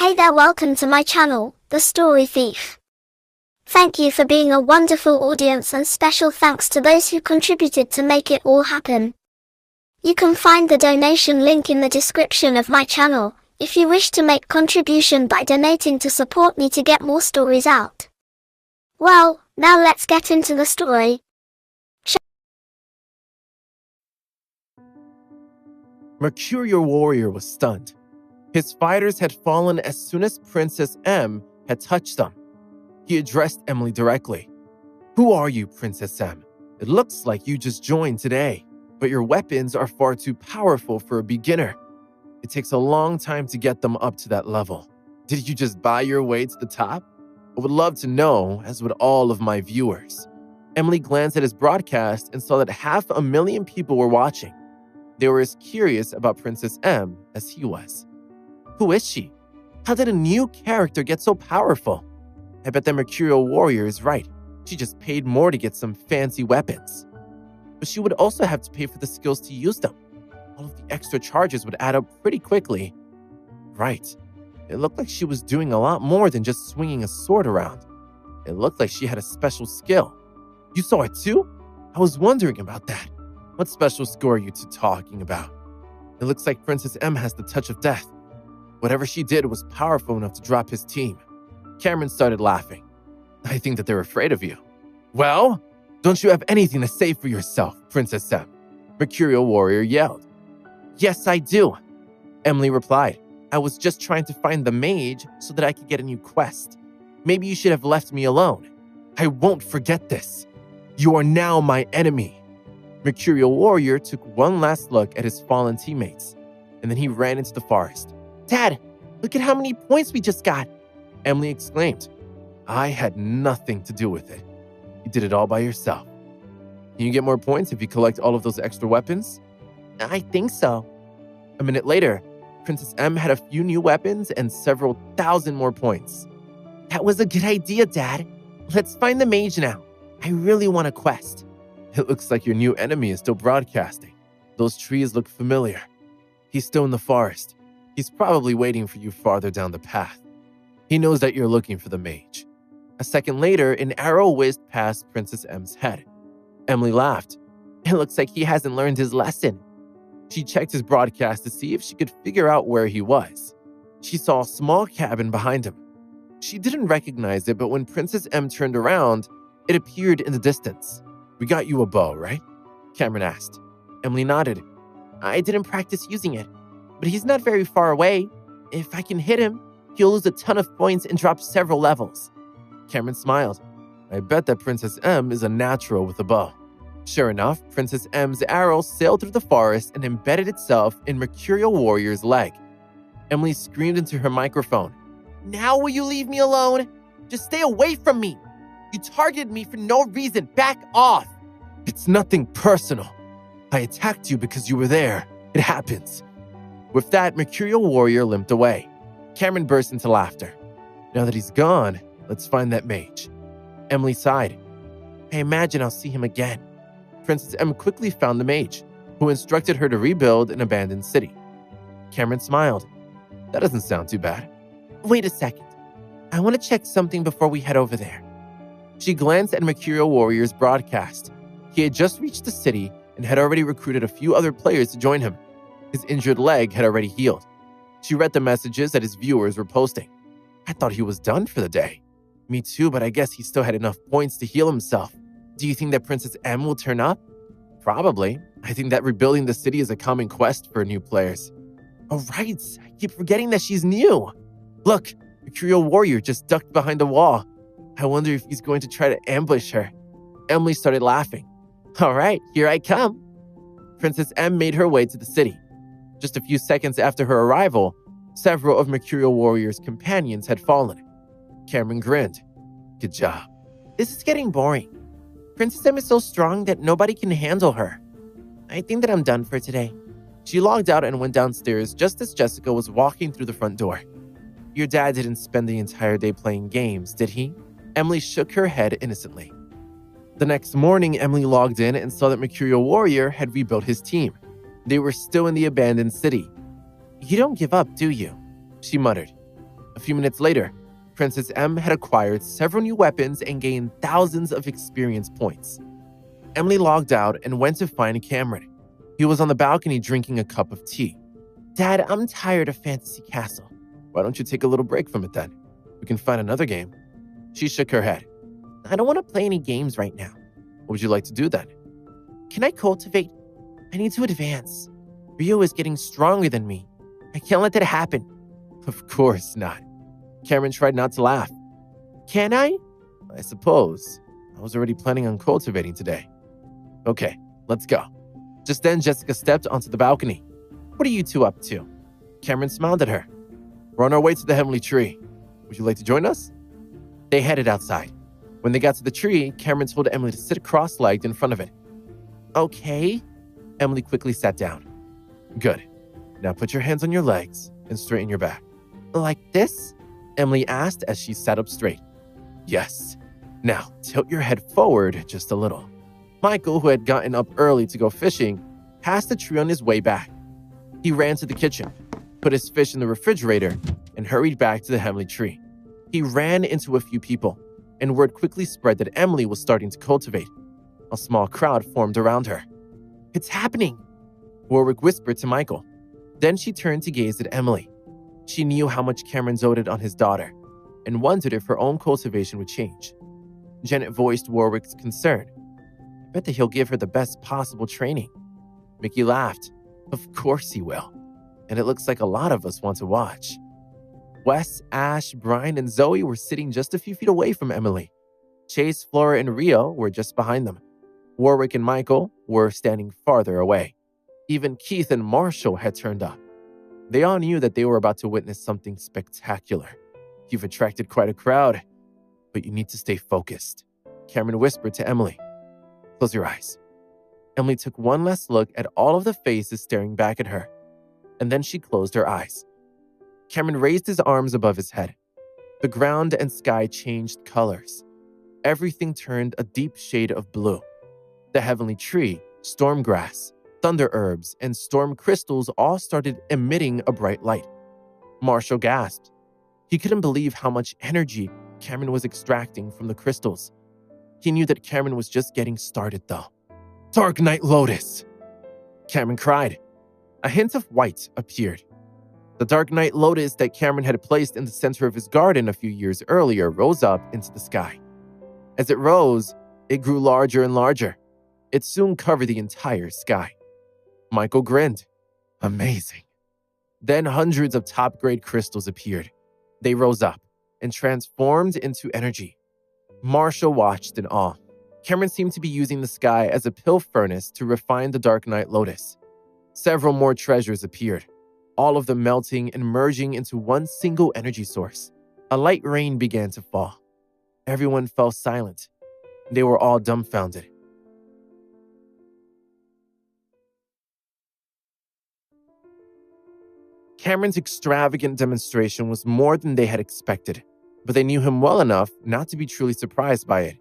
Hey there, welcome to my channel, The Story Thief. Thank you for being a wonderful audience and special thanks to those who contributed to make it all happen. You can find the donation link in the description of my channel, if you wish to make contribution by donating to support me to get more stories out. Well, now let's get into the story. Mercurial Warrior was stunned. His fighters had fallen as soon as Princess M had touched them. He addressed Emily directly. "Who are you, Princess M? It looks like you just joined today, but your weapons are far too powerful for a beginner. It takes a long time to get them up to that level. Did you just buy your way to the top? I would love to know, as would all of my viewers." Emily glanced at his broadcast and saw that 500,000 people were watching. They were as curious about Princess M as he was. Who is she? How did a new character get so powerful? I bet that Mercurial Warrior is right. She just paid more to get some fancy weapons. But she would also have to pay for the skills to use them. All of the extra charges would add up pretty quickly. Right. It looked like she was doing a lot more than just swinging a sword around. It looked like she had a special skill. You saw it too? I was wondering about that. What special skill are you two talking about? It looks like Princess M has the touch of death. Whatever she did was powerful enough to drop his team. Cameron started laughing. I think that they're afraid of you. Well, don't you have anything to say for yourself, Princess M? Mercurial Warrior yelled. Yes, I do, Emily replied. I was just trying to find the mage so that I could get a new quest. Maybe you should have left me alone. I won't forget this. You are now my enemy. Mercurial Warrior took one last look at his fallen teammates, and then he ran into the forest. Dad, look at how many points we just got, Emily exclaimed. I had nothing to do with it. You did it all by yourself. Can you get more points if you collect all of those extra weapons? I think so. A minute later, Princess M had a few new weapons and several thousand more points. That was a good idea, Dad. Let's find the mage now. I really want a quest. It looks like your new enemy is still broadcasting. Those trees look familiar. He's still in the forest. He's probably waiting for you farther down the path. He knows that you're looking for the mage. A second later, an arrow whizzed past Princess M's head. Emily laughed. It looks like he hasn't learned his lesson. She checked his broadcast to see if she could figure out where he was. She saw a small cabin behind him. She didn't recognize it, but when Princess M turned around, it appeared in the distance. We got you a bow, right? Cameron asked. Emily nodded. I didn't practice using it, but he's not very far away. If I can hit him, he'll lose a ton of points and drop several levels. Cameron smiled. I bet that Princess M is a natural with a bow. Sure enough, Princess M's arrow sailed through the forest and embedded itself in Mercurial Warrior's leg. Emily screamed into her microphone. Now will you leave me alone? Just stay away from me. You targeted me for no reason. Back off. It's nothing personal. I attacked you because you were there. It happens. With that, Mercurial Warrior limped away. Cameron burst into laughter. Now that he's gone, let's find that mage. Emily sighed. I imagine I'll see him again. Princess M quickly found the mage, who instructed her to rebuild an abandoned city. Cameron smiled. That doesn't sound too bad. Wait a second. I want to check something before we head over there. She glanced at Mercurial Warrior's broadcast. He had just reached the city and had already recruited a few other players to join him. His injured leg had already healed. She read the messages that his viewers were posting. I thought he was done for the day. Me too, but I guess he still had enough points to heal himself. Do you think that Princess M will turn up? Probably. I think that rebuilding the city is a common quest for new players. Oh, right. I keep forgetting that she's new. Look, Mercurial Warrior just ducked behind a wall. I wonder if he's going to try to ambush her. Emily started laughing. All right, here I come. Princess M made her way to the city. Just a few seconds after her arrival, several of Mercurial Warrior's companions had fallen. Cameron grinned. Good job. This is getting boring. Princess M is so strong that nobody can handle her. I think that I'm done for today. She logged out and went downstairs just as Jessica was walking through the front door. Your dad didn't spend the entire day playing games, did he? Emily shook her head innocently. The next morning, Emily logged in and saw that Mercurial Warrior had rebuilt his team. They were still in the abandoned city. You don't give up, do you? She muttered. A few minutes later, Princess M had acquired several new weapons and gained thousands of experience points. Emily logged out and went to find Cameron. He was on the balcony drinking a cup of tea. "Dad, I'm tired of Fantasy Castle." "Why don't you take a little break from it then? We can find another game." She shook her head. "I don't want to play any games right now." "What would you like to do then?" "Can I cultivate? I need to advance. Rio is getting stronger than me. I can't let that happen." "Of course not." Cameron tried not to laugh. "Can I?" "I suppose. I was already planning on cultivating today." "Okay, let's go." Just then, Jessica stepped onto the balcony. "What are you two up to?" Cameron smiled at her. "We're on our way to the Heavenly Tree. Would you like to join us?" They headed outside. When they got to the tree, Cameron told Emily to sit cross-legged in front of it. "Okay." Emily quickly sat down. "Good. Now put your hands on your legs and straighten your back." "Like this?" Emily asked as she sat up straight. "Yes. Now tilt your head forward just a little." Michael, who had gotten up early to go fishing, passed the tree on his way back. He ran to the kitchen, put his fish in the refrigerator, and hurried back to the Heavenly Tree. He ran into a few people, and word quickly spread that Emily was starting to cultivate. A small crowd formed around her. "It's happening," Warwick whispered to Michael. Then she turned to gaze at Emily. She knew how much Cameron doted on his daughter, and wondered if her own cultivation would change. Janet voiced Warwick's concern. "I bet that he'll give her the best possible training." Mickey laughed. "Of course he will. And it looks like a lot of us want to watch." Wes, Ash, Brian, and Zoe were sitting just a few feet away from Emily. Chase, Flora, and Rio were just behind them. Warwick and Michael were standing farther away. Even Keith and Marshall had turned up. They all knew that they were about to witness something spectacular. "You've attracted quite a crowd, but you need to stay focused," Cameron whispered to Emily. "Close your eyes." Emily took one last look at all of the faces staring back at her, and then she closed her eyes. Cameron raised his arms above his head. The ground and sky changed colors. Everything turned a deep shade of blue. The Heavenly Tree, storm grass, thunder herbs, and storm crystals all started emitting a bright light. Marshall gasped. He couldn't believe how much energy Cameron was extracting from the crystals. He knew that Cameron was just getting started, though. "Dark Night Lotus!" Cameron cried. A hint of white appeared. The Dark Night Lotus that Cameron had placed in the center of his garden a few years earlier rose up into the sky. As it rose, it grew larger and larger. It soon covered the entire sky. Michael grinned. "Amazing." Then hundreds of top-grade crystals appeared. They rose up and transformed into energy. Marshall watched in awe. Cameron seemed to be using the sky as a pill furnace to refine the Dark Night Lotus. Several more treasures appeared, all of them melting and merging into one single energy source. A light rain began to fall. Everyone fell silent. They were all dumbfounded. Cameron's extravagant demonstration was more than they had expected, but they knew him well enough not to be truly surprised by it.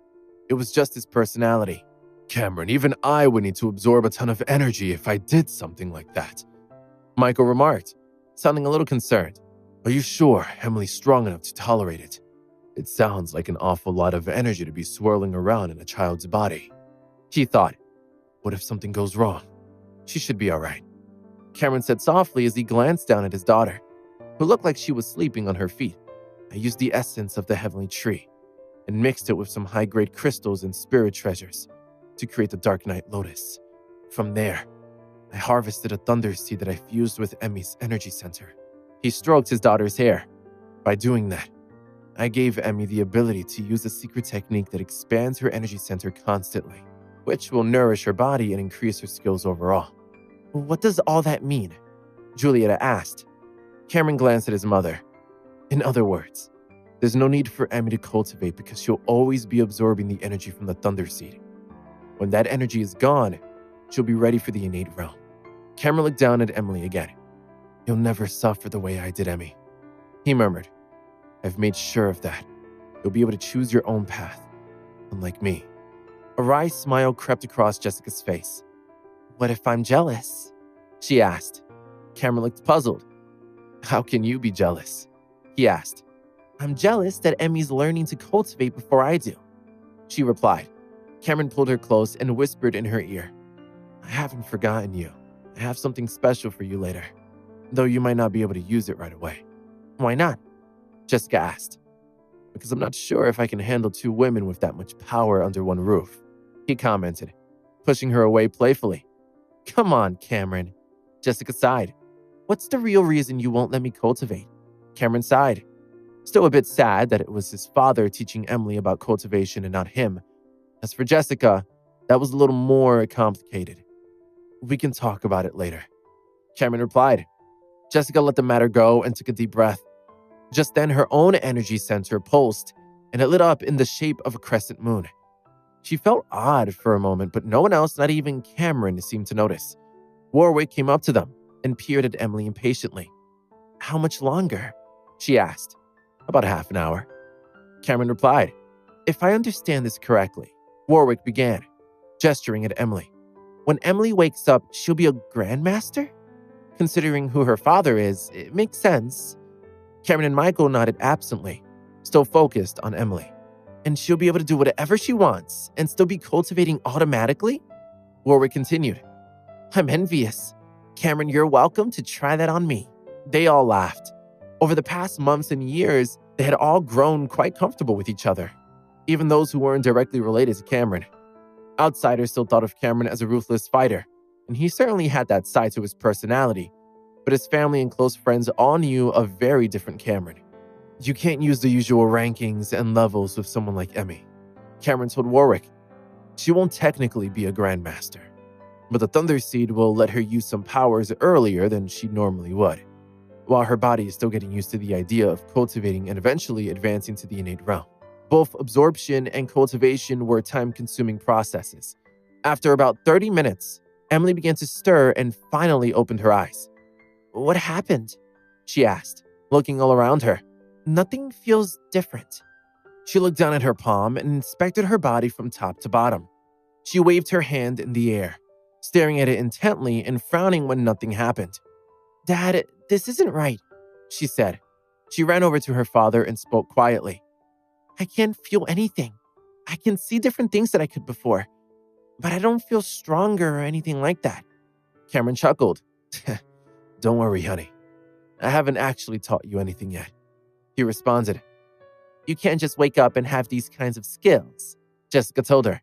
It was just his personality. "Cameron, even I would need to absorb a ton of energy if I did something like that," Michael remarked, sounding a little concerned. "Are you sure Emily's strong enough to tolerate it? It sounds like an awful lot of energy to be swirling around in a child's body." He thought, "What if something goes wrong? She should be all right," Cameron said softly as he glanced down at his daughter, who looked like she was sleeping on her feet. "I used the essence of the Heavenly Tree and mixed it with some high-grade crystals and spirit treasures to create the Dark Night Lotus. From there, I harvested a thunder seed that I fused with Emmy's energy center." He stroked his daughter's hair. "By doing that, I gave Emmy the ability to use a secret technique that expands her energy center constantly, which will nourish her body and increase her skills overall." "What does all that mean?" Julieta asked. Cameron glanced at his mother. "In other words, there's no need for Emmy to cultivate because she'll always be absorbing the energy from the Thunder Seed. When that energy is gone, she'll be ready for the innate realm." Cameron looked down at Emily again. "You'll never suffer the way I did, Emmy," he murmured. "I've made sure of that. You'll be able to choose your own path, unlike me." A wry smile crept across Jessica's face. "What if I'm jealous?" she asked. Cameron looked puzzled. "How can you be jealous?" he asked. I'm jealous that Emmy's learning to cultivate before I do, she replied. Cameron pulled her close and whispered in her ear, I haven't forgotten you. I have something special for you later, though you might not be able to use it right away. Why not? Jessica asked. Because I'm not sure if I can handle 2 women with that much power under one roof, he commented, pushing her away playfully. Come on, Cameron. Jessica sighed. What's the real reason you won't let me cultivate? Cameron sighed, still a bit sad that it was his father teaching Emily about cultivation and not him. As for Jessica, that was a little more complicated. We can talk about it later, Cameron replied. Jessica let the matter go and took a deep breath. Just then, her own energy center pulsed, and it lit up in the shape of a crescent moon. She felt odd for a moment, but no one else, not even Cameron, seemed to notice. Warwick came up to them and peered at Emily impatiently. How much longer? She asked. About half an hour, Cameron replied. If I understand this correctly, Warwick began, gesturing at Emily. When Emily wakes up, she'll be a grandmaster? Considering who her father is, it makes sense. Cameron and Michael nodded absently, still focused on Emily. And she'll be able to do whatever she wants and still be cultivating automatically? Warwick continued. I'm envious. Cameron, you're welcome to try that on me. They all laughed. Over the past months and years, they had all grown quite comfortable with each other, even those who weren't directly related to Cameron. Outsiders still thought of Cameron as a ruthless fighter, and he certainly had that side to his personality, but his family and close friends all knew a very different Cameron. You can't use the usual rankings and levels with someone like Emmy, Cameron told Warwick. She won't technically be a grandmaster, but the Thunder Seed will let her use some powers earlier than she normally would, while her body is still getting used to the idea of cultivating and eventually advancing to the innate realm. Both absorption and cultivation were time-consuming processes. After about 30 minutes, Emily began to stir and finally opened her eyes. What happened? She asked, looking all around her. Nothing feels different. She looked down at her palm and inspected her body from top to bottom. She waved her hand in the air, staring at it intently and frowning when nothing happened. Dad, this isn't right, she said. She ran over to her father and spoke quietly. I can't feel anything. I can see different things that I could before, but I don't feel stronger or anything like that. Cameron chuckled. Don't worry, honey. I haven't actually taught you anything yet. He responded. You can't just wake up and have these kinds of skills, Jessica told her.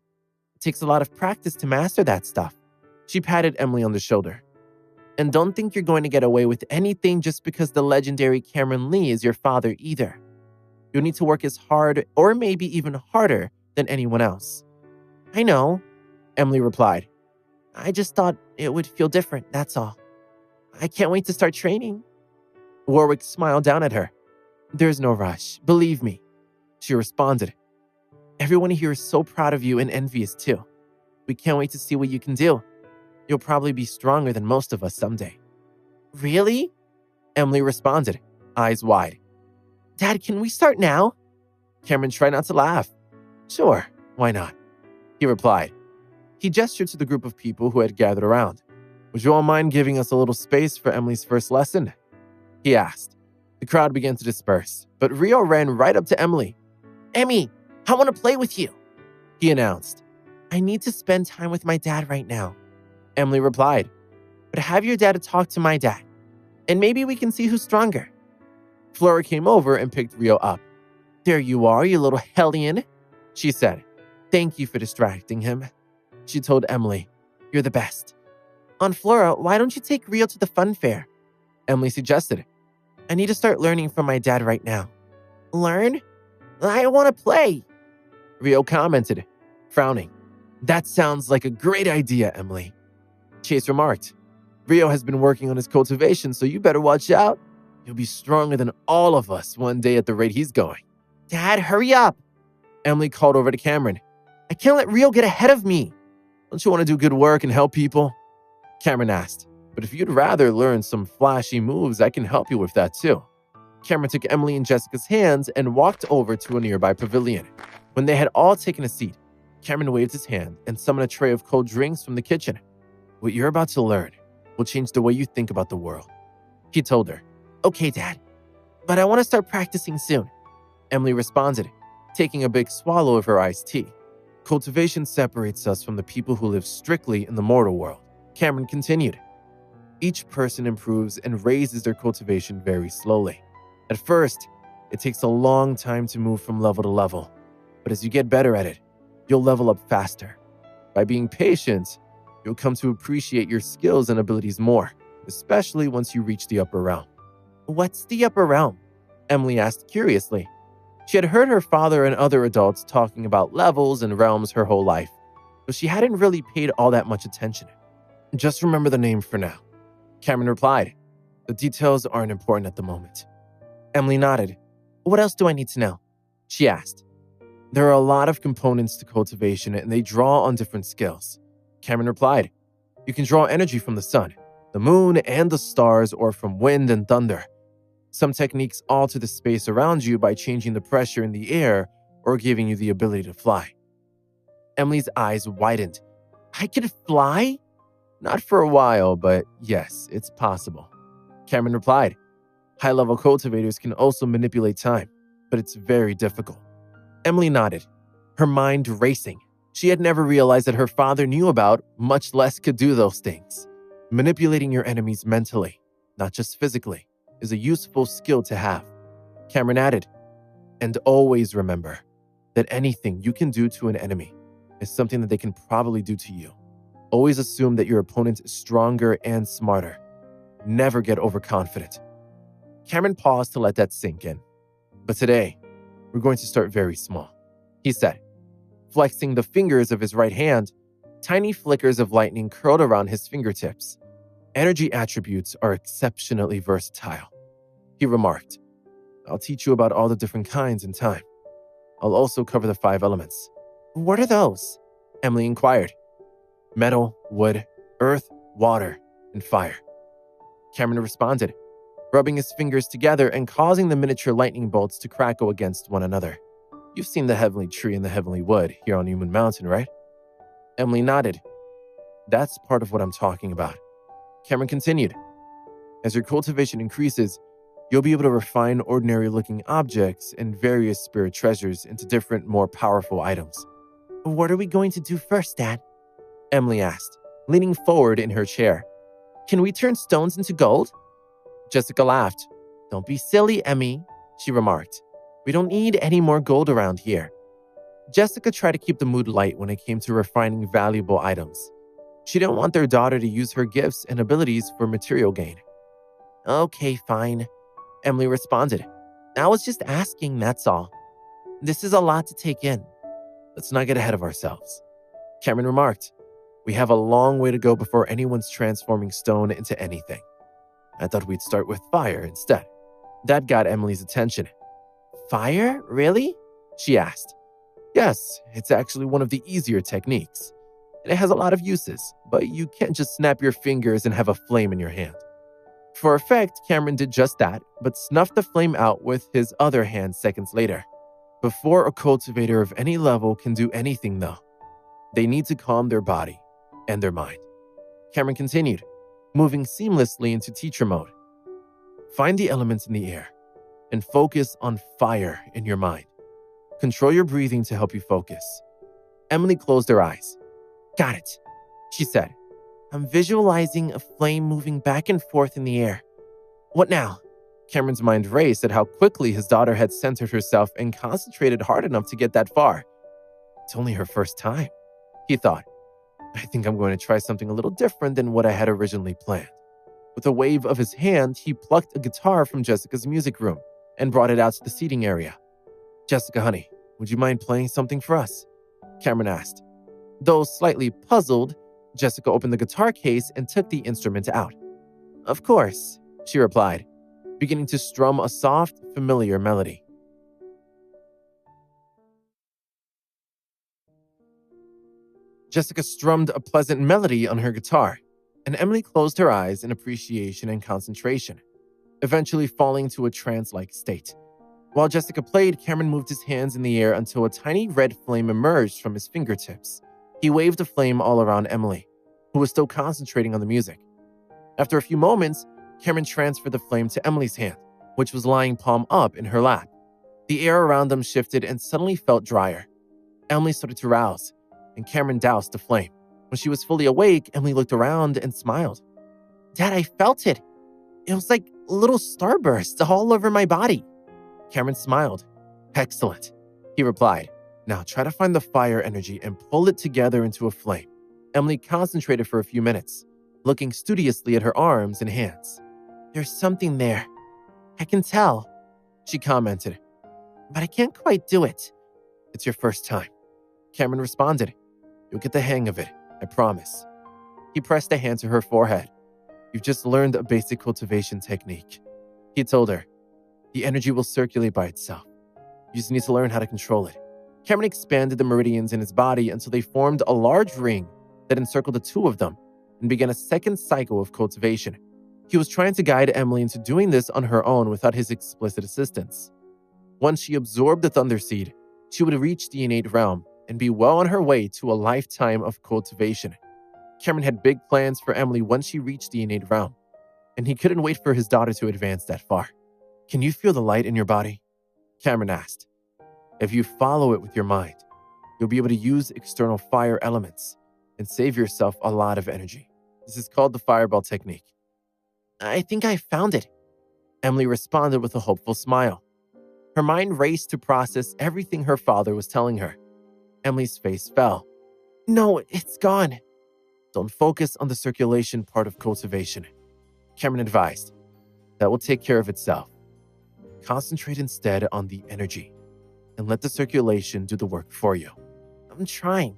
It takes a lot of practice to master that stuff. She patted Emily on the shoulder. And don't think you're going to get away with anything just because the legendary Cameron Lee is your father either. You'll need to work as hard or maybe even harder than anyone else. I know, Emily replied. I just thought it would feel different, that's all. I can't wait to start training. Warwick smiled down at her. There's no rush, believe me, she responded. Everyone here is so proud of you and envious too. We can't wait to see what you can do. You'll probably be stronger than most of us someday. Really? Emily responded, eyes wide. Dad, can we start now? Cameron tried not to laugh. Sure, why not? He replied. He gestured to the group of people who had gathered around. Would you all mind giving us a little space for Emily's first lesson? He asked. The crowd began to disperse, but Rio ran right up to Emily. Emmy, I want to play with you, he announced. I need to spend time with my dad right now, Emily replied. But have your dad talk to my dad, and maybe we can see who's stronger. Flora came over and picked Rio up. There you are, you little hellion, she said. Thank you for distracting him, she told Emily. You're the best. Aunt Flora, why don't you take Rio to the fun fair? Emily suggested. I need to start learning from my dad right now. Learn? I want to play, Rio commented, frowning. That sounds like a great idea, Emily, Chase remarked. Rio has been working on his cultivation, so you better watch out. He'll be stronger than all of us one day at the rate he's going. Dad, hurry up, Emily called over to Cameron. I can't let Rio get ahead of me. Don't you want to do good work and help people? Cameron asked. But if you'd rather learn some flashy moves, I can help you with that too. Cameron took Emily and Jessica's hands and walked over to a nearby pavilion. When they had all taken a seat, Cameron waved his hand and summoned a tray of cold drinks from the kitchen. What you're about to learn will change the way you think about the world, he told her. Okay, Dad, but I want to start practicing soon. Emily responded, taking a big swallow of her iced tea. Cultivation separates us from the people who live strictly in the mortal world. Cameron continued. Each person improves and raises their cultivation very slowly. At first, it takes a long time to move from level to level, but as you get better at it, you'll level up faster. By being patient, you'll come to appreciate your skills and abilities more, especially once you reach the upper realm. What's the upper realm? Emily asked curiously. She had heard her father and other adults talking about levels and realms her whole life, but she hadn't really paid all that much attention. Just remember the name for now, Cameron replied. The details aren't important at the moment. Emily nodded. What else do I need to know? She asked. There are a lot of components to cultivation and they draw on different skills. Cameron replied. You can draw energy from the sun, the moon, and the stars, or from wind and thunder. Some techniques alter the space around you by changing the pressure in the air or giving you the ability to fly. Emily's eyes widened. I could fly? Not for a while, but yes, it's possible. Cameron replied. High-level cultivators can also manipulate time, but it's very difficult. Emily nodded, her mind racing. She had never realized that her father knew about, much less could do those things. Manipulating your enemies mentally, not just physically, is a useful skill to have. Cameron added, and always remember that anything you can do to an enemy is something that they can probably do to you. Always assume that your opponent is stronger and smarter. Never get overconfident. Cameron paused to let that sink in. But today, we're going to start very small, he said. Flexing the fingers of his right hand, tiny flickers of lightning curled around his fingertips. Energy attributes are exceptionally versatile, he remarked. I'll teach you about all the different kinds in time. I'll also cover the 5 elements. What are those? Emily inquired. Metal, wood, earth, water, and fire. Cameron responded, rubbing his fingers together and causing the miniature lightning bolts to crackle against one another. You've seen the heavenly tree and the heavenly wood here on Human Mountain, right? Emily nodded. That's part of what I'm talking about. Cameron continued. As your cultivation increases, you'll be able to refine ordinary-looking objects and various spirit treasures into different, more powerful items. What are we going to do first, Dad? Emily asked, leaning forward in her chair. Can we turn stones into gold? Jessica laughed. Don't be silly, Emmy, she remarked. We don't need any more gold around here. Jessica tried to keep the mood light when it came to refining valuable items. She didn't want their daughter to use her gifts and abilities for material gain. Okay, fine, Emily responded. I was just asking, that's all. This is a lot to take in. Let's not get ahead of ourselves. Cameron remarked. We have a long way to go before anyone's transforming stone into anything. I thought we'd start with fire instead. That got Emily's attention. Fire? Really? She asked. Yes, it's actually one of the easier techniques. It has a lot of uses, but you can't just snap your fingers and have a flame in your hand. For effect, Cameron did just that, but snuffed the flame out with his other hand seconds later. Before a cultivator of any level can do anything, though, they need to calm their body and their mind. Cameron continued, moving seamlessly into teacher mode. Find the elements in the air and focus on fire in your mind. Control your breathing to help you focus. Emily closed her eyes. Got it, she said. I'm visualizing a flame moving back and forth in the air. What now? Cameron's mind raced at how quickly his daughter had centered herself and concentrated hard enough to get that far. It's only her first time, he thought. I think I'm going to try something a little different than what I had originally planned. With a wave of his hand, he plucked a guitar from Jessica's music room and brought it out to the seating area. Jessica, honey, would you mind playing something for us? Cameron asked. Though slightly puzzled, Jessica opened the guitar case and took the instrument out. Of course, she replied, beginning to strum a soft, familiar melody. Jessica strummed a pleasant melody on her guitar, and Emily closed her eyes in appreciation and concentration, eventually falling to a trance-like state. While Jessica played, Cameron moved his hands in the air until a tiny red flame emerged from his fingertips. He waved the flame all around Emily, who was still concentrating on the music. After a few moments, Cameron transferred the flame to Emily's hand, which was lying palm up in her lap. The air around them shifted and suddenly felt drier. Emily started to rouse, and Cameron doused the flame. When she was fully awake, Emily looked around and smiled. "Dad, I felt it. It was like little starbursts all over my body." Cameron smiled. "Excellent," he replied. "Now try to find the fire energy and pull it together into a flame." Emily concentrated for a few minutes, looking studiously at her arms and hands. "There's something there. I can tell," she commented. "But I can't quite do it." "It's your first time," Cameron responded. "You'll get the hang of it, I promise." He pressed a hand to her forehead. "You've just learned a basic cultivation technique," he told her. "The energy will circulate by itself. You just need to learn how to control it." Cameron expanded the meridians in his body until they formed a large ring that encircled the two of them and began a second cycle of cultivation. He was trying to guide Emily into doing this on her own without his explicit assistance. Once she absorbed the Thunder Seed, she would reach the innate realm and be well on her way to a lifetime of cultivation. Cameron had big plans for Emily once she reached the innate realm, and he couldn't wait for his daughter to advance that far. "Can you feel the light in your body?" Cameron asked. "If you follow it with your mind, you'll be able to use external fire elements and save yourself a lot of energy. This is called the fireball technique." "I think I found it," Emily responded with a hopeful smile. Her mind raced to process everything her father was telling her. Emily's face fell. "No, it's gone." "Don't focus on the circulation part of cultivation," Cameron advised. "That will take care of itself. Concentrate instead on the energy and let the circulation do the work for you." "I'm trying,"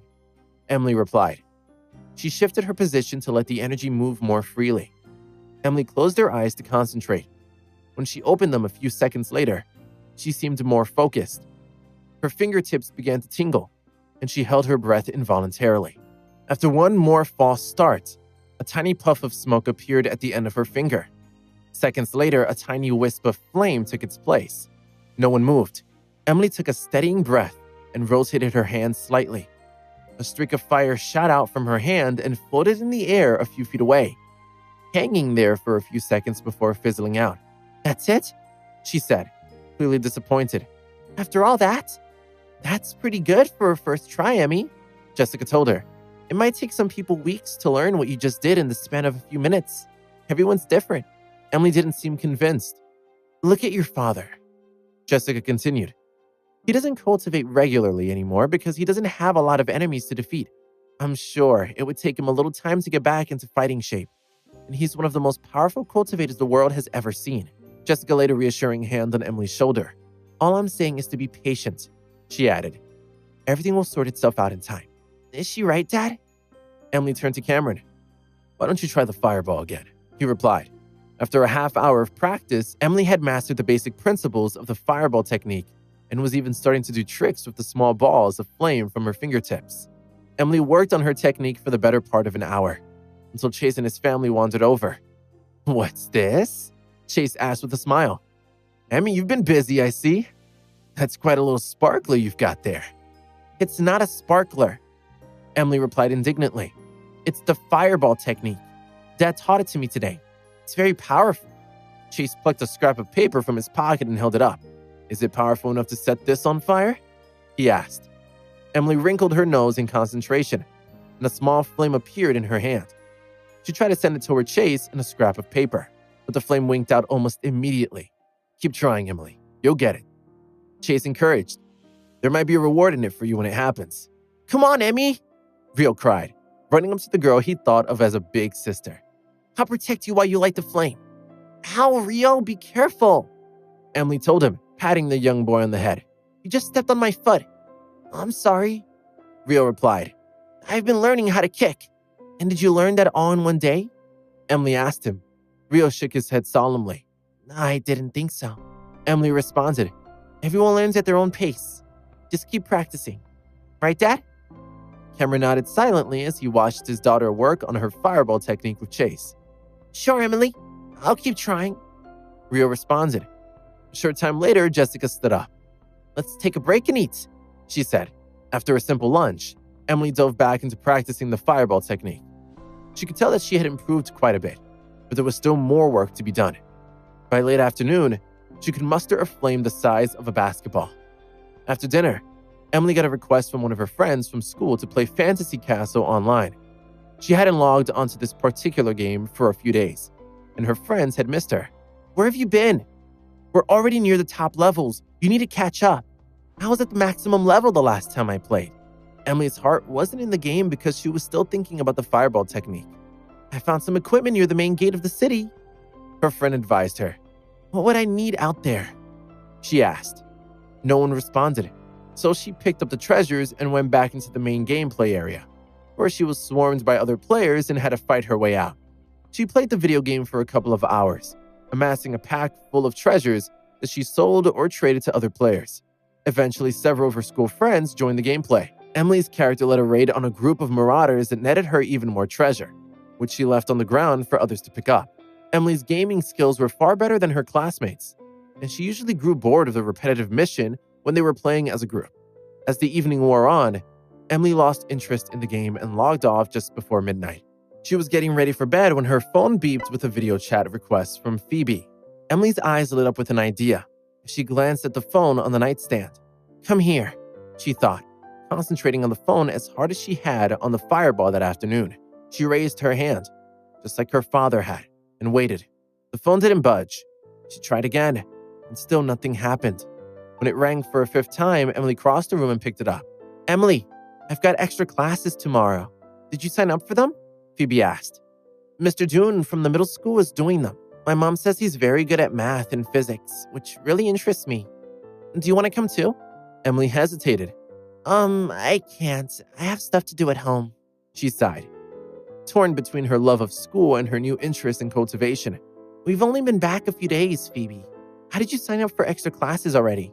Emily replied. She shifted her position to let the energy move more freely. Emily closed her eyes to concentrate. When she opened them a few seconds later, she seemed more focused. Her fingertips began to tingle, and she held her breath involuntarily. After one more false start, a tiny puff of smoke appeared at the end of her finger. Seconds later, a tiny wisp of flame took its place. No one moved. Emily took a steadying breath and rotated her hand slightly. A streak of fire shot out from her hand and floated in the air a few feet away, hanging there for a few seconds before fizzling out. "That's it?" she said, clearly disappointed. "After all that? That's pretty good for a first try, Emmy," Jessica told her. "It might take some people weeks to learn what you just did in the span of a few minutes. Everyone's different." Emily didn't seem convinced. "Look at your father," Jessica continued. "He doesn't cultivate regularly anymore because he doesn't have a lot of enemies to defeat. I'm sure it would take him a little time to get back into fighting shape. And he's one of the most powerful cultivators the world has ever seen." Jessica laid a reassuring hand on Emily's shoulder. "All I'm saying is to be patient," she added. "Everything will sort itself out in time." "Is she right, Dad?" Emily turned to Cameron. "Why don't you try the fireball again?" he replied. After a half hour of practice, Emily had mastered the basic principles of the fireball technique and was even starting to do tricks with the small balls of flame from her fingertips. Emily worked on her technique for the better part of an hour, until Chase and his family wandered over. "What's this?" Chase asked with a smile. "Emmy, you've been busy, I see. That's quite a little sparkler you've got there." "It's not a sparkler," Emily replied indignantly. "It's the fireball technique. Dad taught it to me today. It's very powerful." Chase plucked a scrap of paper from his pocket and held it up. "Is it powerful enough to set this on fire?" he asked. Emily wrinkled her nose in concentration, and a small flame appeared in her hand. She tried to send it toward Chase in a scrap of paper, but the flame winked out almost immediately. "Keep trying, Emily. You'll get it," Chase encouraged. "There might be a reward in it for you when it happens." "Come on, Emmy," Rio cried, running up to the girl he thought of as a big sister. "I'll protect you while you light the flame." "Ow, Rio, be careful," Emily told him, patting the young boy on the head. "You just stepped on my foot." "I'm sorry," Rio replied. "I've been learning how to kick." "And did you learn that all in one day?" Emily asked him. Rio shook his head solemnly. "I didn't think so." Emily responded. "Everyone learns at their own pace. Just keep practicing. Right, Dad?" Cameron nodded silently as he watched his daughter work on her fireball technique with Chase. "Sure, Emily. I'll keep trying," Rio responded. A short time later, Jessica stood up. "Let's take a break and eat," she said. After a simple lunch, Emily dove back into practicing the fireball technique. She could tell that she had improved quite a bit, but there was still more work to be done. By late afternoon, She could muster a flame the size of a basketball. After dinner, Emily got a request from one of her friends from school to play Fantasy Castle online. She hadn't logged onto this particular game for a few days, and her friends had missed her. "Where have you been? We're already near the top levels. You need to catch up. I was at the maximum level the last time I played." Emily's heart wasn't in the game because she was still thinking about the fireball technique. "I found some equipment near the main gate of the city," her friend advised her. "What would I need out there?" she asked. No one responded, so she picked up the treasures and went back into the main gameplay area, where she was swarmed by other players and had to fight her way out. She played the video game for a couple of hours, amassing a pack full of treasures that she sold or traded to other players. Eventually, several of her school friends joined the gameplay. Emily's character led a raid on a group of marauders that netted her even more treasure, which she left on the ground for others to pick up. Emily's gaming skills were far better than her classmates, and she usually grew bored of the repetitive mission when they were playing as a group. As the evening wore on, Emily lost interest in the game and logged off just before midnight. She was getting ready for bed when her phone beeped with a video chat request from Phoebe. Emily's eyes lit up with an idea. She glanced at the phone on the nightstand. "Come here," she thought, concentrating on the phone as hard as she had on the fireball that afternoon. She raised her hand, just like her father had, and waited. The phone didn't budge. She tried again, and still nothing happened. When it rang for a fifth time, Emily crossed the room and picked it up. "Emily, I've got extra classes tomorrow. Did you sign up for them?" Phoebe asked. "Mr. Dune from the middle school is doing them. My mom says he's very good at math and physics, which really interests me. Do you want to come too?" Emily hesitated. I can't. I have stuff to do at home," she sighed, torn between her love of school and her new interest in cultivation. "We've only been back a few days, Phoebe. How did you sign up for extra classes already?"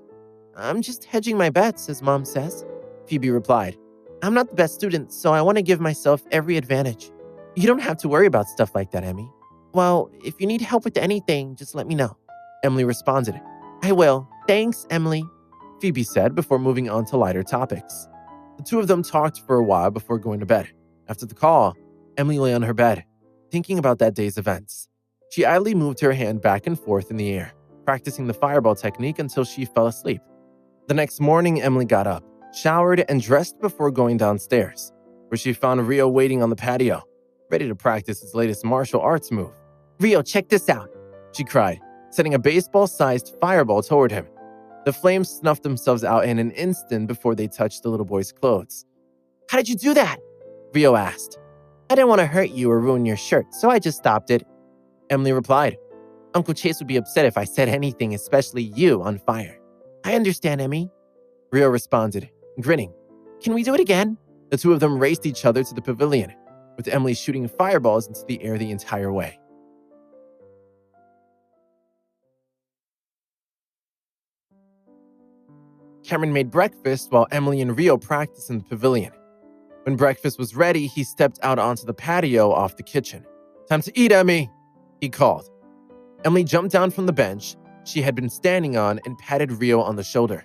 "I'm just hedging my bets, as Mom says," Phoebe replied. "I'm not the best student, so I want to give myself every advantage." "You don't have to worry about stuff like that, Emmy." "Well, if you need help with anything, just let me know," Emily responded. "I will. Thanks, Emily," Phoebe said before moving on to lighter topics. The two of them talked for a while before going to bed. After the call, Emily lay on her bed, thinking about that day's events. She idly moved her hand back and forth in the air, practicing the fireball technique until she fell asleep. The next morning, Emily got up, showered, and dressed before going downstairs, where she found Rio waiting on the patio, ready to practice his latest martial arts move. "Rio, check this out," she cried, sending a baseball-sized fireball toward him. The flames snuffed themselves out in an instant before they touched the little boy's clothes. "How did you do that?" Rio asked. "I didn't want to hurt you or ruin your shirt, so I just stopped it," Emily replied. "Uncle Chase would be upset if I set anything, especially you, on fire." "I understand, Emmy," Rio responded, grinning. "Can we do it again?" The two of them raced each other to the pavilion, with Emily shooting fireballs into the air the entire way. Cameron made breakfast while Emily and Rio practiced in the pavilion. When breakfast was ready, he stepped out onto the patio off the kitchen. "Time to eat, Emmy," he called. Emily jumped down from the bench she had been standing on and patted Rio on the shoulder.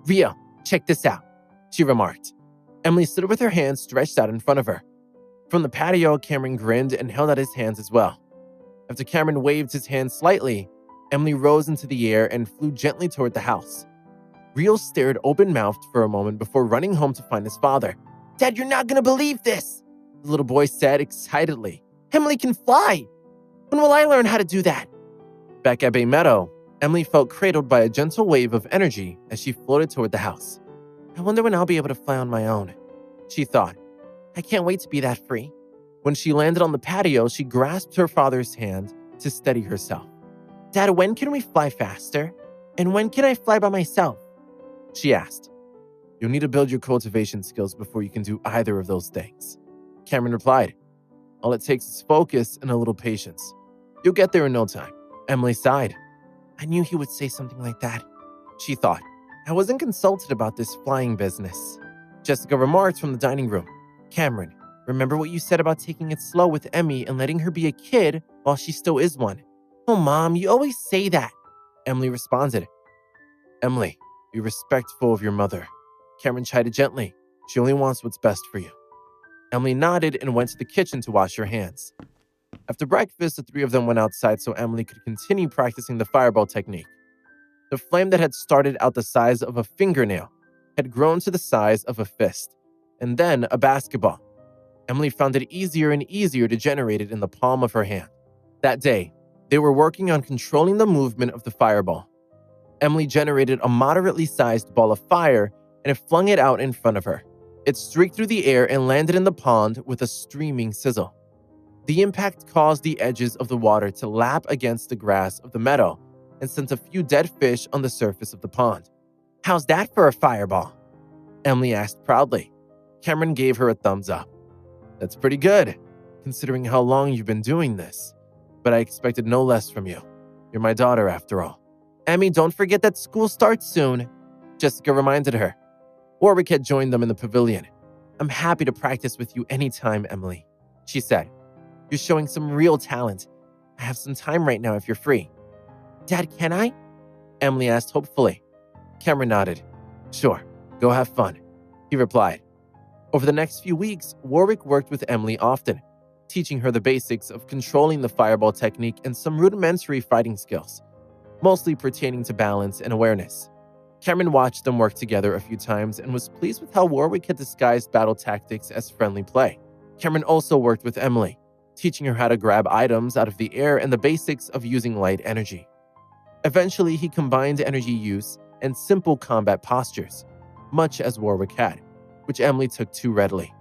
"Rio, check this out," she remarked. Emily stood with her hands stretched out in front of her. From the patio, Cameron grinned and held out his hands as well. After Cameron waved his hand slightly, Emily rose into the air and flew gently toward the house. Rio stared open-mouthed for a moment before running home to find his father. "Dad, you're not going to believe this," the little boy said excitedly. "Emily can fly. When will I learn how to do that?" Back at Bay Meadow, Emily felt cradled by a gentle wave of energy as she floated toward the house. "I wonder when I'll be able to fly on my own," she thought. "I can't wait to be that free." When she landed on the patio, she grasped her father's hand to steady herself. "Dad, when can we fly faster? And when can I fly by myself?" she asked. "You'll need to build your cultivation skills before you can do either of those things," Cameron replied. "All it takes is focus and a little patience. You'll get there in no time." Emily sighed. "I knew he would say something like that," she thought. "I wasn't consulted about this flying business." Jessica remarked from the dining room. "Cameron, remember what you said about taking it slow with Emmy and letting her be a kid while she still is one?" "Oh, Mom, you always say that," Emily responded. "Emily, be respectful of your mother," Cameron chided gently. "She only wants what's best for you." Emily nodded and went to the kitchen to wash her hands. After breakfast, the three of them went outside so Emily could continue practicing the fireball technique. The flame that had started out the size of a fingernail had grown to the size of a fist, and then a basketball. Emily found it easier and easier to generate it in the palm of her hand. That day, they were working on controlling the movement of the fireball. Emily generated a moderately sized ball of fire and flung it out in front of her. It streaked through the air and landed in the pond with a streaming sizzle. The impact caused the edges of the water to lap against the grass of the meadow and sent a few dead fish on the surface of the pond. "How's that for a fireball?" Emily asked proudly. Cameron gave her a thumbs up. "That's pretty good, considering how long you've been doing this. But I expected no less from you. You're my daughter, after all." "Emmy, don't forget that school starts soon," Jessica reminded her. Warwick had joined them in the pavilion. "I'm happy to practice with you anytime, Emily," she said. "You're showing some real talent. I have some time right now if you're free." "Dad, can I?" Emily asked hopefully. Cameron nodded. "Sure, go have fun," he replied. Over the next few weeks, Warwick worked with Emily often, teaching her the basics of controlling the fireball technique and some rudimentary fighting skills, mostly pertaining to balance and awareness. Cameron watched them work together a few times and was pleased with how Warwick had disguised battle tactics as friendly play. Cameron also worked with Emily, teaching her how to grab items out of the air and the basics of using light energy. Eventually, he combined energy use and simple combat postures, much as Warwick had, which Emily took to readily.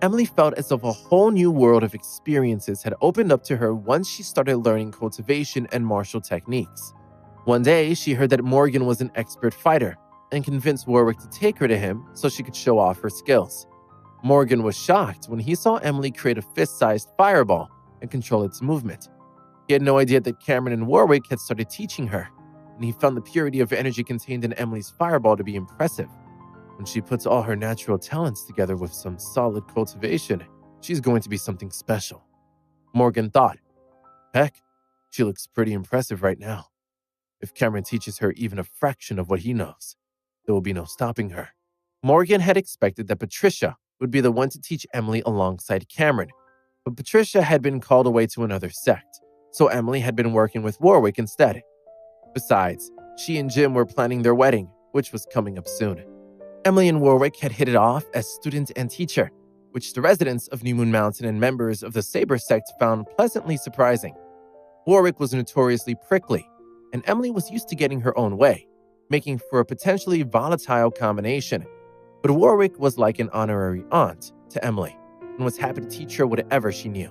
Emily felt as if a whole new world of experiences had opened up to her once she started learning cultivation and martial techniques. One day, she heard that Morgan was an expert fighter and convinced Warwick to take her to him so she could show off her skills. Morgan was shocked when he saw Emily create a fist-sized fireball and control its movement. He had no idea that Cameron and Warwick had started teaching her, and he found the purity of energy contained in Emily's fireball to be impressive. When she puts all her natural talents together with some solid cultivation, she's going to be something special, Morgan thought. Heck, she looks pretty impressive right now. If Cameron teaches her even a fraction of what he knows, there will be no stopping her. Morgan had expected that Patricia would be the one to teach Emily alongside Cameron, but Patricia had been called away to another sect, so Emily had been working with Warwick instead. Besides, she and Jim were planning their wedding, which was coming up soon. Emily and Warwick had hit it off as student and teacher, which the residents of New Moon Mountain and members of the Saber sect found pleasantly surprising. Warwick was notoriously prickly, and Emily was used to getting her own way, making for a potentially volatile combination. But Warwick was like an honorary aunt to Emily and was happy to teach her whatever she knew.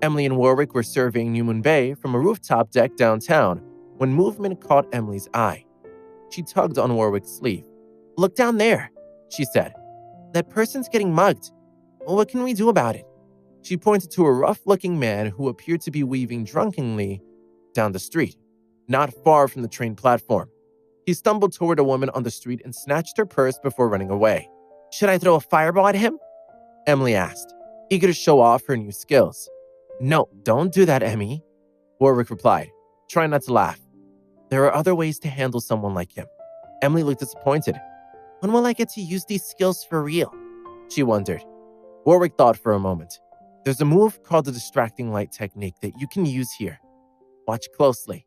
Emily and Warwick were surveying New Moon Bay from a rooftop deck downtown when movement caught Emily's eye. She tugged on Warwick's sleeve. "Look down there," she said. "That person's getting mugged. What can we do about it?" She pointed to a rough-looking man who appeared to be weaving drunkenly down the street, not far from the train platform. He stumbled toward a woman on the street and snatched her purse before running away. "Should I throw a fireball at him?" Emily asked, eager to show off her new skills. "No, don't do that, Emmy," Warwick replied, trying not to laugh. "There are other ways to handle someone like him." Emily looked disappointed. "When will I get to use these skills for real?" she wondered. Warwick thought for a moment. "There's a move called the distracting light technique that you can use here. Watch closely."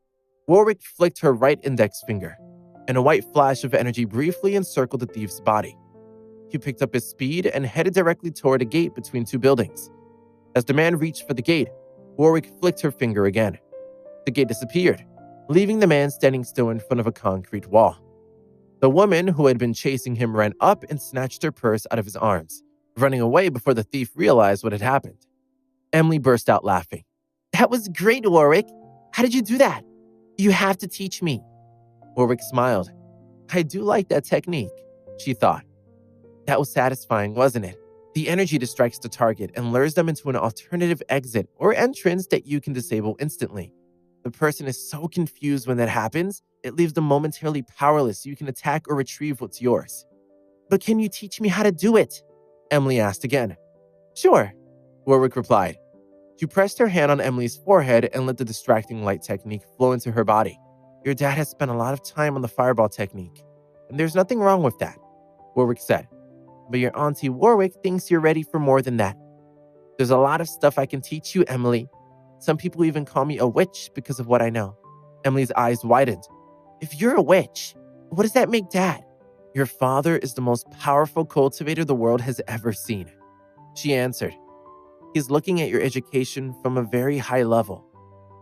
Warwick flicked her right index finger, and a white flash of energy briefly encircled the thief's body. He picked up his speed and headed directly toward a gate between two buildings. As the man reached for the gate, Warwick flicked her finger again. The gate disappeared, leaving the man standing still in front of a concrete wall. The woman who had been chasing him ran up and snatched her purse out of his arms, running away before the thief realized what had happened. Emily burst out laughing. "That was great, Warwick. How did you do that? You have to teach me." Warwick smiled. "I do like that technique," she thought. That was satisfying, wasn't it? The energy distracts the target and lures them into an alternative exit or entrance that you can disable instantly. The person is so confused when that happens, it leaves them momentarily powerless so you can attack or retrieve what's yours. "But can you teach me how to do it?" Emily asked again. "Sure," Warwick replied. She pressed her hand on Emily's forehead and let the distracting light technique flow into her body. "Your dad has spent a lot of time on the fireball technique, and there's nothing wrong with that," Warwick said. "But your auntie Warwick thinks you're ready for more than that. There's a lot of stuff I can teach you, Emily. Some people even call me a witch because of what I know." Emily's eyes widened. If you're a witch, what does that make Dad? Your father is the most powerful cultivator the world has ever seen, she answered. He's looking at your education from a very high level.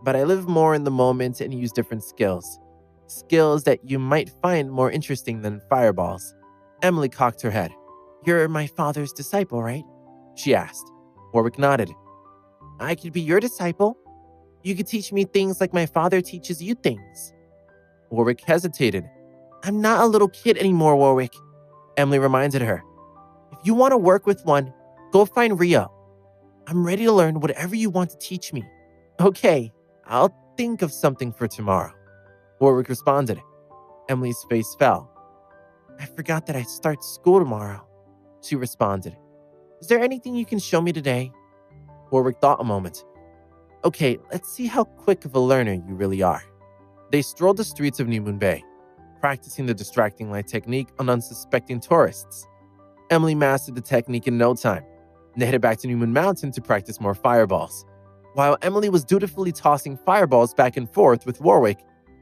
But I live more in the moment and use different skills. Skills that you might find more interesting than fireballs. Emily cocked her head. You're my father's disciple, right? She asked. Warwick nodded. I could be your disciple. You could teach me things like my father teaches you things. Warwick hesitated. I'm not a little kid anymore, Warwick. Emily reminded her. If you want to work with one, go find Rio. I'm ready to learn whatever you want to teach me. Okay, I'll think of something for tomorrow. Warwick responded. Emily's face fell. I forgot that I start school tomorrow, she responded. Is there anything you can show me today? Warwick thought a moment. Okay, let's see how quick of a learner you really are. They strolled the streets of New Moon Bay, practicing the distracting light technique on unsuspecting tourists. Emily mastered the technique in no time. They headed back to New Moon Mountain to practice more fireballs. While Emily was dutifully tossing fireballs back and forth with Warwick,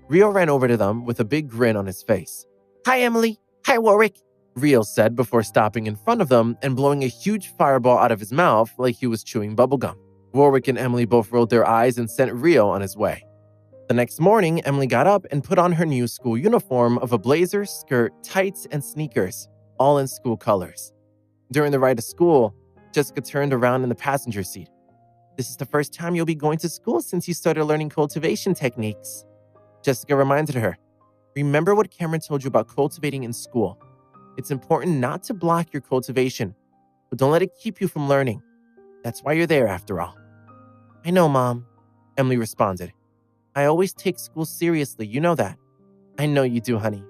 Rio ran over to them with a big grin on his face. Hi, Emily. Hi, Warwick, Rio said before stopping in front of them and blowing a huge fireball out of his mouth like he was chewing bubblegum. Warwick and Emily both rolled their eyes and sent Rio on his way. The next morning, Emily got up and put on her new school uniform of a blazer, skirt, tights, and sneakers, all in school colors. During the ride to school, Jessica turned around in the passenger seat. This is the first time you'll be going to school since you started learning cultivation techniques. Jessica reminded her, remember what Cameron told you about cultivating in school. It's important not to block your cultivation, but don't let it keep you from learning. That's why you're there after all. I know, Mom, Emily responded. I always take school seriously, you know that. I know you do, honey,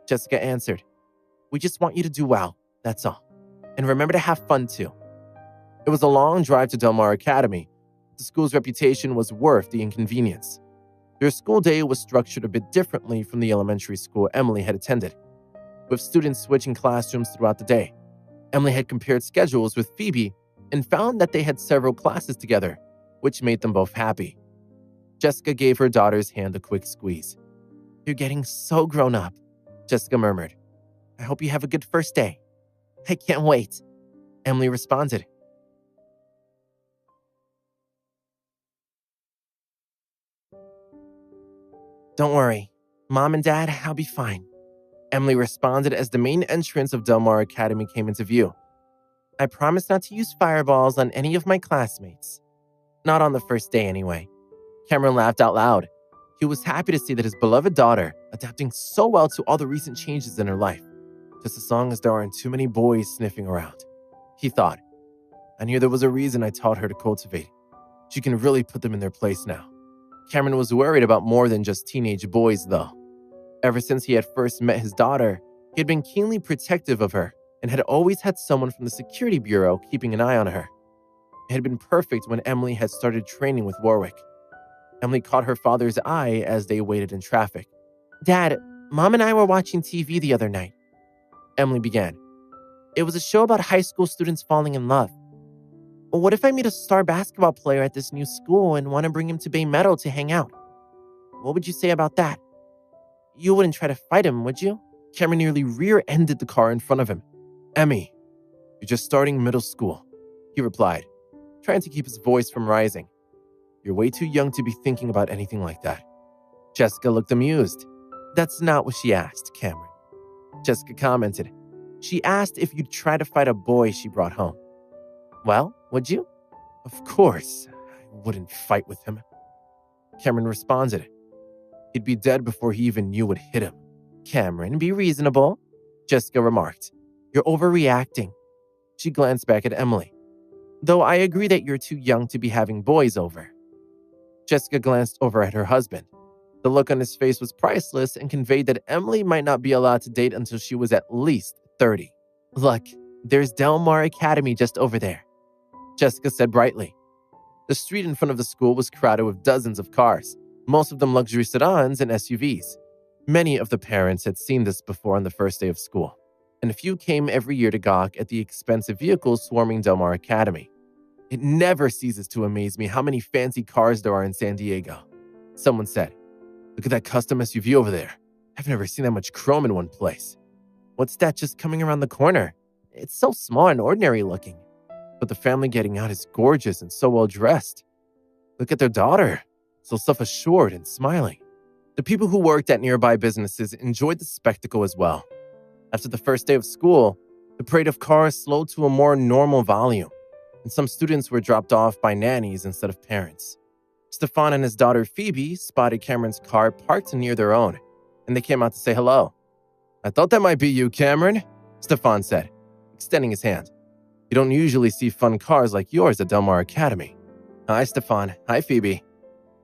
Jessica answered. We just want you to do well, that's all. And remember to have fun too. It was a long drive to Del Mar Academy. The school's reputation was worth the inconvenience. Their school day was structured a bit differently from the elementary school Emily had attended, with students switching classrooms throughout the day. Emily had compared schedules with Phoebe and found that they had several classes together, which made them both happy. Jessica gave her daughter's hand a quick squeeze. You're getting so grown up, Jessica murmured. I hope you have a good first day. I can't wait, Emily responded. Don't worry, Mom and Dad, I'll be fine, Emily responded as the main entrance of Del Mar Academy came into view. I promise not to use fireballs on any of my classmates. Not on the first day, anyway. Cameron laughed out loud. He was happy to see that his beloved daughter adapting so well to all the recent changes in her life, just as long as there aren't too many boys sniffing around. He thought, I knew there was a reason I taught her to cultivate. She can really put them in their place now. Cameron was worried about more than just teenage boys, though. Ever since he had first met his daughter, he had been keenly protective of her and had always had someone from the security bureau keeping an eye on her. It had been perfect when Emily had started training with Warwick. Emily caught her father's eye as they waited in traffic. Dad, Mom and I were watching TV the other night, Emily began. It was a show about high school students falling in love. What if I meet a star basketball player at this new school and want to bring him to Bay Meadow to hang out? What would you say about that? You wouldn't try to fight him, would you? Cameron nearly rear-ended the car in front of him. Emmy, you're just starting middle school, he replied, trying to keep his voice from rising. You're way too young to be thinking about anything like that. Jessica looked amused. That's not what she asked, Cameron. Jessica commented. She asked if you'd try to fight a boy she brought home. Well, would you? Of course, I wouldn't fight with him. Cameron responded. He'd be dead before he even knew what hit him. Cameron, be reasonable, Jessica remarked. You're overreacting. She glanced back at Emily. Though I agree that you're too young to be having boys over. Jessica glanced over at her husband. The look on his face was priceless and conveyed that Emily might not be allowed to date until she was at least 30. Look, there's Del Mar Academy just over there, Jessica said brightly. The street in front of the school was crowded with dozens of cars, most of them luxury sedans and SUVs. Many of the parents had seen this before on the first day of school, and a few came every year to gawk at the expensive vehicles swarming Del Mar Academy. It never ceases to amaze me how many fancy cars there are in San Diego, someone said. Look at that custom SUV over there. I've never seen that much chrome in one place. What's that just coming around the corner? It's so small and ordinary looking. But the family getting out is gorgeous and so well dressed. Look at their daughter, so self-assured and smiling. The people who worked at nearby businesses enjoyed the spectacle as well. After the first day of school, the parade of cars slowed to a more normal volume, and some students were dropped off by nannies instead of parents. Stefan and his daughter Phoebe spotted Cameron's car parked near their own, and they came out to say hello. "I thought that might be you, Cameron," Stefan said, extending his hand. "You don't usually see fun cars like yours at Del Mar Academy." "Hi, Stefan. Hi, Phoebe,"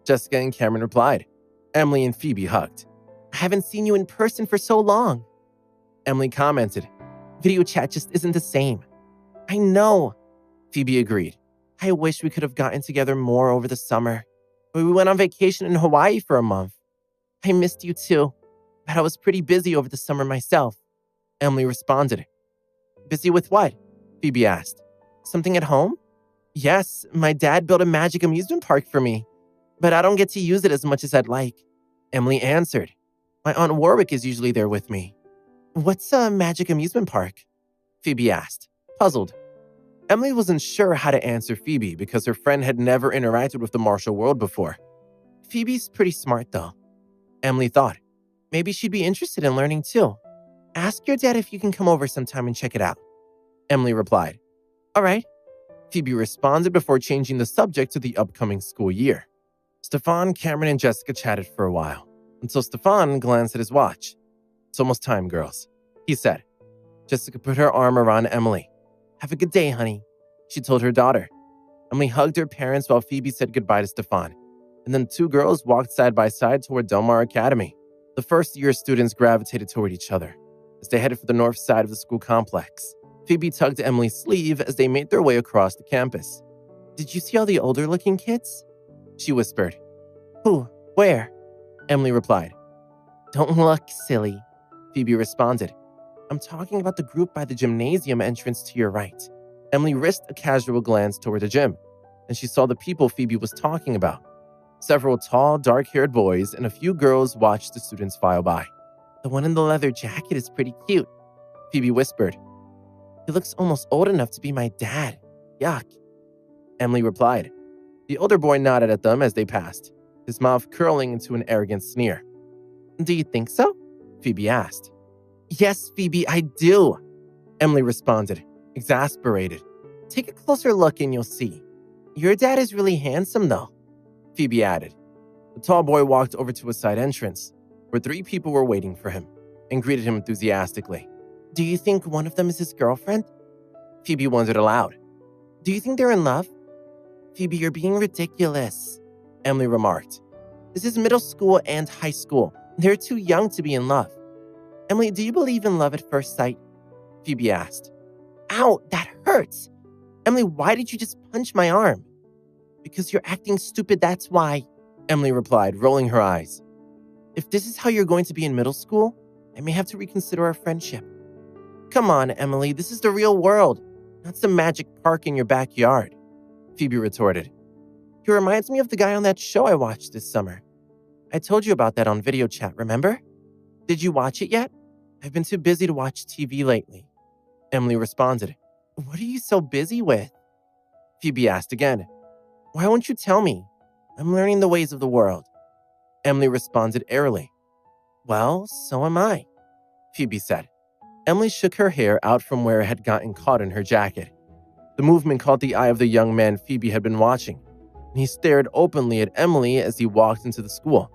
Jessica and Cameron replied. Emily and Phoebe hugged. "I haven't seen you in person for so long," Emily commented. "Video chat just isn't the same." "I know," Phoebe agreed. "I wish we could have gotten together more over the summer. But we went on vacation in Hawaii for a month. I missed you too, but I was pretty busy over the summer myself," Emily responded. "Busy with what?" Phoebe asked. "Something at home?" "Yes, my dad built a magic amusement park for me, but I don't get to use it as much as I'd like," Emily answered. "My Aunt Warwick is usually there with me." "What's a magic amusement park?" Phoebe asked, puzzled. Emily wasn't sure how to answer Phoebe because her friend had never interacted with the martial world before. Phoebe's pretty smart though, Emily thought. Maybe she'd be interested in learning too. "Ask your dad if you can come over sometime and check it out," Emily replied. "All right," Phoebe responded before changing the subject to the upcoming school year. Stefan, Cameron, and Jessica chatted for a while, until Stefan glanced at his watch. "It's almost time, girls," he said. Jessica put her arm around Emily. "Have a good day, honey," she told her daughter. Emily hugged her parents while Phoebe said goodbye to Stefan, and then the two girls walked side by side toward Del Mar Academy. The first-year students gravitated toward each other as they headed for the north side of the school complex. Phoebe tugged Emily's sleeve as they made their way across the campus. "Did you see all the older-looking kids?" she whispered. "Who? Where?" Emily replied. "Don't look silly," Phoebe responded. "I'm talking about the group by the gymnasium entrance to your right." Emily risked a casual glance toward the gym, and she saw the people Phoebe was talking about. Several tall, dark-haired boys and a few girls watched the students file by. "The one in the leather jacket is pretty cute," Phoebe whispered. "He looks almost old enough to be my dad. Yuck," Emily replied. The older boy nodded at them as they passed, his mouth curling into an arrogant sneer. "Do you think so?" Phoebe asked. "Yes, Phoebe, I do," Emily responded, exasperated. "Take a closer look and you'll see. Your dad is really handsome, though," Phoebe added. The tall boy walked over to a side entrance, where 3 people were waiting for him, and greeted him enthusiastically. "Do you think one of them is his girlfriend?" Phoebe wondered aloud. "Do you think they're in love?" "Phoebe, you're being ridiculous," Emily remarked. "This is middle school and high school. They're too young to be in love." "Emily, do you believe in love at first sight?" Phoebe asked. "Ow, that hurts! Emily, why did you just punch my arm?" "Because you're acting stupid, that's why," Emily replied, rolling her eyes. "If this is how you're going to be in middle school, I may have to reconsider our friendship." "Come on, Emily, this is the real world, not some magic park in your backyard," Phoebe retorted. "He reminds me of the guy on that show I watched this summer. I told you about that on video chat, remember? Did you watch it yet?" "I've been too busy to watch TV lately," Emily responded. "What are you so busy with?" Phoebe asked again. "Why won't you tell me? I'm learning the ways of the world," Emily responded airily. "Well, so am I," Phoebe said. Emily shook her hair out from where it had gotten caught in her jacket. The movement caught the eye of the young man Phoebe had been watching, and he stared openly at Emily as he walked into the school,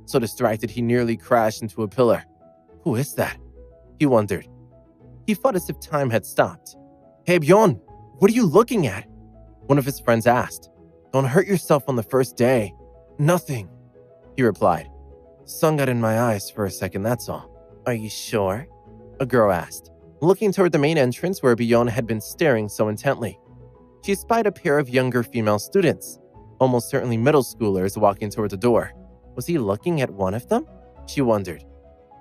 so distracted he nearly crashed into a pillar. "Who is that?" he wondered. He felt as if time had stopped. "Hey, Bjorn, what are you looking at?" one of his friends asked. "Don't hurt yourself on the first day." "Nothing," he replied. "Sun got in my eyes for a second, that's all." "Are you sure?" a girl asked, looking toward the main entrance where Bjorn had been staring so intently. She spied a pair of younger female students, almost certainly middle schoolers, walking toward the door. Was he looking at one of them? She wondered.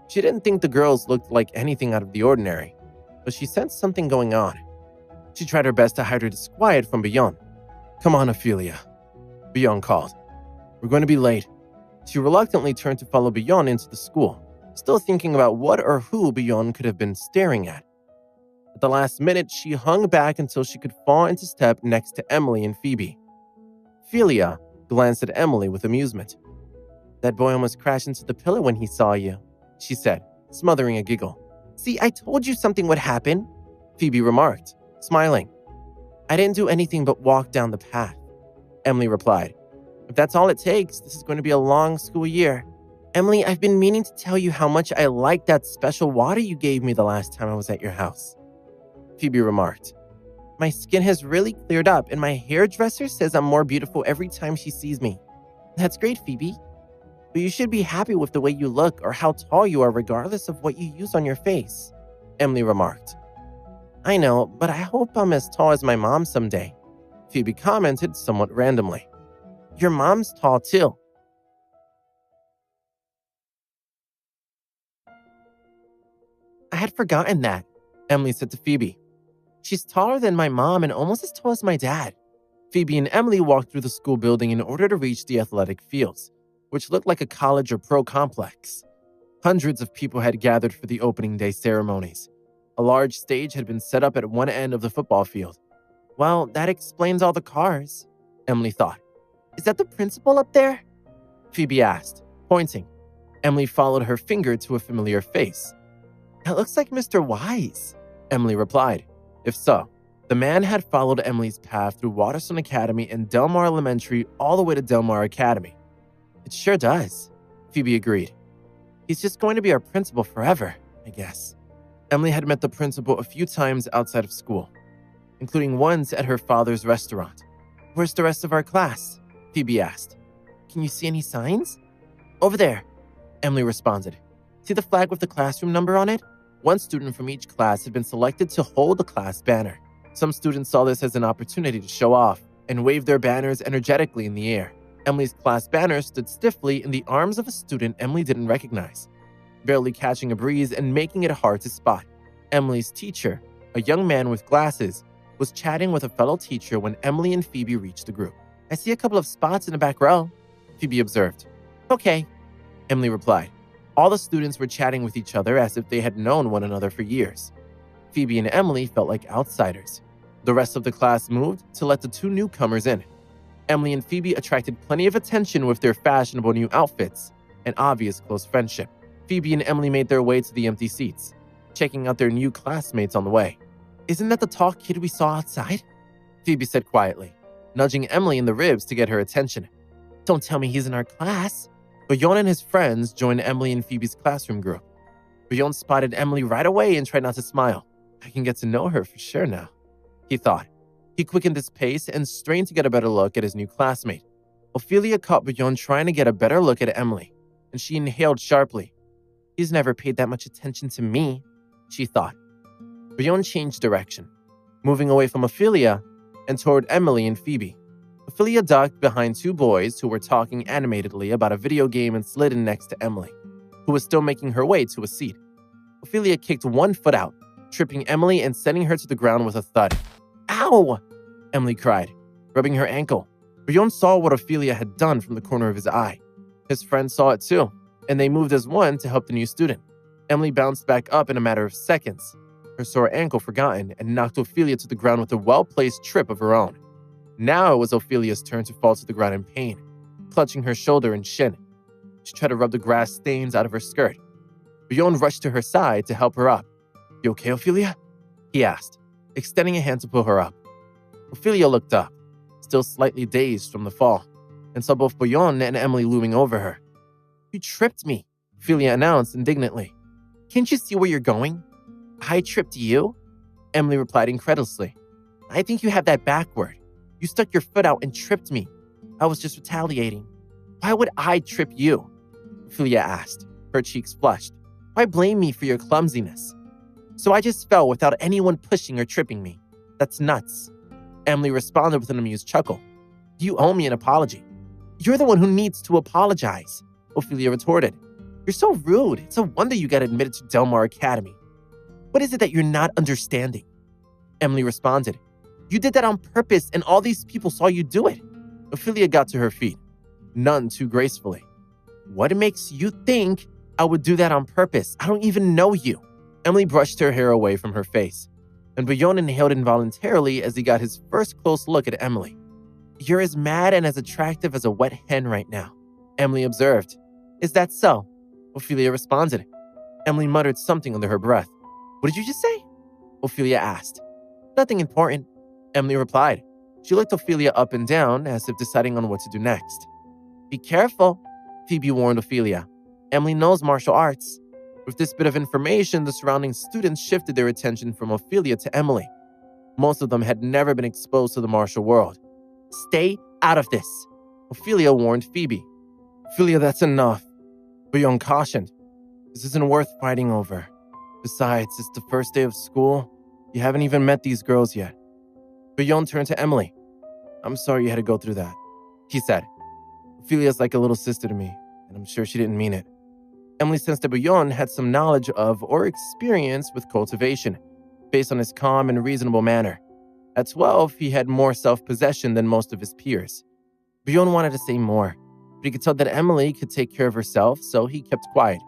She didn't think the girls looked like anything out of the ordinary, but she sensed something going on. She tried her best to hide her disquiet from Bjorn. "Come on, Ophelia," Bjorn called. "We're going to be late." She reluctantly turned to follow Bjorn into the school. still thinking about what or who Bjorn could have been staring at. At the last minute, she hung back until she could fall into step next to Emily and Phoebe. Ophelia glanced at Emily with amusement. "That boy almost crashed into the pillar when he saw you," she said, smothering a giggle. "See, I told you something would happen," Phoebe remarked, smiling. "I didn't do anything but walk down the path," Emily replied. "If that's all it takes, this is going to be a long school year. Emily, I've been meaning to tell you how much I liked that special water you gave me the last time I was at your house," Phoebe remarked. "My skin has really cleared up and my hairdresser says I'm more beautiful every time she sees me." "That's great, Phoebe. But you should be happy with the way you look or how tall you are regardless of what you use on your face," Emily remarked. "I know, but I hope I'm as tall as my mom someday," Phoebe commented somewhat randomly. "Your mom's tall too." "I had forgotten that," Emily said to Phoebe. "She's taller than my mom and almost as tall as my dad." Phoebe and Emily walked through the school building in order to reach the athletic fields, which looked like a college or pro complex. Hundreds of people had gathered for the opening day ceremonies. A large stage had been set up at one end of the football field. "Well, that explains all the cars," Emily thought. "Is that the principal up there?" Phoebe asked, pointing. Emily followed her finger to a familiar face. "That looks like Mr. Wise," Emily replied. If so, the man had followed Emily's path through Waterstone Academy and Delmar Elementary all the way to Delmar Academy. "It sure does," Phoebe agreed. "He's just going to be our principal forever, I guess." Emily had met the principal a few times outside of school, including once at her father's restaurant. "Where's the rest of our class?" Phoebe asked. "Can you see any signs?" "Over there," Emily responded. "See the flag with the classroom number on it?" One student from each class had been selected to hold the class banner. Some students saw this as an opportunity to show off and waved their banners energetically in the air. Emily's class banner stood stiffly in the arms of a student Emily didn't recognize, barely catching a breeze and making it hard to spot. Emily's teacher, a young man with glasses, was chatting with a fellow teacher when Emily and Phoebe reached the group. "I see a couple of spots in the back row," Phoebe observed. "Okay," Emily replied. All the students were chatting with each other as if they had known one another for years. Phoebe and Emily felt like outsiders. The rest of the class moved to let the two newcomers in. Emily and Phoebe attracted plenty of attention with their fashionable new outfits and obvious close friendship. Phoebe and Emily made their way to the empty seats, checking out their new classmates on the way. "Isn't that the tall kid we saw outside?" Phoebe said quietly, nudging Emily in the ribs to get her attention. "Don't tell me he's in our class." Bjorn and his friends joined Emily and Phoebe's classroom group. Bjorn spotted Emily right away and tried not to smile. "I can get to know her for sure now," he thought. He quickened his pace and strained to get a better look at his new classmate. Ophelia caught Bjorn trying to get a better look at Emily, and she inhaled sharply. "He's never paid that much attention to me," she thought. Bjorn changed direction, moving away from Ophelia and toward Emily and Phoebe. Ophelia ducked behind two boys who were talking animatedly about a video game and slid in next to Emily, who was still making her way to a seat. Ophelia kicked one foot out, tripping Emily and sending her to the ground with a thud. "Ow!" Emily cried, rubbing her ankle. Bjorn saw what Ophelia had done from the corner of his eye. His friends saw it too, and they moved as one to help the new student. Emily bounced back up in a matter of seconds, her sore ankle forgotten, and knocked Ophelia to the ground with a well-placed trip of her own. Now it was Ophelia's turn to fall to the ground in pain, clutching her shoulder and shin. She tried to rub the grass stains out of her skirt. Bjorn rushed to her side to help her up. "You okay, Ophelia?" he asked, extending a hand to pull her up. Ophelia looked up, still slightly dazed from the fall, and saw both Bjorn and Emily looming over her. "You tripped me," Ophelia announced indignantly. "Can't you see where you're going?" "I tripped you?" Emily replied incredulously. "I think you have that backward. You stuck your foot out and tripped me. I was just retaliating." "Why would I trip you?" Ophelia asked, her cheeks flushed. "Why blame me for your clumsiness?" "So I just fell without anyone pushing or tripping me. That's nuts." Emily responded with an amused chuckle. "You owe me an apology." "You're the one who needs to apologize," Ophelia retorted. "You're so rude. It's a wonder you got admitted to Delmar Academy. What is it that you're not understanding?" Emily responded. "You did that on purpose and all these people saw you do it." Ophelia got to her feet, none too gracefully. "What makes you think I would do that on purpose. I don't even know you. Emily brushed her hair away from her face, and Bouillon inhaled involuntarily as he got his first close look at Emily. You're as mad and as attractive as a wet hen right now, Emily observed. Is that so? Ophelia responded. Emily muttered something under her breath. What did you just say? Ophelia asked. Nothing important, Emily replied. She looked Ophelia up and down as if deciding on what to do next. Be careful, Phoebe warned Ophelia. Emily knows martial arts. With this bit of information, the surrounding students shifted their attention from Ophelia to Emily. Most of them had never been exposed to the martial world. Stay out of this, Ophelia warned Phoebe. Ophelia, that's enough, Bouillon cautioned. This isn't worth fighting over. Besides, it's the first day of school. You haven't even met these girls yet. Bouillon turned to Emily. I'm sorry you had to go through that, he said. Ophelia's like a little sister to me, and I'm sure she didn't mean it. Emily sensed that Bouillon had some knowledge of or experience with cultivation, based on his calm and reasonable manner. At 12, he had more self-possession than most of his peers. Bouillon wanted to say more, but he could tell that Emily could take care of herself, so he kept quiet.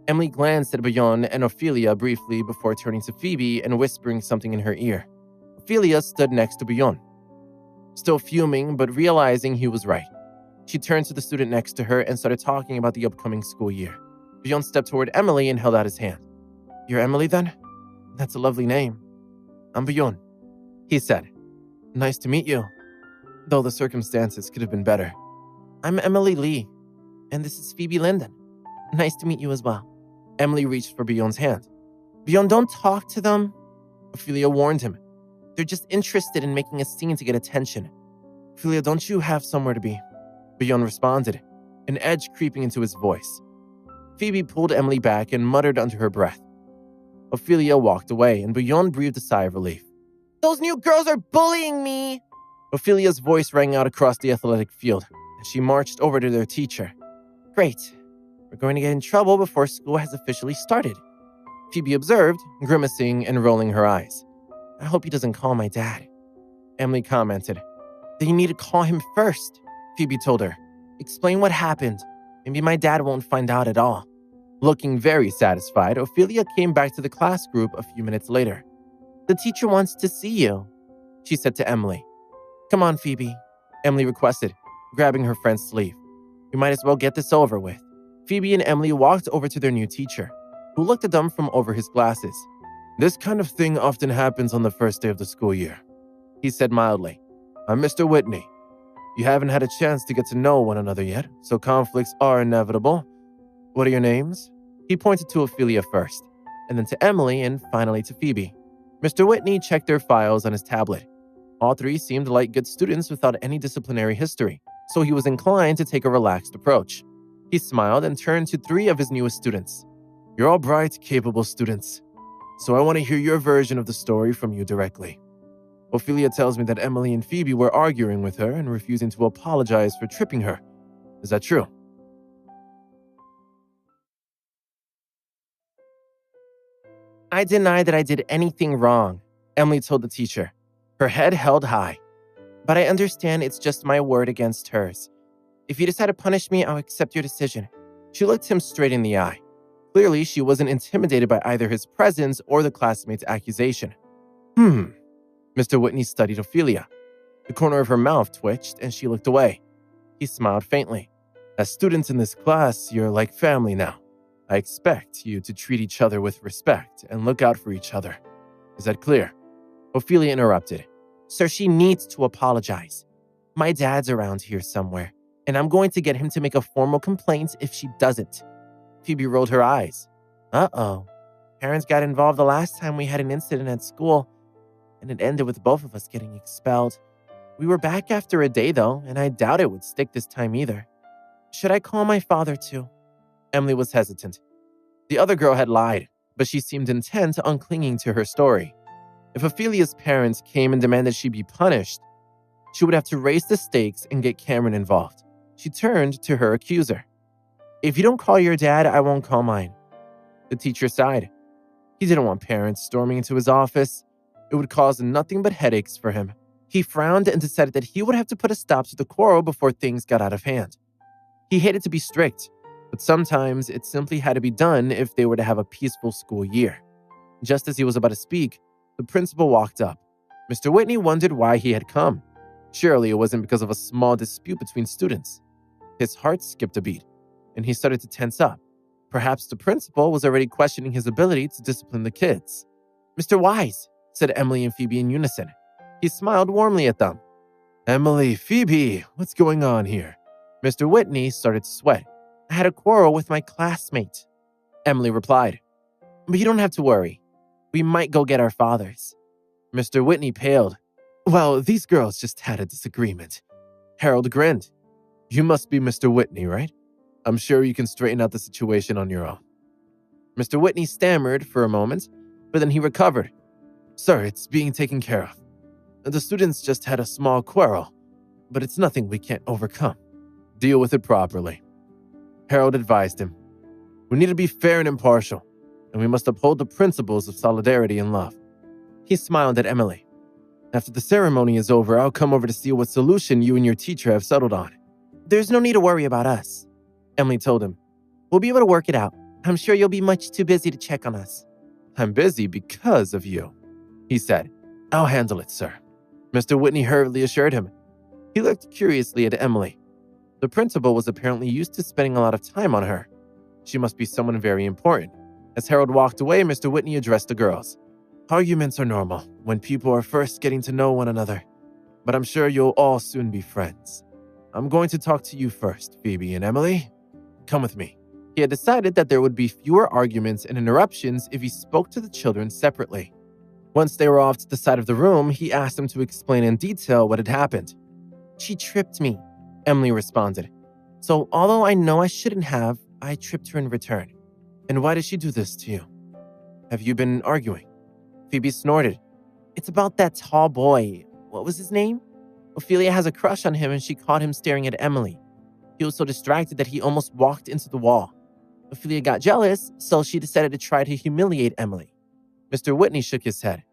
Emily glanced at Bouillon and Ophelia briefly before turning to Phoebe and whispering something in her ear. Ophelia stood next to Bouillon, still fuming but realizing he was right. She turned to the student next to her and started talking about the upcoming school year. Bouillon stepped toward Emily and held out his hand. You're Emily then? That's a lovely name. I'm Bouillon, he said. Nice to meet you, though the circumstances could have been better. I'm Emily Lee, and this is Phoebe Linden. Nice to meet you as well. Emily reached for Bouillon's hand. Bouillon, don't talk to them, Ophelia warned him. They're just interested in making a scene to get attention. Ophelia, don't you have somewhere to be? Bouillon responded, an edge creeping into his voice. Phoebe pulled Emily back and muttered under her breath. Ophelia walked away, and Bouillon breathed a sigh of relief. Those new girls are bullying me! Ophelia's voice rang out across the athletic field as she marched over to their teacher. Great. We're going to get in trouble before school has officially started, Phoebe observed, grimacing and rolling her eyes. I hope he doesn't call my dad, Emily commented. Then you need to call him first, Phoebe told her. Explain what happened. Maybe my dad won't find out at all. Looking very satisfied, Ophelia came back to the class group a few minutes later. The teacher wants to see you, she said to Emily. Come on, Phoebe, Emily requested, grabbing her friend's sleeve. We might as well get this over with. Phoebe and Emily walked over to their new teacher, who looked at them from over his glasses. This kind of thing often happens on the first day of the school year, he said mildly. I'm Mr. Whitney. You haven't had a chance to get to know one another yet, so conflicts are inevitable. What are your names? He pointed to Ophelia first, and then to Emily, and finally to Phoebe. Mr. Whitney checked their files on his tablet. All three seemed like good students without any disciplinary history, so he was inclined to take a relaxed approach. He smiled and turned to three of his newest students. You're all bright, capable students, so I want to hear your version of the story from you directly. Ophelia tells me that Emily and Phoebe were arguing with her and refusing to apologize for tripping her. Is that true? I deny that I did anything wrong, Emily told the teacher, her head held high. But I understand it's just my word against hers. If you decide to punish me, I'll accept your decision. She looked him straight in the eye. Clearly, she wasn't intimidated by either his presence or the classmate's accusation. Mr. Whitney studied Ophelia. The corner of her mouth twitched, and she looked away. He smiled faintly. As students in this class, you're like family now. I expect you to treat each other with respect and look out for each other. Is that clear? Ophelia interrupted. Sir, she needs to apologize. My dad's around here somewhere, and I'm going to get him to make a formal complaint if she doesn't. Phoebe rolled her eyes. Uh-oh. Parents got involved the last time we had an incident at school, and it ended with both of us getting expelled. We were back after a day, though, and I doubt it would stick this time either. Should I call my father, too? Emily was hesitant. The other girl had lied, but she seemed intent on clinging to her story. If Ophelia's parents came and demanded she be punished, she would have to raise the stakes and get Cameron involved. She turned to her accuser. If you don't call your dad, I won't call mine. The teacher sighed. He didn't want parents storming into his office. It would cause nothing but headaches for him. He frowned and decided that he would have to put a stop to the quarrel before things got out of hand. He hated to be strict, But sometimes it simply had to be done if they were to have a peaceful school year. Just as he was about to speak, the principal walked up. Mr. Whitney wondered why he had come. Surely it wasn't because of a small dispute between students. His heart skipped a beat, and he started to tense up. Perhaps the principal was already questioning his ability to discipline the kids. "Mr. Wise," said Emily and Phoebe in unison. He smiled warmly at them. "Emily, Phoebe, what's going on here?" Mr. Whitney started to sweat. "I had a quarrel with my classmate," Emily replied. "But you don't have to worry. We might go get our fathers." Mr. Whitney paled. "Well, these girls just had a disagreement." Harold grinned. "You must be Mr. Whitney, right? I'm sure you can straighten out the situation on your own." Mr. Whitney stammered for a moment, but then he recovered. "Sir, it's being taken care of. The students just had a small quarrel, but it's nothing we can't overcome. Deal with it properly." Harold advised him. "We need to be fair and impartial, and we must uphold the principles of solidarity and love." He smiled at Emily. "After the ceremony is over, I'll come over to see what solution you and your teacher have settled on." "There's no need to worry about us," Emily told him. "We'll be able to work it out. I'm sure you'll be much too busy to check on us." "I'm busy because of you," he said. "I'll handle it, sir," Mr. Whitney hurriedly assured him. He looked curiously at Emily. The principal was apparently used to spending a lot of time on her. She must be someone very important. As Harold walked away, Mr. Whitney addressed the girls. "Arguments are normal when people are first getting to know one another, but I'm sure you'll all soon be friends. I'm going to talk to you first, Phoebe and Emily. Come with me." He had decided that there would be fewer arguments and interruptions if he spoke to the children separately. Once they were off to the side of the room, he asked them to explain in detail what had happened. "She tripped me," Emily responded. "So although I know I shouldn't have, I tripped her in return." "And why did she do this to you? Have you been arguing?" Phoebe snorted. "It's about that tall boy. What was his name? Ophelia has a crush on him and she caught him staring at Emily. He was so distracted that he almost walked into the wall. Ophelia got jealous, so she decided to try to humiliate Emily." Mr. Whitney shook his head.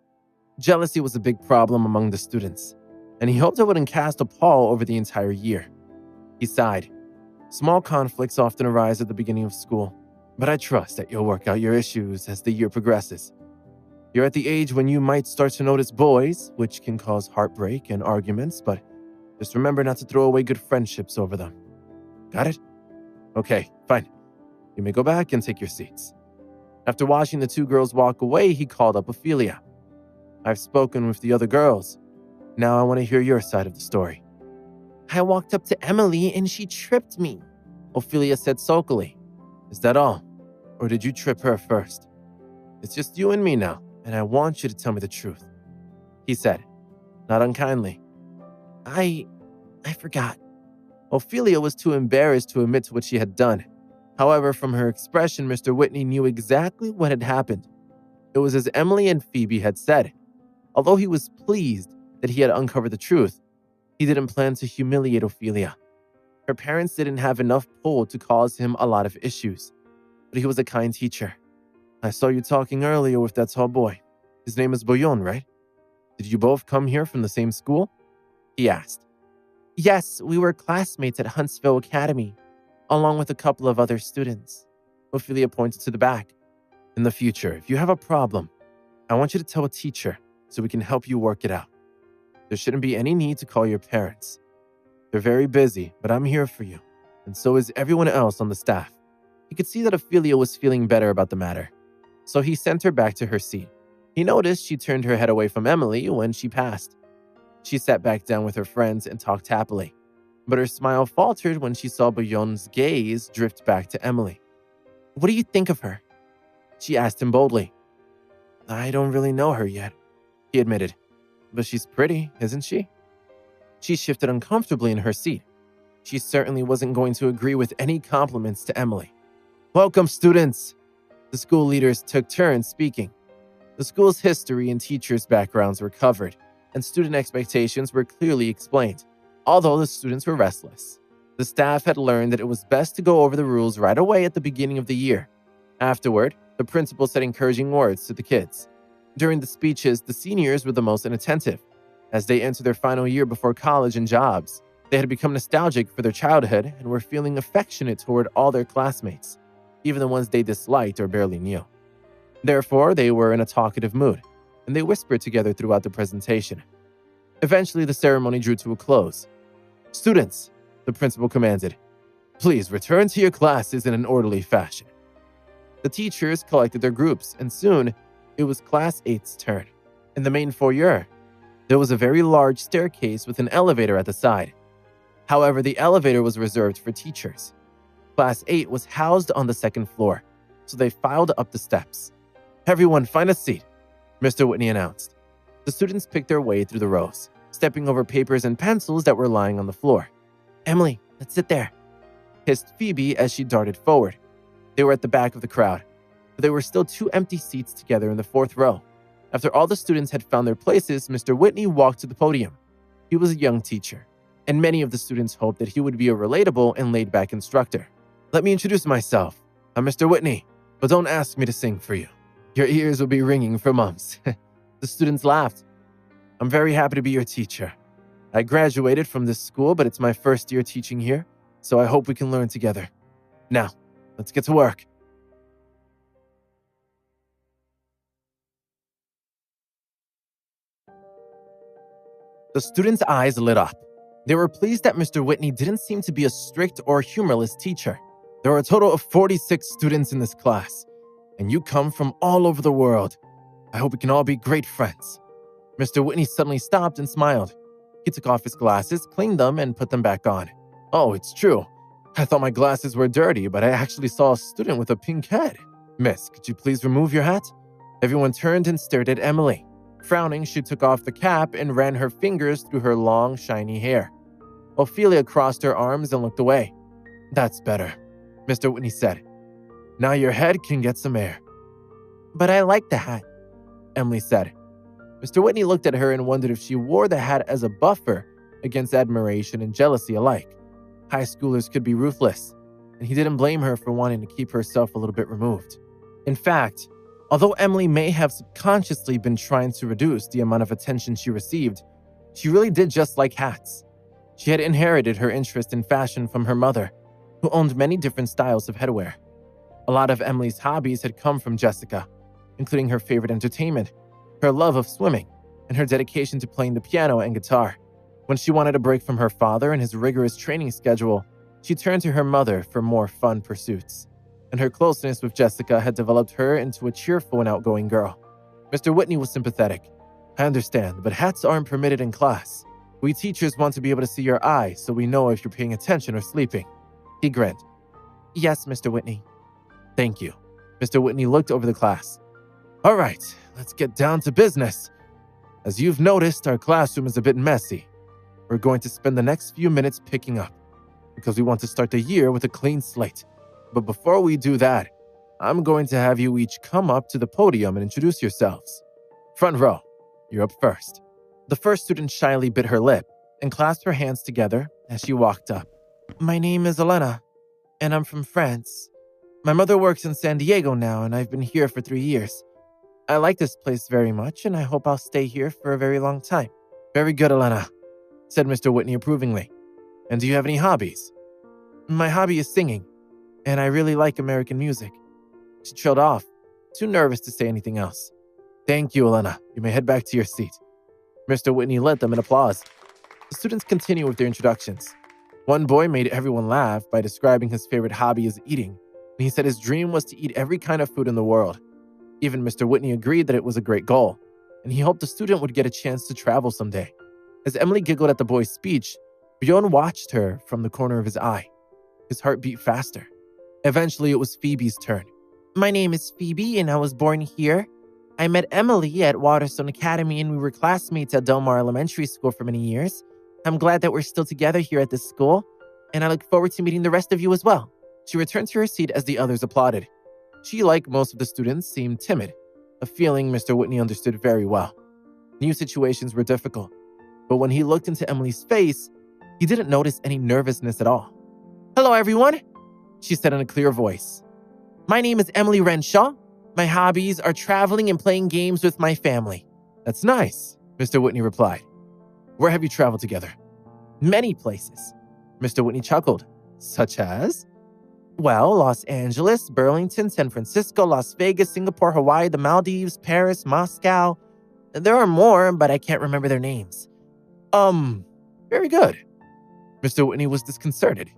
Jealousy was a big problem among the students, and he hoped it wouldn't cast a pall over the entire year. He sighed. "Small conflicts often arise at the beginning of school, but I trust that you'll work out your issues as the year progresses. You're at the age when you might start to notice boys, which can cause heartbreak and arguments, but just remember not to throw away good friendships over them. Got it? Okay, fine. You may go back and take your seats." After watching the two girls walk away, he called up Ophelia. "I've spoken with the other girls. Now I want to hear your side of the story." "I walked up to Emily and she tripped me," Ophelia said sulkily. "Is that all? Or did you trip her first?" "It's just you and me now, and I want you to tell me the truth," he said, not unkindly. I forgot." Ophelia was too embarrassed to admit to what she had done. However, from her expression, Mr. Whitney knew exactly what had happened. It was as Emily and Phoebe had said. Although he was pleased that he had uncovered the truth, he didn't plan to humiliate Ophelia. Her parents didn't have enough pull to cause him a lot of issues, but he was a kind teacher. "I saw you talking earlier with that tall boy. His name is Boyon, right? Did you both come here from the same school?" he asked. "Yes, we were classmates at Huntsville Academy, along with a couple of other students." Ophelia pointed to the back. "In the future, if you have a problem, I want you to tell a teacher so we can help you work it out. There shouldn't be any need to call your parents. They're very busy, but I'm here for you, and so is everyone else on the staff." He could see that Ophelia was feeling better about the matter, so he sent her back to her seat. He noticed she turned her head away from Emily when she passed. She sat back down with her friends and talked happily, but her smile faltered when she saw Boyon's gaze drift back to Emily. "What do you think of her?" she asked him boldly. "I don't really know her yet," he admitted, "but she's pretty, isn't she?" She shifted uncomfortably in her seat. She certainly wasn't going to agree with any compliments to Emily. "Welcome, students!" The school leaders took turns speaking. The school's history and teachers' backgrounds were covered, and student expectations were clearly explained, although the students were restless. The staff had learned that it was best to go over the rules right away at the beginning of the year. Afterward, the principal said encouraging words to the kids. During the speeches, the seniors were the most inattentive, as they entered their final year before college and jobs. They had become nostalgic for their childhood and were feeling affectionate toward all their classmates, even the ones they disliked or barely knew. Therefore, they were in a talkative mood, and they whispered together throughout the presentation. Eventually, the ceremony drew to a close. "Students," the principal commanded, "please return to your classes in an orderly fashion." The teachers collected their groups, and soon it was Class 8's turn. In the main foyer, there was a very large staircase with an elevator at the side. However, the elevator was reserved for teachers. Class 8 was housed on the second floor, so they filed up the steps. "Everyone, find a seat," Mr. Whitney announced. The students picked their way through the rows, stepping over papers and pencils that were lying on the floor. "Emily, let's sit there," hissed Phoebe as she darted forward. They were at the back of the crowd, but there were still 2 empty seats together in the 4th row. After all the students had found their places, Mr. Whitney walked to the podium. He was a young teacher, and many of the students hoped that he would be a relatable and laid-back instructor. "Let me introduce myself. I'm Mr. Whitney, but don't ask me to sing for you. Your ears will be ringing for months." The students laughed. "I'm very happy to be your teacher. I graduated from this school, but it's my first year teaching here, so I hope we can learn together. Now, let's get to work." The students' eyes lit up. They were pleased that Mr. Whitney didn't seem to be a strict or humorless teacher. "There are a total of 46 students in this class, and you come from all over the world. I hope we can all be great friends." Mr. Whitney suddenly stopped and smiled. He took off his glasses, cleaned them, and put them back on. "Oh, it's true. I thought my glasses were dirty, but I actually saw a student with a pink head. Miss, could you please remove your hat?" Everyone turned and stared at Emily. Frowning, she took off the cap and ran her fingers through her long, shiny hair. Ophelia crossed her arms and looked away. "That's better," Mr. Whitney said. "Now your head can get some air." "But I like the hat," Emily said. Mr. Whitney looked at her and wondered if she wore the hat as a buffer against admiration and jealousy alike. High schoolers could be ruthless, and he didn't blame her for wanting to keep herself a little bit removed. In fact, although Emily may have subconsciously been trying to reduce the amount of attention she received, she really did just like hats. She had inherited her interest in fashion from her mother, who owned many different styles of headwear. A lot of Emily's hobbies had come from Jessica, including her favorite entertainment, her love of swimming, and her dedication to playing the piano and guitar. When she wanted a break from her father and his rigorous training schedule, she turned to her mother for more fun pursuits. And her closeness with Jessica had developed her into a cheerful and outgoing girl. Mr. Whitney was sympathetic. "I understand, but hats aren't permitted in class. We teachers want to be able to see your eyes so we know if you're paying attention or sleeping." He grinned. "Yes, Mr. Whitney." "Thank you." Mr. Whitney looked over the class. "All right, let's get down to business. As you've noticed, our classroom is a bit messy. We're going to spend the next few minutes picking up, because we want to start the year with a clean slate. But before we do that, I'm going to have you each come up to the podium and introduce yourselves. Front row, you're up first." The first student shyly bit her lip and clasped her hands together as she walked up. "My name is Elena, and I'm from France. My mother works in San Diego now, and I've been here for 3 years. I like this place very much, and I hope I'll stay here for a very long time." "Very good, Elena," said Mr. Whitney approvingly. "And do you have any hobbies?" "My hobby is singing, and I really like American music." She trailed off, too nervous to say anything else. "Thank you, Elena. You may head back to your seat." Mr. Whitney led them in applause. The students continued with their introductions. One boy made everyone laugh by describing his favorite hobby as eating, and he said his dream was to eat every kind of food in the world. Even Mr. Whitney agreed that it was a great goal, and he hoped the student would get a chance to travel someday. As Emily giggled at the boy's speech, Bjorn watched her from the corner of his eye. His heart beat faster. Eventually, it was Phoebe's turn. "My name is Phoebe, and I was born here. I met Emily at Waterstone Academy, and we were classmates at Delmar Elementary School for many years. I'm glad that we're still together here at this school, and I look forward to meeting the rest of you as well." She returned to her seat as the others applauded. She, like most of the students, seemed timid, a feeling Mr. Whitney understood very well. New situations were difficult, but when he looked into Emily's face, he didn't notice any nervousness at all. "Hello, everyone," she said in a clear voice. "My name is Emily Renshaw. My hobbies are traveling and playing games with my family." "That's nice," Mr. Whitney replied. "Where have you traveled together?" Many places. Mr. Whitney chuckled. Such as? Well, Los Angeles, Burlington, San Francisco, Las Vegas, Singapore, Hawaii, the Maldives, Paris, Moscow. There are more, but I can't remember their names. Very good. Mr. Whitney was disconcerted.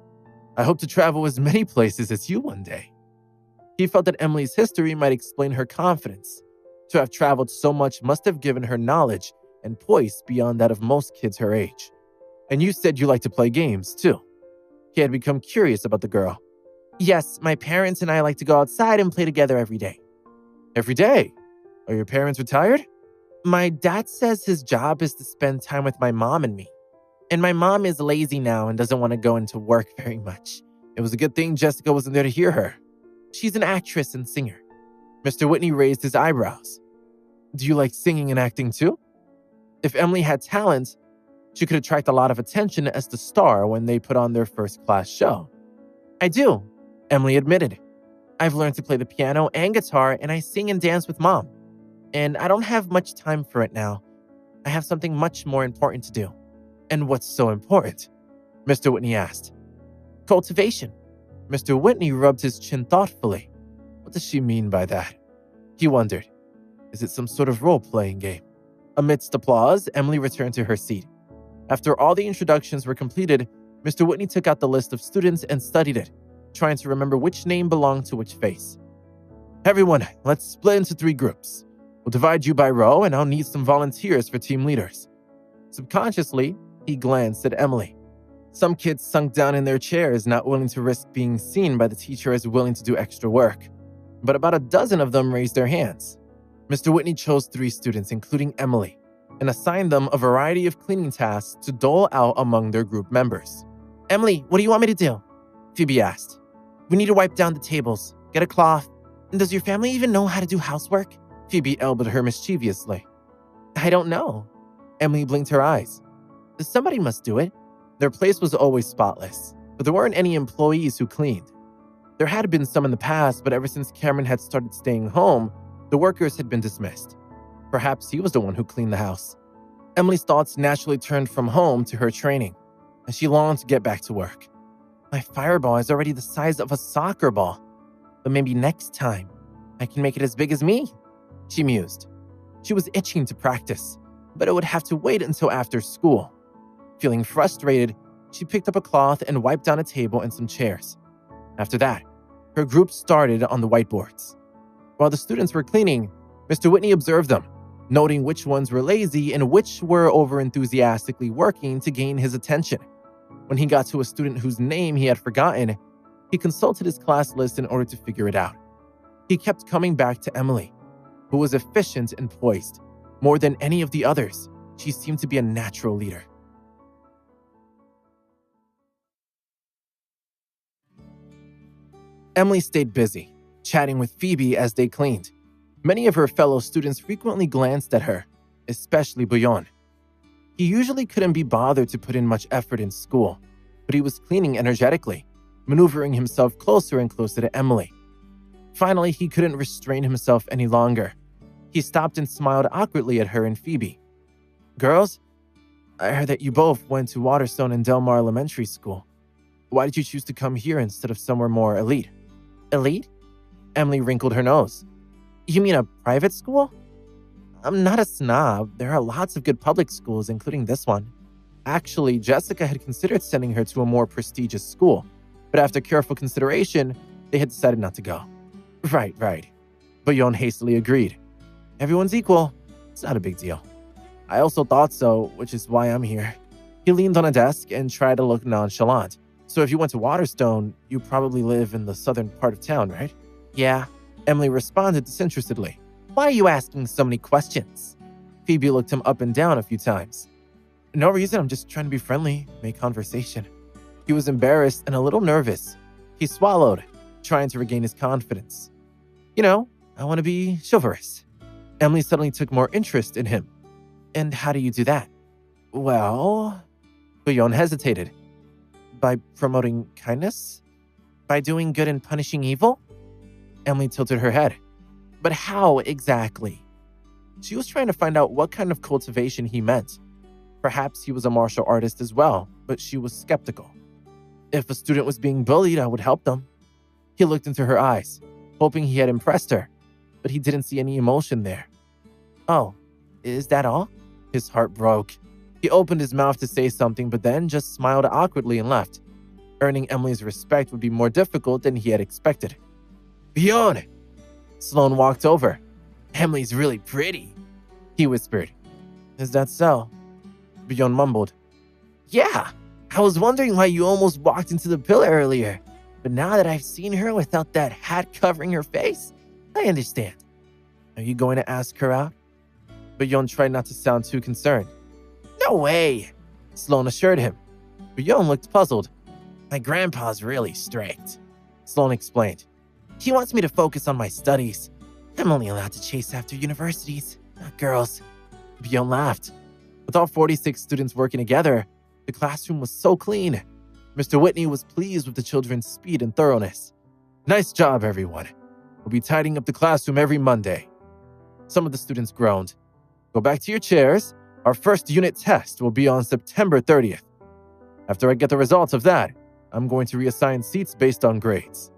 I hope to travel as many places as you one day. He felt that Emily's history might explain her confidence. To have traveled so much must have given her knowledge and poise beyond that of most kids her age. And you said you like to play games, too. He had become curious about the girl. Yes, my parents and I like to go outside and play together every day. Every day? Are your parents retired? My dad says his job is to spend time with my mom and me. And my mom is lazy now and doesn't want to go into work very much. It was a good thing Jessica wasn't there to hear her. She's an actress and singer. Mr. Whitney raised his eyebrows. Do you like singing and acting too? If Emily had talent, she could attract a lot of attention as the star when they put on their first-class show. I do, Emily admitted. I've learned to play the piano and guitar, and I sing and dance with Mom. And I don't have much time for it now. I have something much more important to do. And what's so important? Mr. Whitney asked. Cultivation. Mr. Whitney rubbed his chin thoughtfully. What does she mean by that? He wondered. Is it some sort of role-playing game? Amidst applause, Emily returned to her seat. After all the introductions were completed, Mr. Whitney took out the list of students and studied it, trying to remember which name belonged to which face. Everyone, let's split into 3 groups. We'll divide you by row, and I'll need some volunteers for team leaders. Subconsciously, he glanced at Emily. Some kids sunk down in their chairs, not willing to risk being seen by the teacher as willing to do extra work. But about a dozen of them raised their hands. Mr. Whitney chose 3 students, including Emily, and assigned them a variety of cleaning tasks to dole out among their group members. Emily, what do you want me to do? Phoebe asked. We need to wipe down the tables, get a cloth. And does your family even know how to do housework? Phoebe elbowed her mischievously. I don't know. Emily blinked her eyes. Somebody must do it. Their place was always spotless, but there weren't any employees who cleaned. There had been some in the past, but ever since Cameron had started staying home, the workers had been dismissed. Perhaps he was the one who cleaned the house. Emily's thoughts naturally turned from home to her training, and she longed to get back to work. My fireball is already the size of a soccer ball, but maybe next time I can make it as big as me, she mused. She was itching to practice, but it would have to wait until after school. Feeling frustrated, she picked up a cloth and wiped down a table and some chairs. After that, her group started on the whiteboards. While the students were cleaning, Mr. Whitney observed them, noting which ones were lazy and which were over-enthusiastically working to gain his attention. When he got to a student whose name he had forgotten, he consulted his class list in order to figure it out. He kept coming back to Emily, who was efficient and poised. More than any of the others, she seemed to be a natural leader. Emily stayed busy, chatting with Phoebe as they cleaned. Many of her fellow students frequently glanced at her, especially Bouillon. He usually couldn't be bothered to put in much effort in school, but he was cleaning energetically, maneuvering himself closer and closer to Emily. Finally, he couldn't restrain himself any longer. He stopped and smiled awkwardly at her and Phoebe. Girls, I heard that you both went to Waterstone and Delmar Elementary School. Why did you choose to come here instead of somewhere more elite? Elite? Emily wrinkled her nose. You mean a private school? I'm not a snob. There are lots of good public schools, including this one. Actually, Jessica had considered sending her to a more prestigious school, but after careful consideration, they had decided not to go. Right. Bouillon hastily agreed. Everyone's equal. It's not a big deal. I also thought so, which is why I'm here. He leaned on a desk and tried to look nonchalant. So if you went to Waterstone, you probably live in the southern part of town, right? Yeah, Emily responded disinterestedly. Why are you asking so many questions? Phoebe looked him up and down a few times. No reason, I'm just trying to be friendly, make conversation. He was embarrassed and a little nervous. He swallowed, trying to regain his confidence. I want to be chivalrous. Emily suddenly took more interest in him. And how do you do that? Well, Bouillon hesitated. By promoting kindness? By doing good and punishing evil? Emily tilted her head. But how exactly? She was trying to find out what kind of cultivation he meant. Perhaps he was a martial artist as well, but she was skeptical. If a student was being bullied, I would help them. He looked into her eyes, hoping he had impressed her, but he didn't see any emotion there. Oh, is that all? His heart broke. He opened his mouth to say something, but then just smiled awkwardly and left. Earning Emily's respect would be more difficult than he had expected. Bjorn! Sloan walked over. Emily's really pretty, he whispered. Is that so? Bjorn mumbled. Yeah, I was wondering why you almost walked into the pillar earlier, but now that I've seen her without that hat covering her face, I understand. Are you going to ask her out? Bjorn tried not to sound too concerned. No way, Sloan assured him. Bjorn looked puzzled. My grandpa's really strict, Sloan explained. He wants me to focus on my studies. I'm only allowed to chase after universities, not girls. Bjorn laughed. With all 46 students working together, the classroom was so clean. Mr. Whitney was pleased with the children's speed and thoroughness. Nice job, everyone. We'll be tidying up the classroom every Monday. Some of the students groaned. Go back to your chairs. Our first unit test will be on September 30th. After I get the results of that, I'm going to reassign seats based on grades.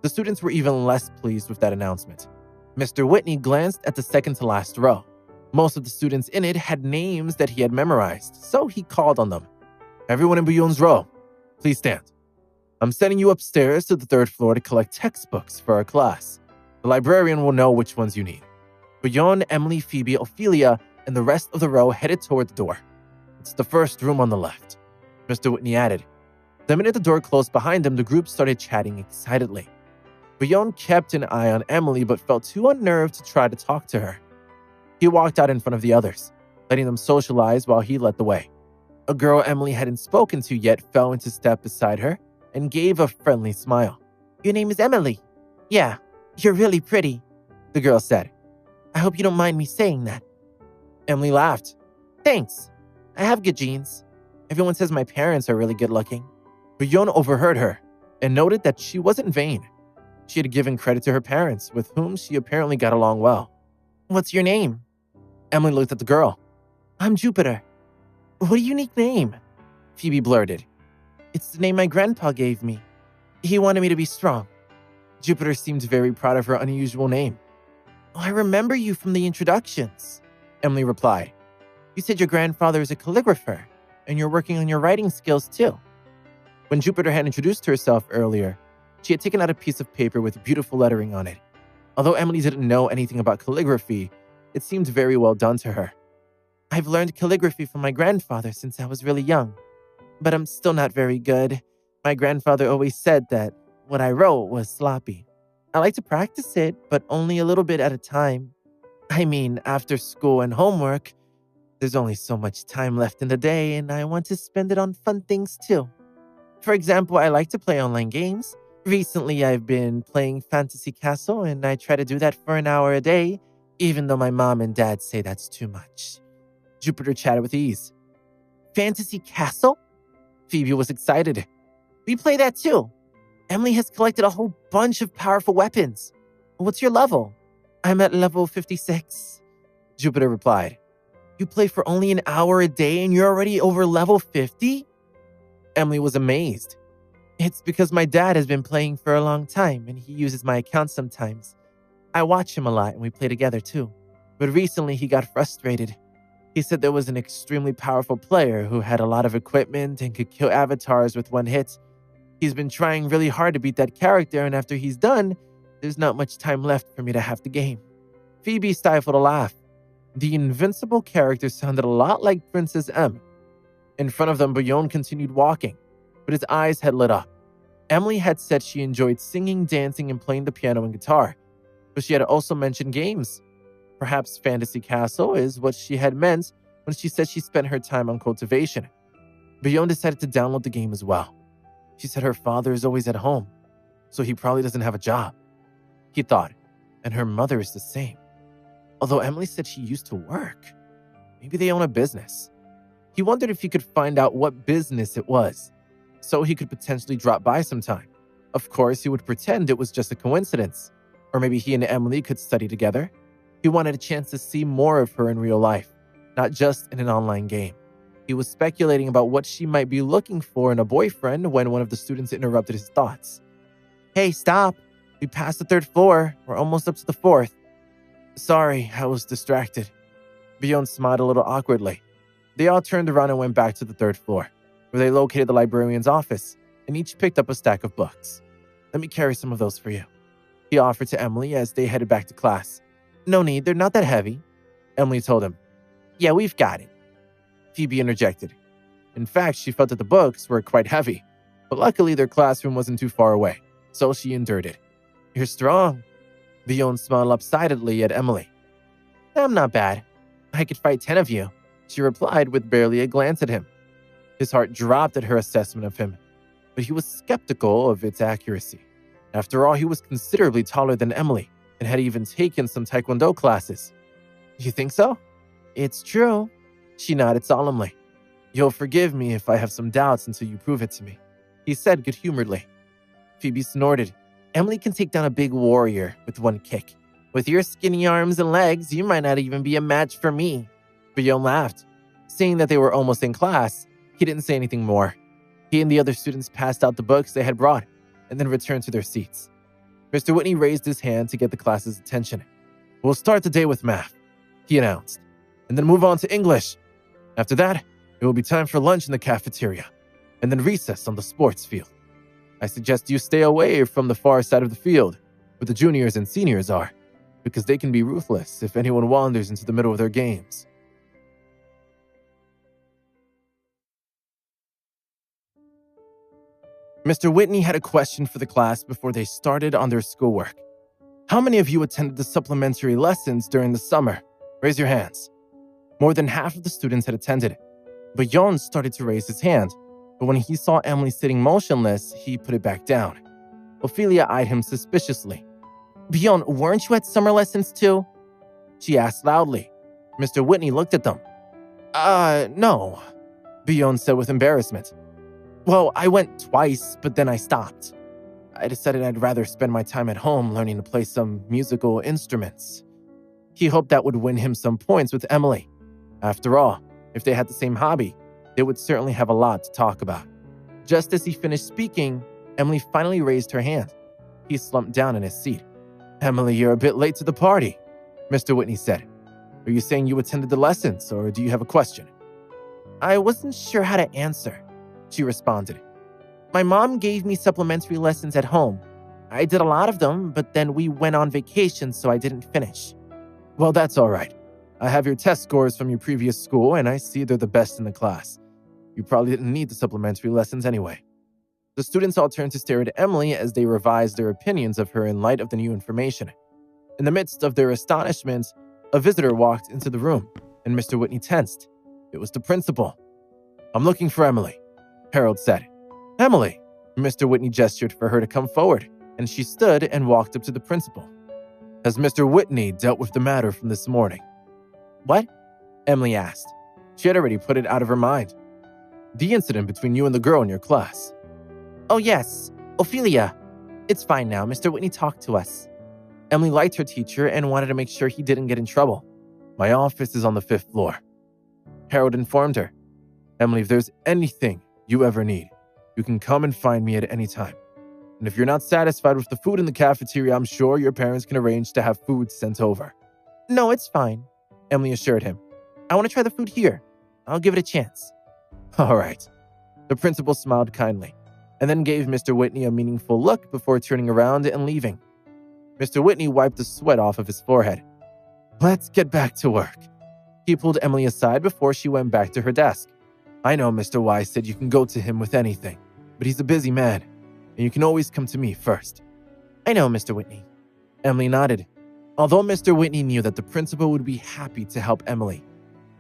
The students were even less pleased with that announcement. Mr. Whitney glanced at the second to last row. Most of the students in it had names that he had memorized, so he called on them. Everyone in Bjorn's row, please stand. I'm sending you upstairs to the third floor to collect textbooks for our class. The librarian will know which ones you need. Bjorn, Emily, Phoebe, Ophelia, and the rest of the row headed toward the door. It's the first room on the left, Mr. Whitney added. The minute the door closed behind them, the group started chatting excitedly. Bjorn kept an eye on Emily but felt too unnerved to try to talk to her. He walked out in front of the others, letting them socialize while he led the way. A girl Emily hadn't spoken to yet fell into step beside her and gave a friendly smile. Your name is Emily? Yeah, you're really pretty, the girl said. I hope you don't mind me saying that. Emily laughed. Thanks. I have good genes. Everyone says my parents are really good looking. Bjorn overheard her and noted that she wasn't vain. She had given credit to her parents, with whom she apparently got along well. What's your name? Emily looked at the girl. I'm Jupiter. What a unique name, Phoebe blurted. It's the name my grandpa gave me. He wanted me to be strong. Jupiter seemed very proud of her unusual name. Oh, I remember you from the introductions, Emily replied. You said your grandfather is a calligrapher, and you're working on your writing skills too. When Jupiter had introduced herself earlier, she had taken out a piece of paper with beautiful lettering on it. Although Emily didn't know anything about calligraphy, it seemed very well done to her. I've learned calligraphy from my grandfather since I was really young, but I'm still not very good. My grandfather always said that what I wrote was sloppy. I like to practice it, but only a little bit at a time. I mean, after school and homework, there's only so much time left in the day, and I want to spend it on fun things too. For example, I like to play online games. Recently, I've been playing Fantasy Castle, and I try to do that for an hour a day, even though my mom and dad say that's too much. Jupiter chatted with ease. Fantasy Castle? Phoebe was excited. We play that too. Emily has collected a whole bunch of powerful weapons. What's your level? I'm at level 56, Jupiter replied. You play for only an hour a day and you're already over level 50? Emily was amazed. It's because my dad has been playing for a long time and he uses my account sometimes. I watch him a lot and we play together too. But recently he got frustrated. He said there was an extremely powerful player who had a lot of equipment and could kill avatars with one hit. He's been trying really hard to beat that character, and after he's done, there's not much time left for me to have the game. Phoebe stifled a laugh. The invincible character sounded a lot like Princess M. In front of them, Bjorn continued walking, but his eyes had lit up. Emily had said she enjoyed singing, dancing, and playing the piano and guitar, but she had also mentioned games. Perhaps Fantasy Castle is what she had meant when she said she spent her time on cultivation. Bjorn decided to download the game as well. She said her father is always at home, so he probably doesn't have a job. He thought, and her mother is the same. Although Emily said she used to work. Maybe they own a business. He wondered if he could find out what business it was, so he could potentially drop by sometime. Of course, he would pretend it was just a coincidence, or maybe he and Emily could study together. He wanted a chance to see more of her in real life, not just in an online game. He was speculating about what she might be looking for in a boyfriend when one of the students interrupted his thoughts. Hey, stop. We passed the 3rd floor. We're almost up to the 4th. Sorry, I was distracted. Bjorn smiled a little awkwardly. They all turned around and went back to the 3rd floor, where they located the librarian's office, and each picked up a stack of books. Let me carry some of those for you, he offered to Emily as they headed back to class. No need, they're not that heavy, Emily told him. Yeah, we've got it, Phoebe interjected. In fact, she felt that the books were quite heavy, but luckily their classroom wasn't too far away, so she endured it. You're strong. Bjorn smiled lopsidedly at Emily. I'm not bad. I could fight 10 of you, she replied with barely a glance at him. His heart dropped at her assessment of him, but he was skeptical of its accuracy. After all, he was considerably taller than Emily and had even taken some taekwondo classes. You think so? It's true, she nodded solemnly. You'll forgive me if I have some doubts until you prove it to me, he said good-humoredly. Phoebe snorted. Emily can take down a big warrior with one kick. With your skinny arms and legs, you might not even be a match for me. Bjorn laughed. Seeing that they were almost in class, he didn't say anything more. He and the other students passed out the books they had brought and then returned to their seats. Mr. Whitney raised his hand to get the class's attention. We'll start the day with math, he announced, and then move on to English. After that, it will be time for lunch in the cafeteria, and then recess on the sports field. I suggest you stay away from the far side of the field, where the juniors and seniors are, because they can be ruthless if anyone wanders into the middle of their games. Mr. Whitney had a question for the class before they started on their schoolwork. How many of you attended the supplementary lessons during the summer? Raise your hands. More than half of the students had attended, but Bjorn started to raise his hand, but when he saw Emily sitting motionless, he put it back down. Ophelia eyed him suspiciously. Bjorn, weren't you at summer lessons too? She asked loudly. Mr. Whitney looked at them. No, Bjorn said with embarrassment. Well, I went twice, but then I stopped. I decided I'd rather spend my time at home learning to play some musical instruments. He hoped that would win him some points with Emily. After all, if they had the same hobby, they would certainly have a lot to talk about. Just as he finished speaking, Emily finally raised her hand. He slumped down in his seat. Emily, you're a bit late to the party, Mr. Whitney said. Are you saying you attended the lessons, or do you have a question? I wasn't sure how to answer, she responded. My mom gave me supplementary lessons at home. I did a lot of them, but then we went on vacation, so I didn't finish. Well, that's all right. I have your test scores from your previous school, and I see they're the best in the class. You probably didn't need the supplementary lessons anyway. The students all turned to stare at Emily as they revised their opinions of her in light of the new information. In the midst of their astonishment, a visitor walked into the room, and Mr. Whitney tensed. It was the principal. I'm looking for Emily, Harold said. Emily! Mr. Whitney gestured for her to come forward, and she stood and walked up to the principal. Has Mr. Whitney dealt with the matter from this morning? What? Emily asked. She had already put it out of her mind. The incident between you and the girl in your class. Oh yes, Ophelia. It's fine now, Mr. Whitney talked to us. Emily liked her teacher and wanted to make sure he didn't get in trouble. My office is on the 5th floor. Harold informed her. Emily, if there's anything you ever need, you can come and find me at any time. And if you're not satisfied with the food in the cafeteria, I'm sure your parents can arrange to have food sent over. No, it's fine, Emily assured him. I want to try the food here. I'll give it a chance. All right. The principal smiled kindly, and then gave Mr. Whitney a meaningful look before turning around and leaving. Mr. Whitney wiped the sweat off of his forehead. Let's get back to work. He pulled Emily aside before she went back to her desk. I know Mr. Wise said you can go to him with anything, but he's a busy man, and you can always come to me first. I know, Mr. Whitney. Emily nodded. Although Mr. Whitney knew that the principal would be happy to help Emily,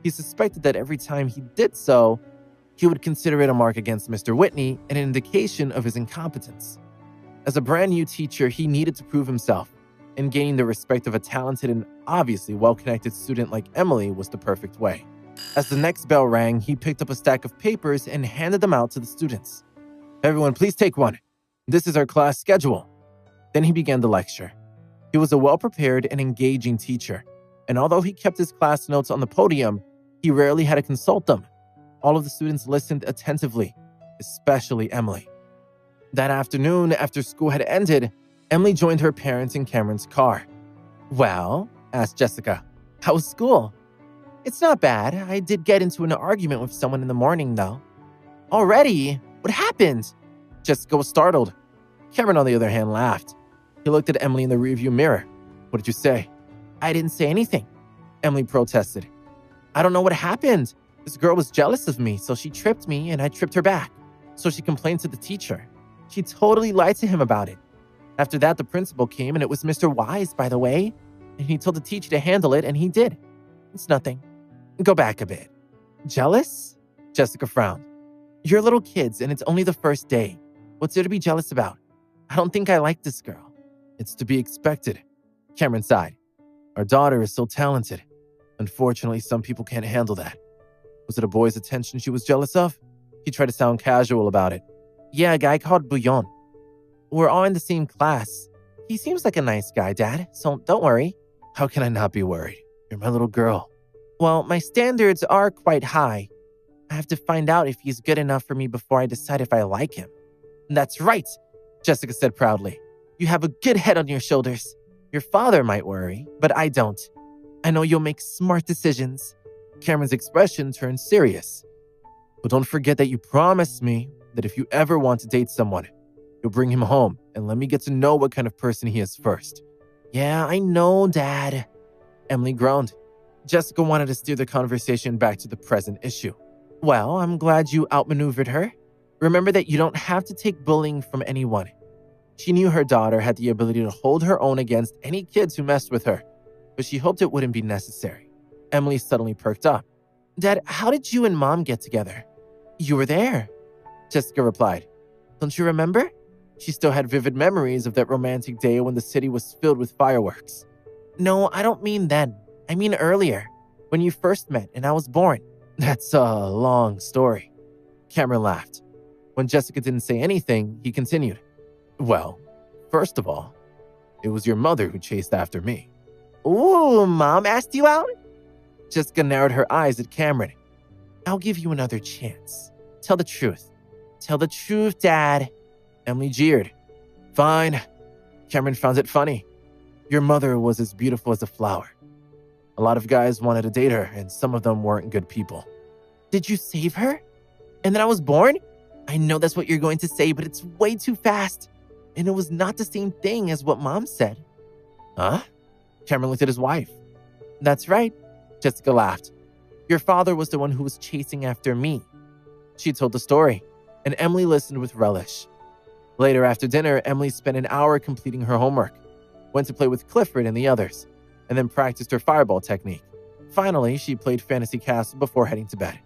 he suspected that every time he did so, he would consider it a mark against Mr. Whitney and an indication of his incompetence. As a brand new teacher, he needed to prove himself, and gaining the respect of a talented and obviously well-connected student like Emily was the perfect way. As the next bell rang, he picked up a stack of papers and handed them out to the students. Everyone, please take one. This is our class schedule. Then he began the lecture. He was a well-prepared and engaging teacher, and although he kept his class notes on the podium, he rarely had to consult them. All of the students listened attentively, especially Emily. That afternoon, after school had ended, Emily joined her parents in Cameron's car. "Well," asked Jessica, "how was school?" "It's not bad. I did get into an argument with someone in the morning, though." "Already? What happened?" Jessica was startled. Cameron, on the other hand, laughed. He looked at Emily in the rearview mirror. "What did you say?" "I didn't say anything," Emily protested. "I don't know what happened. This girl was jealous of me, so she tripped me and I tripped her back. So she complained to the teacher. She totally lied to him about it. After that, the principal came, and it was Mr. Wise, by the way, and he told the teacher to handle it, and he did. It's nothing. Go back a bit." "Jealous?" Jessica frowned. "You're little kids, and it's only the first day. What's there to be jealous about? I don't think I like this girl." "It's to be expected," Cameron sighed. "Our daughter is so talented. Unfortunately, some people can't handle that." "Was it a boy's attention she was jealous of?" He tried to sound casual about it. "Yeah, a guy called Bouillon. We're all in the same class. He seems like a nice guy, Dad, so don't worry." "How can I not be worried? You're my little girl." "Well, my standards are quite high. I have to find out if he's good enough for me before I decide if I like him." "That's right," Jessica said proudly. "You have a good head on your shoulders. Your father might worry, but I don't. I know you'll make smart decisions." Cameron's expression turned serious. "But don't forget that you promised me that if you ever want to date someone, you'll bring him home and let me get to know what kind of person he is first." "Yeah, I know, Dad," Emily groaned. Jessica wanted to steer the conversation back to the present issue. "Well, I'm glad you outmaneuvered her. Remember that you don't have to take bullying from anyone." She knew her daughter had the ability to hold her own against any kids who messed with her, but she hoped it wouldn't be necessary. Emily suddenly perked up. "Dad, how did you and Mom get together?" "You were there," Jessica replied. "Don't you remember?" She still had vivid memories of that romantic day when the city was filled with fireworks. "No, I don't mean then. I mean earlier, when you first met and I was born." "That's a long story." Cameron laughed. When Jessica didn't say anything, he continued. "Well, first of all, it was your mother who chased after me." "Ooh, Mom asked you out?" Jessica narrowed her eyes at Cameron. "I'll give you another chance. Tell the truth." "Tell the truth, Dad." Emily jeered. "Fine." Cameron found it funny. "Your mother was as beautiful as a flower. A lot of guys wanted to date her, and some of them weren't good people." "Did you save her? And then I was born?" "I know that's what you're going to say, but it's way too fast. And it was not the same thing as what Mom said." "Huh?" Cameron looked at his wife. "That's right," Jessica laughed. "Your father was the one who was chasing after me." She told the story, and Emily listened with relish. Later after dinner, Emily spent an hour completing her homework, went to play with Clifford and the others, and then practiced her fireball technique. Finally, she played Fantasy Castle before heading to bed.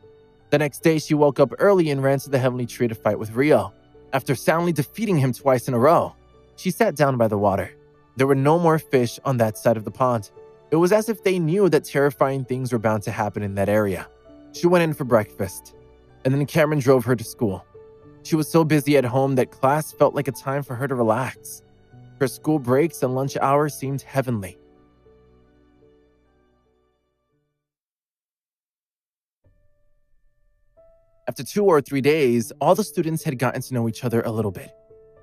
The next day, she woke up early and ran to the Heavenly Tree to fight with Rio. After soundly defeating him twice in a row, she sat down by the water. There were no more fish on that side of the pond. It was as if they knew that terrifying things were bound to happen in that area. She went in for breakfast, and then Cameron drove her to school. She was so busy at home that class felt like a time for her to relax. Her school breaks and lunch hours seemed heavenly. After 2 or 3 days, all the students had gotten to know each other a little bit.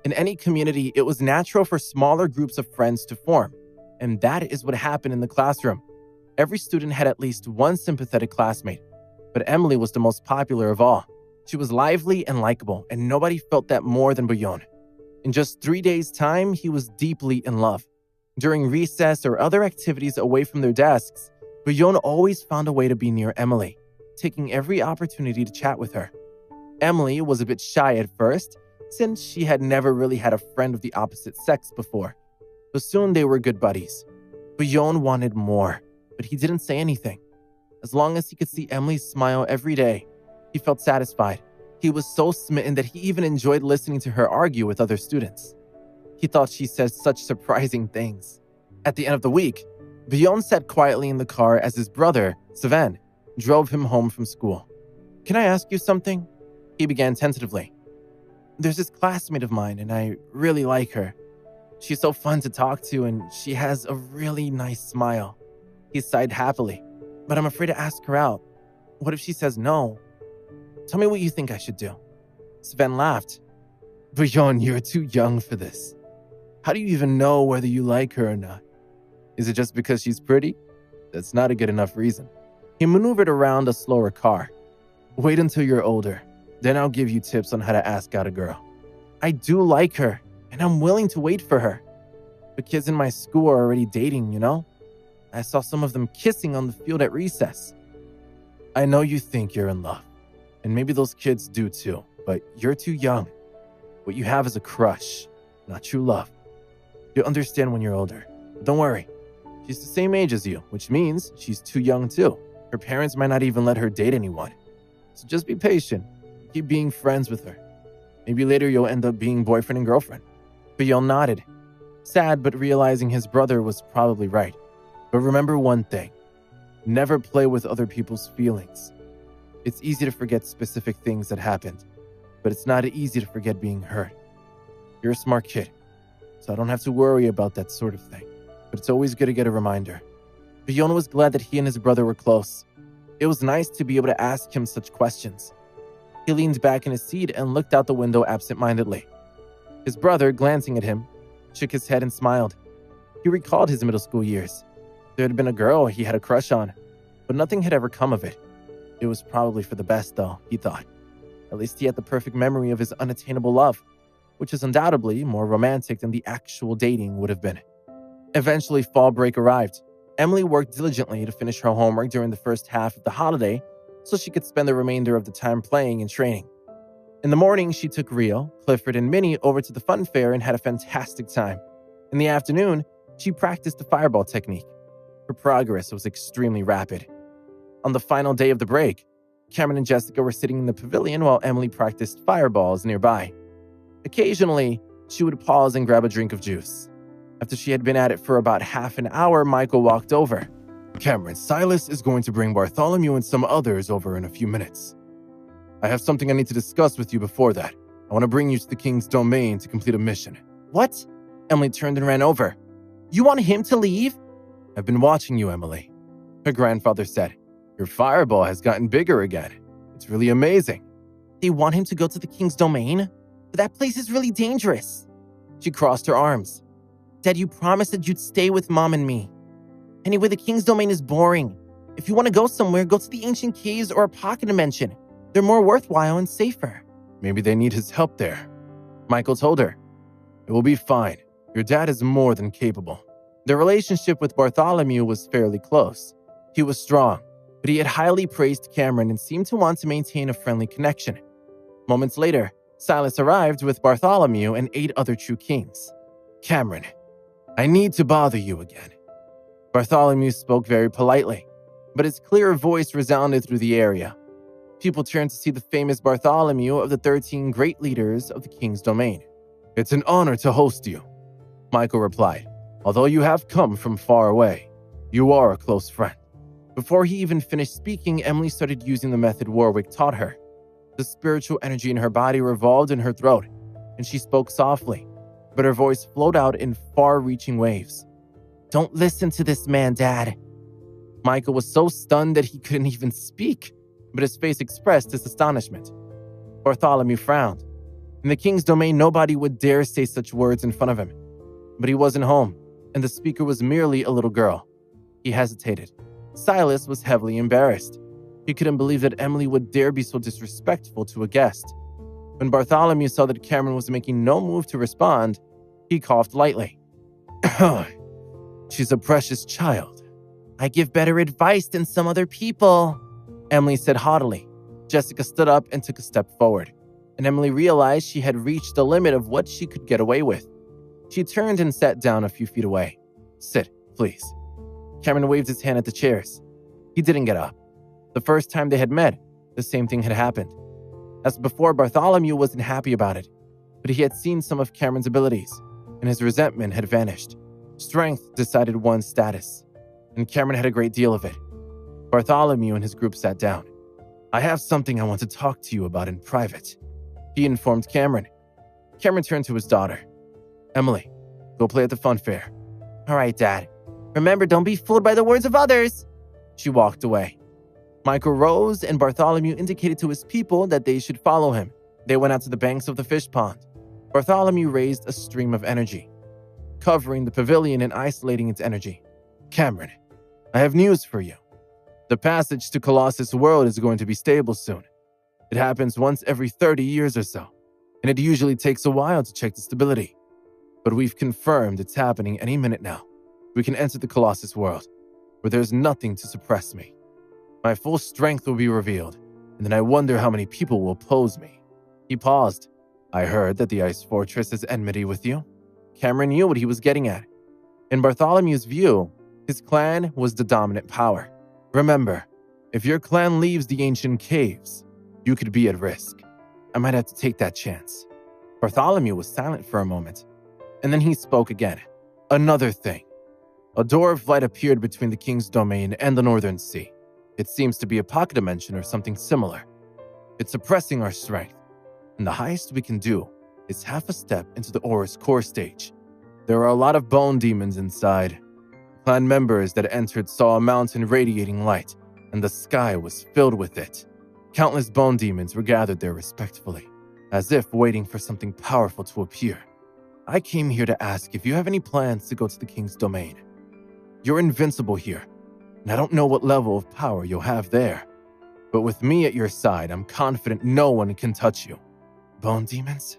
In any community, it was natural for smaller groups of friends to form, and that is what happened in the classroom. Every student had at least one sympathetic classmate, but Emily was the most popular of all. She was lively and likable, and nobody felt that more than Bouillon. In just 3 days' time, he was deeply in love. During recess or other activities away from their desks, Bouillon always found a way to be near Emily, taking every opportunity to chat with her. Emily was a bit shy at first, since she had never really had a friend of the opposite sex before. But soon they were good buddies. Bouillon wanted more, but he didn't say anything. As long as he could see Emily smile every day, he felt satisfied. He was so smitten that he even enjoyed listening to her argue with other students. He thought she said such surprising things. At the end of the week, Bouillon sat quietly in the car as his brother, Sven, drove him home from school. "Can I ask you something?" He began tentatively. "There's this classmate of mine, and I really like her. She's so fun to talk to, and she has a really nice smile." He sighed happily. "But I'm afraid to ask her out. What if she says no?" Tell me what you think I should do." Sven laughed. "Bjorn, you're too young for this. How do you even know whether you like her or not? Is it just because she's pretty? That's not a good enough reason." He maneuvered around a slower car. "Wait until you're older. Then I'll give you tips on how to ask out a girl. I do like her, and I'm willing to wait for her. The kids in my school are already dating, you know? I saw some of them kissing on the field at recess." "I know you think you're in love, and maybe those kids do too, but you're too young. What you have is a crush, not true love. You'll understand when you're older. But don't worry, she's the same age as you, which means she's too young too. Her parents might not even let her date anyone. So just be patient. Keep being friends with her. Maybe later you'll end up being boyfriend and girlfriend." Bjorn nodded, sad but realizing his brother was probably right. "But remember one thing. Never play with other people's feelings. It's easy to forget specific things that happened, but it's not easy to forget being hurt. You're a smart kid, so I don't have to worry about that sort of thing. But it's always good to get a reminder." Bjorn was glad that he and his brother were close. It was nice to be able to ask him such questions. He leaned back in his seat and looked out the window absent-mindedly. His brother, glancing at him, shook his head and smiled. He recalled his middle school years. There had been a girl he had a crush on, but nothing had ever come of it. It was probably for the best, though, he thought. At least he had the perfect memory of his unattainable love, which is undoubtedly more romantic than the actual dating would have been. Eventually, fall break arrived. Emily worked diligently to finish her homework during the first half of the holiday so she could spend the remainder of the time playing and training. In the morning, she took Rio, Clifford, and Minnie over to the fun fair and had a fantastic time. In the afternoon, she practiced the fireball technique. Her progress was extremely rapid. On the final day of the break, Cameron and Jessica were sitting in the pavilion while Emily practiced fireballs nearby. Occasionally, she would pause and grab a drink of juice. After she had been at it for about half an hour, Michael walked over. "Cameron, Silas is going to bring Bartholomew and some others over in a few minutes. I have something I need to discuss with you before that. I want to bring you to the King's Domain to complete a mission." "What?" Emily turned and ran over. "You want him to leave?" "I've been watching you, Emily," her grandfather said. "Your fireball has gotten bigger again. It's really amazing." "They want him to go to the King's Domain? But that place is really dangerous." She crossed her arms. "Dad, you promised that you'd stay with Mom and me. Anyway, the King's Domain is boring. If you want to go somewhere, go to the ancient caves or a pocket dimension. They're more worthwhile and safer." "Maybe they need his help there," Michael told her. "It will be fine. Your dad is more than capable." Their relationship with Bartholomew was fairly close. He was strong, but he had highly praised Cameron and seemed to want to maintain a friendly connection. Moments later, Silas arrived with Bartholomew and 8 other true kings. "Cameron, I need to bother you again." Bartholomew spoke very politely, but his clear voice resounded through the area. People turned to see the famous Bartholomew of the 13 great leaders of the King's Domain. "It's an honor to host you," Michael replied. "Although you have come from far away, you are a close friend." Before he even finished speaking, Emily started using the method Warwick taught her. The spiritual energy in her body revolved in her throat, and she spoke softly, but her voice flowed out in far-reaching waves. "Don't listen to this man, Dad." Michael was so stunned that he couldn't even speak, but his face expressed his astonishment. Bartholomew frowned. In the King's Domain, nobody would dare say such words in front of him. But he wasn't home, and the speaker was merely a little girl. He hesitated. Silas was heavily embarrassed. He couldn't believe that Emily would dare be so disrespectful to a guest. When Bartholomew saw that Cameron was making no move to respond, he coughed lightly. "She's a precious child." "I give better advice than some other people," Emily said haughtily. Jessica stood up and took a step forward, and Emily realized she had reached the limit of what she could get away with. She turned and sat down a few feet away. "Sit, please." Cameron waved his hand at the chairs. He didn't get up. The first time they had met, the same thing had happened. As before, Bartholomew wasn't happy about it, but he had seen some of Cameron's abilities, and his resentment had vanished. Strength decided one's status, and Cameron had a great deal of it. Bartholomew and his group sat down. "I have something I want to talk to you about in private," he informed Cameron. Cameron turned to his daughter. "Emily, go play at the fun fair." "All right, Dad. Remember, don't be fooled by the words of others." She walked away. Michael rose and Bartholomew indicated to his people that they should follow him. They went out to the banks of the fish pond. Bartholomew raised a stream of energy, covering the pavilion and isolating its energy. Cameron, I have news for you. The passage to Colossus World is going to be stable soon. It happens once every 30 years or so, and it usually takes a while to check the stability. But we've confirmed it's happening any minute now. We can enter the Colossus World, where there's nothing to suppress me. My full strength will be revealed, and then I wonder how many people will oppose me. He paused. I heard that the Ice Fortress is enmity with you. Cameron knew what he was getting at. In Bartholomew's view, his clan was the dominant power. Remember, if your clan leaves the ancient caves, you could be at risk. I might have to take that chance. Bartholomew was silent for a moment, and then he spoke again. Another thing. A door of light appeared between the King's Domain and the Northern Sea. It seems to be a pocket dimension or something similar. It's suppressing our strength, and the highest we can do is half a step into the Aura's core stage. There are a lot of bone demons inside. Clan members that entered saw a mountain radiating light, and the sky was filled with it. Countless bone demons were gathered there respectfully, as if waiting for something powerful to appear. I came here to ask if you have any plans to go to the King's Domain. You're invincible here, and I don't know what level of power you'll have there. But with me at your side, I'm confident no one can touch you. Bone demons?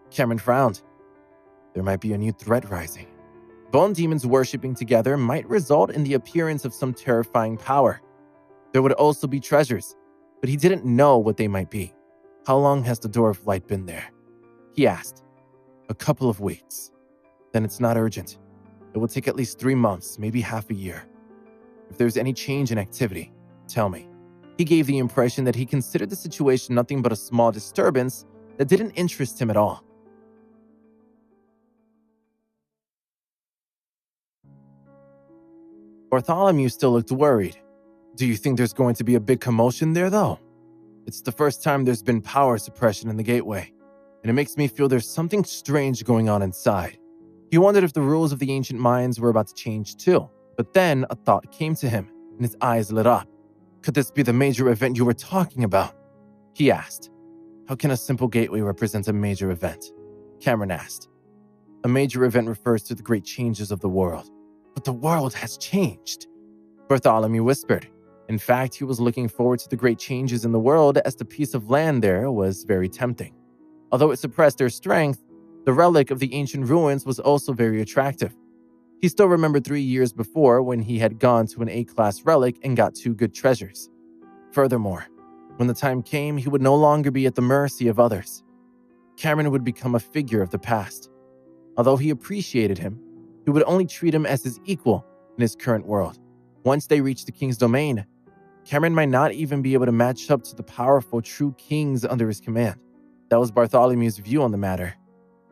Cameron frowned. There might be a new threat rising. Bone demons worshipping together might result in the appearance of some terrifying power. There would also be treasures, but he didn't know what they might be. How long has the Door of Light been there? He asked. A couple of weeks. Then it's not urgent. It will take at least 3 months, maybe half a year. If there's any change in activity, tell me. He gave the impression that he considered the situation nothing but a small disturbance that didn't interest him at all. Bartholomew still looked worried. Do you think there's going to be a big commotion there, though? It's the first time there's been power suppression in the gateway, and it makes me feel there's something strange going on inside. He wondered if the rules of the ancient mines were about to change too, but then a thought came to him, and his eyes lit up. Could this be the major event you were talking about? He asked. How can a simple gateway represent a major event? Cameron asked. A major event refers to the great changes of the world. But the world has changed, Bartholomew whispered. In fact, he was looking forward to the great changes in the world as the piece of land there was very tempting. Although it suppressed their strength, the relic of the ancient ruins was also very attractive. He still remembered 3 years before when he had gone to an A-class relic and got 2 good treasures. Furthermore, when the time came, he would no longer be at the mercy of others. Cameron would become a figure of the past. Although he appreciated him, he would only treat him as his equal in his current world. Once they reached the King's Domain, Cameron might not even be able to match up to the powerful true kings under his command. That was Bartholomew's view on the matter.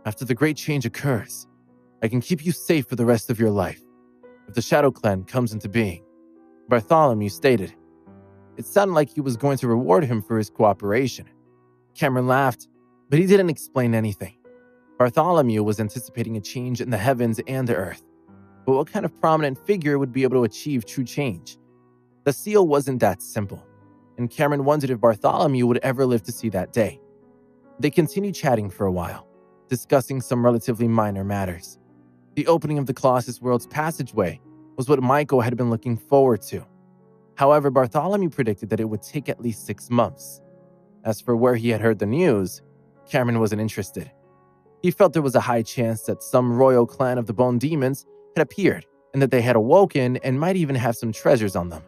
After the great change occurs, I can keep you safe for the rest of your life, if the Shadow Clan comes into being, Bartholomew stated. It sounded like he was going to reward him for his cooperation. Cameron laughed, but he didn't explain anything. Bartholomew was anticipating a change in the heavens and the earth, but what kind of prominent figure would be able to achieve true change? The seal wasn't that simple, and Cameron wondered if Bartholomew would ever live to see that day. They continued chatting for a while, discussing some relatively minor matters. The opening of the Colossus World's passageway was what Michael had been looking forward to. However, Bartholomew predicted that it would take at least 6 months. As for where he had heard the news, Cameron wasn't interested. He felt there was a high chance that some royal clan of the Bone Demons had appeared and that they had awoken and might even have some treasures on them.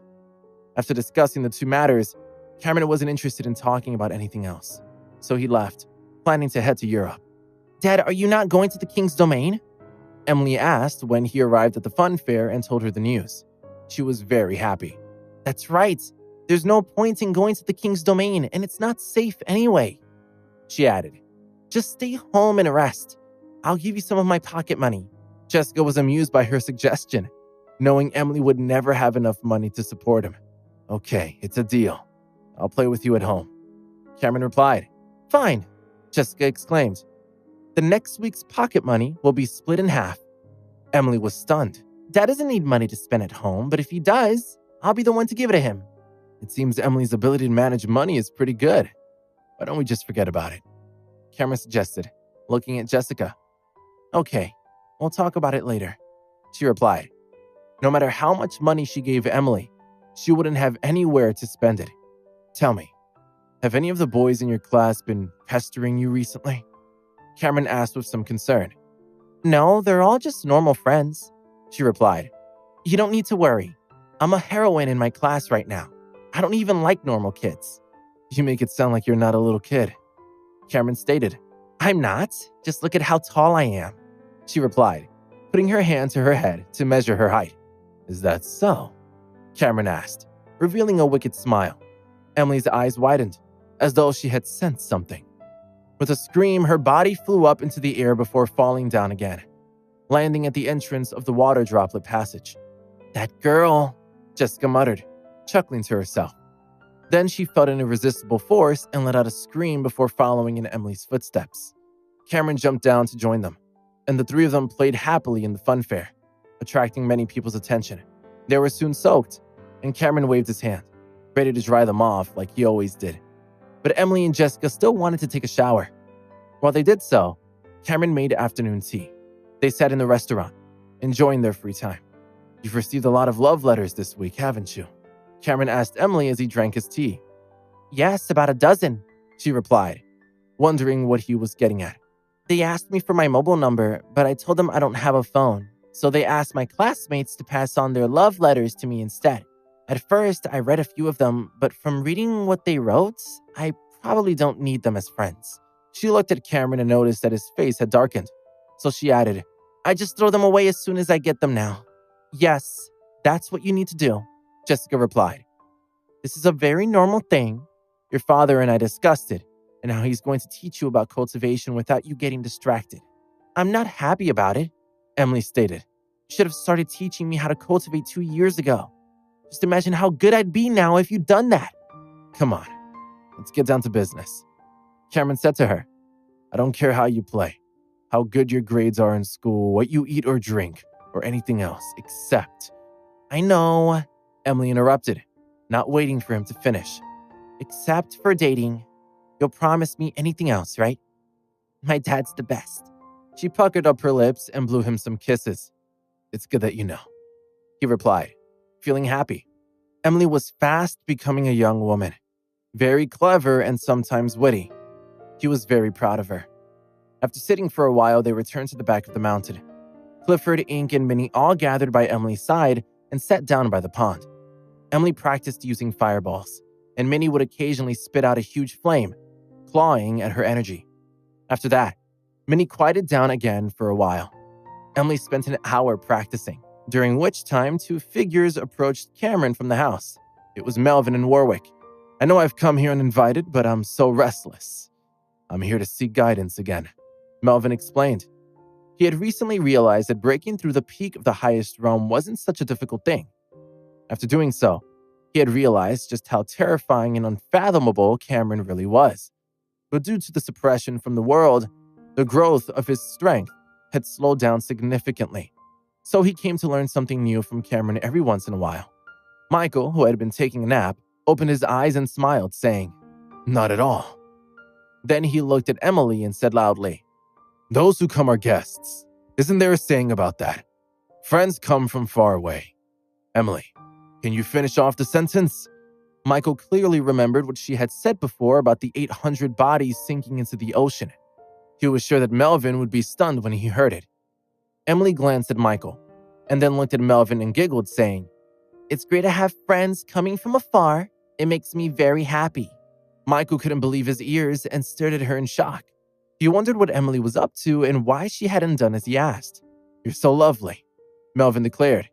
After discussing the two matters, Cameron wasn't interested in talking about anything else. So he left, planning to head to Europe. Dad, are you not going to the King's Domain? Emily asked when he arrived at the fun fair and told her the news. She was very happy. That's right. There's no point in going to the King's Domain, and it's not safe anyway. She added, just stay home and rest. I'll give you some of my pocket money. Jessica was amused by her suggestion, knowing Emily would never have enough money to support him. Okay, it's a deal. I'll play with you at home. Cameron replied. Fine, Jessica exclaimed. The next week's pocket money will be split in half. Emily was stunned. Dad doesn't need money to spend at home, but if he does, I'll be the one to give it to him. It seems Emily's ability to manage money is pretty good. Why don't we just forget about it? Cameron suggested, looking at Jessica. Okay, we'll talk about it later, she replied. No matter how much money she gave Emily, she wouldn't have anywhere to spend it. Tell me, have any of the boys in your class been pestering you recently? Cameron asked with some concern. No, they're all just normal friends, she replied. You don't need to worry. I'm a heroine in my class right now. I don't even like normal kids. You make it sound like you're not a little kid, Cameron stated. I'm not. Just look at how tall I am, she replied, putting her hand to her head to measure her height. Is that so? Cameron asked, revealing a wicked smile. Emily's eyes widened, as though she had sensed something. With a scream, her body flew up into the air before falling down again, landing at the entrance of the water droplet passage. That girl, Jessica muttered, chuckling to herself. Then she felt an irresistible force and let out a scream before following in Emily's footsteps. Cameron jumped down to join them, and the three of them played happily in the funfair, attracting many people's attention. They were soon soaked, and Cameron waved his hand, ready to dry them off like he always did. But Emily and Jessica still wanted to take a shower. While they did so, Cameron made afternoon tea. They sat in the restaurant, enjoying their free time. You've received a lot of love letters this week, haven't you? Cameron asked Emily as he drank his tea. Yes, about a dozen, she replied, wondering what he was getting at. They asked me for my mobile number, but I told them I don't have a phone, so they asked my classmates to pass on their love letters to me instead. At first, I read a few of them, but from reading what they wrote, I probably don't need them as friends. She looked at Cameron and noticed that his face had darkened, so she added, I just throw them away as soon as I get them now. Yes, that's what you need to do, Jessica replied. This is a very normal thing. Your father and I discussed it, and how he's going to teach you about cultivation without you getting distracted. I'm not happy about it, Emily stated. You should have started teaching me how to cultivate 2 years ago. Just imagine how good I'd be now if you'd done that. Come on, let's get down to business, Cameron said to her. I don't care how you play, how good your grades are in school, what you eat or drink, or anything else, except... I know, Emily interrupted, not waiting for him to finish. Except for dating. You'll promise me anything else, right? My dad's the best. She puckered up her lips and blew him some kisses. It's good that you know, he replied, feeling happy. Emily was fast becoming a young woman, very clever and sometimes witty. He was very proud of her. After sitting for a while, they returned to the back of the mountain. Clifford, Ink, and Minnie all gathered by Emily's side and sat down by the pond. Emily practiced using fireballs, and Minnie would occasionally spit out a huge flame, clawing at her energy. After that, Minnie quieted down again for a while. Emily spent an hour practicing, during which time 2 figures approached Cameron from the house. It was Melvin and Warwick. I know I've come here uninvited, but I'm so restless. I'm here to seek guidance again, Melvin explained. He had recently realized that breaking through the peak of the highest realm wasn't such a difficult thing. After doing so, he had realized just how terrifying and unfathomable Cameron really was. But due to the suppression from the world, the growth of his strength had slowed down significantly. So he came to learn something new from Cameron every once in a while. Michael, who had been taking a nap, opened his eyes and smiled, saying, Not at all. Then he looked at Emily and said loudly, Those who come are guests. Isn't there a saying about that? Friends come from far away. Emily, can you finish off the sentence? Michael clearly remembered what she had said before about the 800 bodies sinking into the ocean. He was sure that Melvin would be stunned when he heard it. Emily glanced at Michael, and then looked at Melvin and giggled, saying, It's great to have friends coming from afar. It makes me very happy. Michael couldn't believe his ears and stared at her in shock. He wondered what Emily was up to and why she hadn't done as he asked. You're so lovely, Melvin declared,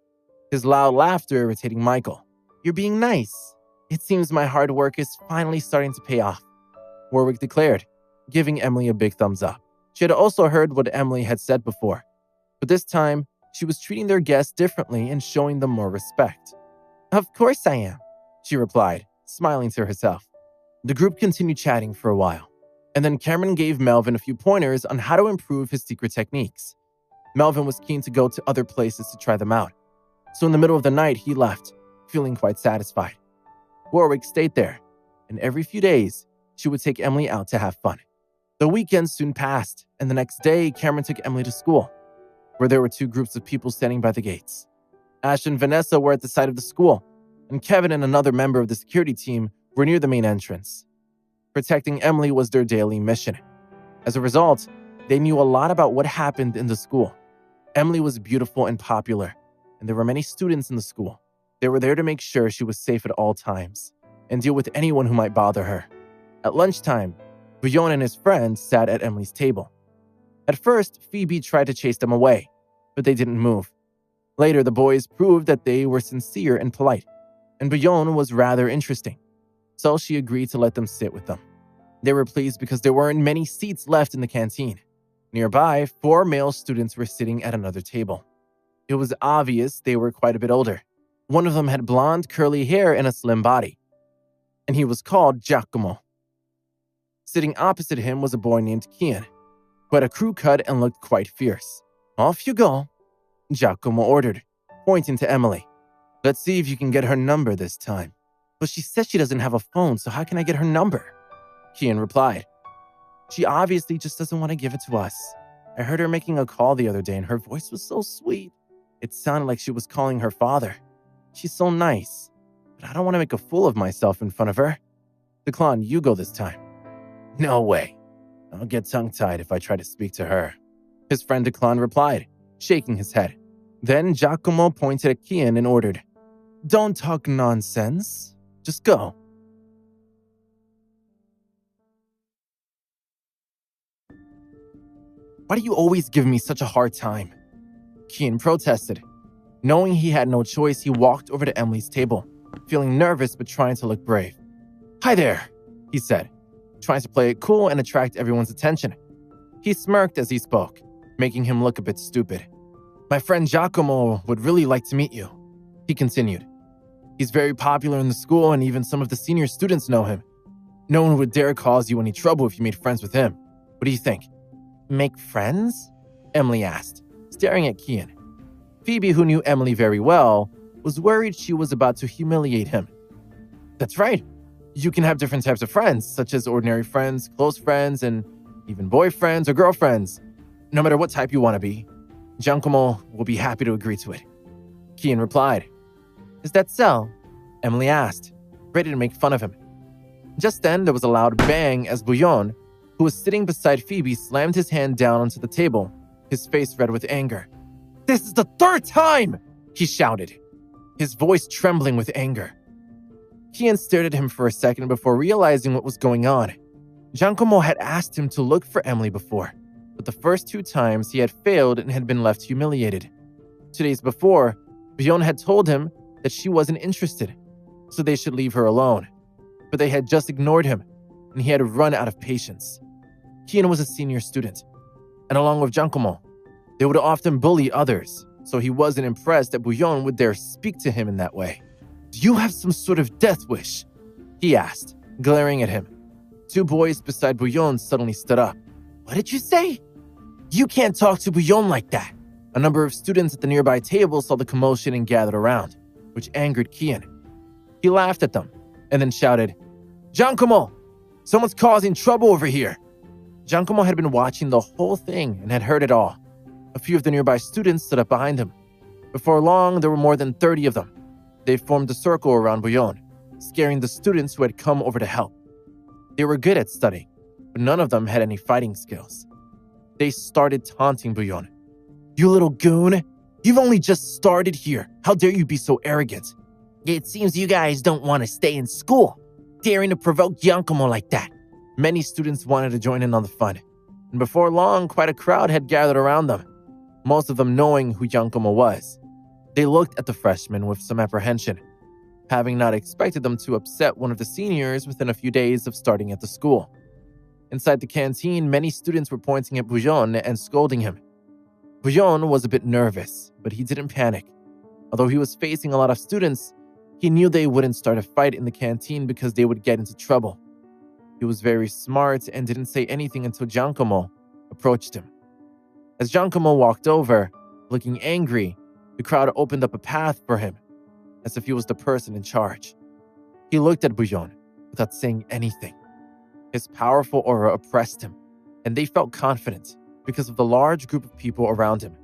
his loud laughter irritating Michael. You're being nice. It seems my hard work is finally starting to pay off, Warwick declared, giving Emily a big thumbs up. She had also heard what Emily had said before, but this time she was treating their guests differently and showing them more respect. Of course I am, she replied, smiling to herself. The group continued chatting for a while, and then Cameron gave Melvin a few pointers on how to improve his secret techniques. Melvin was keen to go to other places to try them out, so in the middle of the night he left, feeling quite satisfied. Warwick stayed there, and every few days, she would take Emily out to have fun. The weekend soon passed, and the next day, Cameron took Emily to school, where there were two groups of people standing by the gates. Ash and Vanessa were at the side of the school, and Kevin and another member of the security team were near the main entrance. Protecting Emily was their daily mission. As a result, they knew a lot about what happened in the school. Emily was beautiful and popular, and there were many students in the school. They were there to make sure she was safe at all times and deal with anyone who might bother her. At lunchtime, Bouillon and his friends sat at Emily's table. At first, Phoebe tried to chase them away, but they didn't move. Later, the boys proved that they were sincere and polite, and Bouillon was rather interesting, so she agreed to let them sit with them. They were pleased because there weren't many seats left in the canteen. Nearby, 4 male students were sitting at another table. It was obvious they were quite a bit older. One of them had blonde, curly hair and a slim body, and he was called Giacomo. Sitting opposite him was a boy named Kian, who had a crew cut and looked quite fierce. "Off you go," Giacomo ordered, pointing to Emily. "Let's see if you can get her number this time." "But she says she doesn't have a phone, so how can I get her number?" Kian replied. "She obviously just doesn't want to give it to us. I heard her making a call the other day and her voice was so sweet. It sounded like she was calling her father. She's so nice, but I don't want to make a fool of myself in front of her. Declan, you go this time." "No way. I'll get tongue-tied if I try to speak to her," his friend Declan replied, shaking his head. Then Giacomo pointed at Kian and ordered, "Don't talk nonsense. Just go." "Why do you always give me such a hard time?" Kian protested. Knowing he had no choice, he walked over to Emily's table, feeling nervous but trying to look brave. "Hi there," he said, trying to play it cool and attract everyone's attention. He smirked as he spoke, making him look a bit stupid. "My friend Giacomo would really like to meet you," he continued. "He's very popular in the school and even some of the senior students know him. No one would dare cause you any trouble if you made friends with him. What do you think?" "Make friends?" Emily asked, staring at Kian. Phoebe, who knew Emily very well, was worried she was about to humiliate him. "That's right. You can have different types of friends, such as ordinary friends, close friends, and even boyfriends or girlfriends. No matter what type you want to be, Giacomo will be happy to agree to it." Kian replied. "Is that so?" Emily asked, ready to make fun of him. Just then, there was a loud bang as Bouillon, who was sitting beside Phoebe, slammed his hand down onto the table, his face red with anger. "This is the 3rd time!" he shouted, his voice trembling with anger. Kian stared at him for a second before realizing what was going on. Giacomo had asked him to look for Emily before, but the first 2 times he had failed and had been left humiliated. 2 days before, Bouillon had told him that she wasn't interested, so they should leave her alone. But they had just ignored him, and he had run out of patience. Kian was a senior student, and along with Giacomo, they would often bully others, so he wasn't impressed that Bouillon would dare speak to him in that way. "Do you have some sort of death wish?" he asked, glaring at him. 2 boys beside Bouillon suddenly stood up. "What did you say?" "You can't talk to Bouillon like that." A number of students at the nearby table saw the commotion and gathered around, which angered Kian. He laughed at them and then shouted, "Giacomo, someone's causing trouble over here." Giacomo had been watching the whole thing and had heard it all. A few of the nearby students stood up behind him. Before long, there were more than 30 of them. They formed a circle around Bouillon, scaring the students who had come over to help. They were good at studying, but none of them had any fighting skills. They started taunting Bouillon. "You little goon! You've only just started here. How dare you be so arrogant? It seems you guys don't want to stay in school, daring to provoke Giacomo like that." Many students wanted to join in on the fun, and before long, quite a crowd had gathered around them, most of them knowing who Giacomo was. They looked at the freshmen with some apprehension, having not expected them to upset one of the seniors within a few days of starting at the school. Inside the canteen, many students were pointing at Bouillon and scolding him. Bouillon was a bit nervous, but he didn't panic. Although he was facing a lot of students, he knew they wouldn't start a fight in the canteen because they would get into trouble. He was very smart and didn't say anything until Giacomo approached him. As Giacomo walked over, looking angry, the crowd opened up a path for him, as if he was the person in charge. He looked at Bouillon without saying anything. His powerful aura oppressed him, and they felt confident because of the large group of people around him.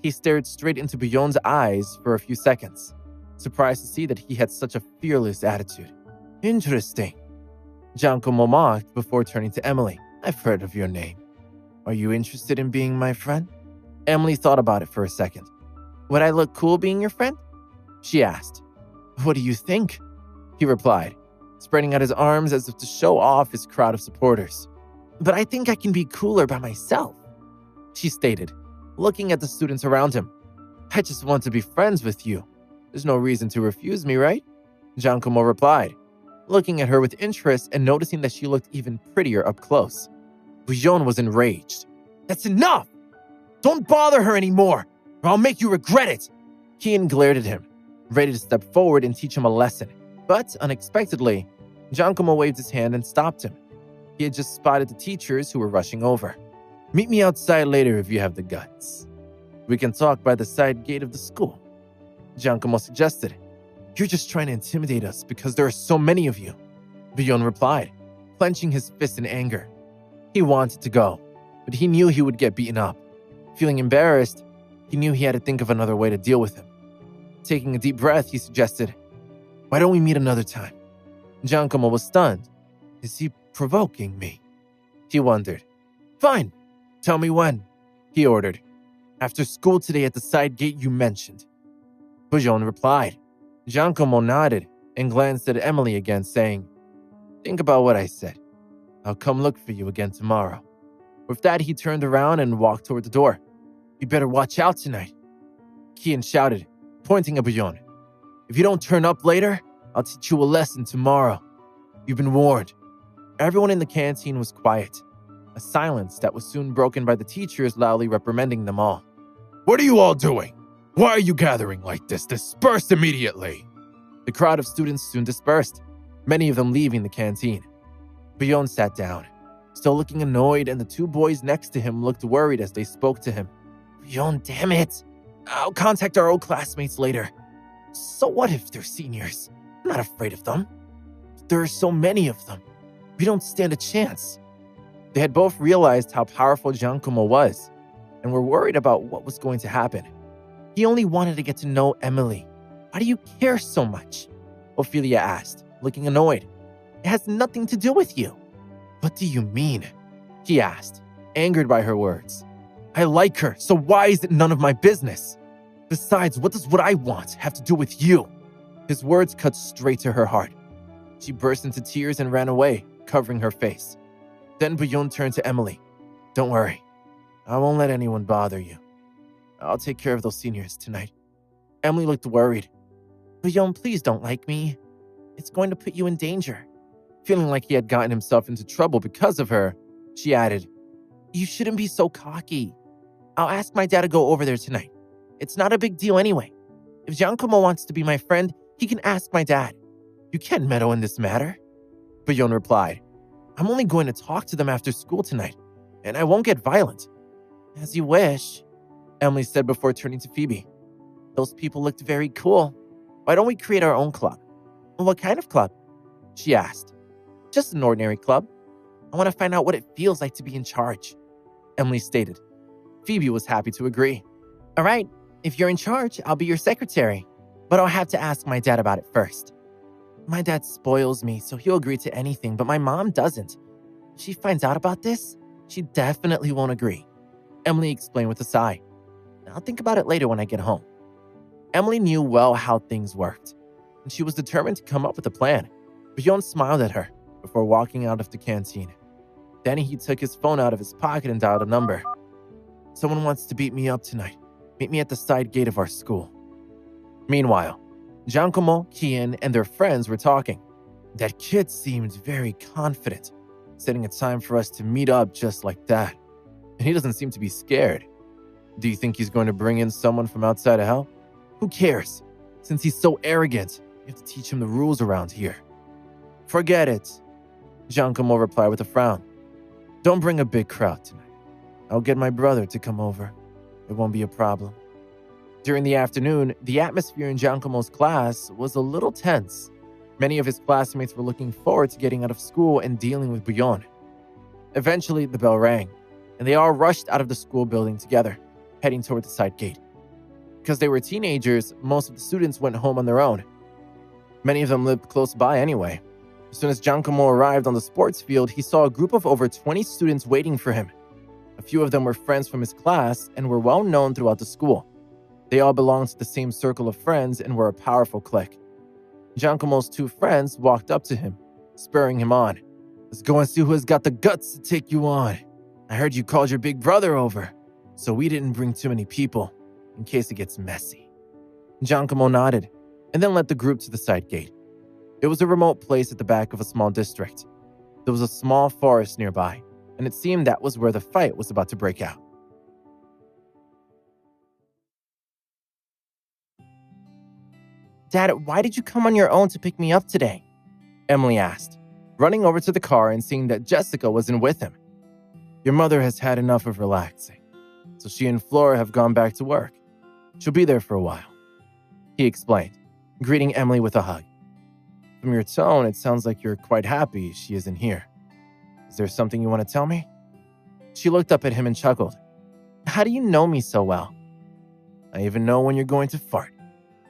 He stared straight into Bouillon's eyes for a few seconds, surprised to see that he had such a fearless attitude. Interesting. Giacomo mocked before turning to Emily. I've heard of your name. Are you interested in being my friend? Emily thought about it for a second. Would I look cool being your friend? She asked. What do you think? He replied, spreading out his arms as if to show off his crowd of supporters. But I think I can be cooler by myself, she stated, looking at the students around him. I just want to be friends with you. There's no reason to refuse me, right? Giacomo replied, looking at her with interest and noticing that she looked even prettier up close. Bouillon was enraged. That's enough! Don't bother her anymore, or I'll make you regret it! Kian glared at him, ready to step forward and teach him a lesson. But unexpectedly, Giacomo waved his hand and stopped him. He had just spotted the teachers who were rushing over. Meet me outside later if you have the guts. We can talk by the side gate of the school, Giacomo suggested. You're just trying to intimidate us because there are so many of you, Bouillon replied, clenching his fist in anger. He wanted to go, but he knew he would get beaten up. Feeling embarrassed, he knew he had to think of another way to deal with him. Taking a deep breath, he suggested, why don't we meet another time? Giacomo was stunned. Is he provoking me? He wondered. Fine, tell me when, he ordered. After school today at the side gate you mentioned. Bouillon replied. Giacomo nodded and glanced at Emily again, saying, think about what I said. I'll come look for you again tomorrow. With that, he turned around and walked toward the door. You better watch out tonight, Kian shouted, pointing at Bouillon. If you don't turn up later, I'll teach you a lesson tomorrow. You've been warned. Everyone in the canteen was quiet, a silence that was soon broken by the teachers loudly reprimanding them all. What are you all doing? Why are you gathering like this? Disperse immediately! The crowd of students soon dispersed, many of them leaving the canteen. Bouillon sat down, still looking annoyed, and the two boys next to him looked worried as they spoke to him. Bouillon, damn it! I'll contact our old classmates later. So what if they're seniors? I'm not afraid of them. There are so many of them. We don't stand a chance. They had both realized how powerful Giacomo was, and were worried about what was going to happen. He only wanted to get to know Emily. Why do you care so much? Ophelia asked, looking annoyed. It has nothing to do with you. What do you mean? He asked, angered by her words. I like her, so why is it none of my business? Besides, what does what I want have to do with you? His words cut straight to her heart. She burst into tears and ran away, covering her face. Then Bouillon turned to Emily. Don't worry. I won't let anyone bother you. I'll take care of those seniors tonight. Emily looked worried. Bouillon, please don't like me. It's going to put you in danger. Feeling like he had gotten himself into trouble because of her, she added, You shouldn't be so cocky. I'll ask my dad to go over there tonight. It's not a big deal anyway. If Giacomo wants to be my friend, he can ask my dad. You can't meddle in this matter. Bouillon replied, I'm only going to talk to them after school tonight, and I won't get violent. As you wish, Emily said before turning to Phoebe. Those people looked very cool. Why don't we create our own club? What kind of club? She asked. Just an ordinary club. I want to find out what it feels like to be in charge, Emily stated. Phoebe was happy to agree. All right, if you're in charge, I'll be your secretary, but I'll have to ask my dad about it first. My dad spoils me, so he'll agree to anything, but my mom doesn't. If she finds out about this, she definitely won't agree, Emily explained with a sigh. I'll think about it later when I get home. Emily knew well how things worked, and she was determined to come up with a plan. Bouillon smiled at her before walking out of the canteen. Then he took his phone out of his pocket and dialed a number. Someone wants to beat me up tonight. Meet me at the side gate of our school. Meanwhile, Giacomo, Kian, and their friends were talking. That kid seemed very confident, setting a time for us to meet up just like that. And he doesn't seem to be scared. Do you think he's going to bring in someone from outside of hell? Who cares? Since he's so arrogant, you have to teach him the rules around here. Forget it, Giacomo replied with a frown. Don't bring a big crowd tonight. I'll get my brother to come over. It won't be a problem. During the afternoon, the atmosphere in Giacomo's class was a little tense. Many of his classmates were looking forward to getting out of school and dealing with Bouillon. Eventually, the bell rang, and they all rushed out of the school building together, heading toward the side gate. Because they were teenagers, most of the students went home on their own. Many of them lived close by anyway. As soon as Giacomo arrived on the sports field, he saw a group of over 20 students waiting for him. A few of them were friends from his class and were well known throughout the school. They all belonged to the same circle of friends and were a powerful clique. Giacomo's two friends walked up to him, spurring him on. "Let's go and see who has got the guts to take you on. I heard you called your big brother over, so we didn't bring too many people, in case it gets messy." Giacomo nodded, and then led the group to the side gate. It was a remote place at the back of a small district. There was a small forest nearby, and it seemed that was where the fight was about to break out. "Dad, why did you come on your own to pick me up today?" Emily asked, running over to the car and seeing that Jessica wasn't with him. "Your mother has had enough of relaxing, so she and Flora have gone back to work. She'll be there for a while," he explained, greeting Emily with a hug. "From your tone, it sounds like you're quite happy she isn't here. Is there something you want to tell me?" She looked up at him and chuckled. "How do you know me so well?" "I even know when you're going to fart,"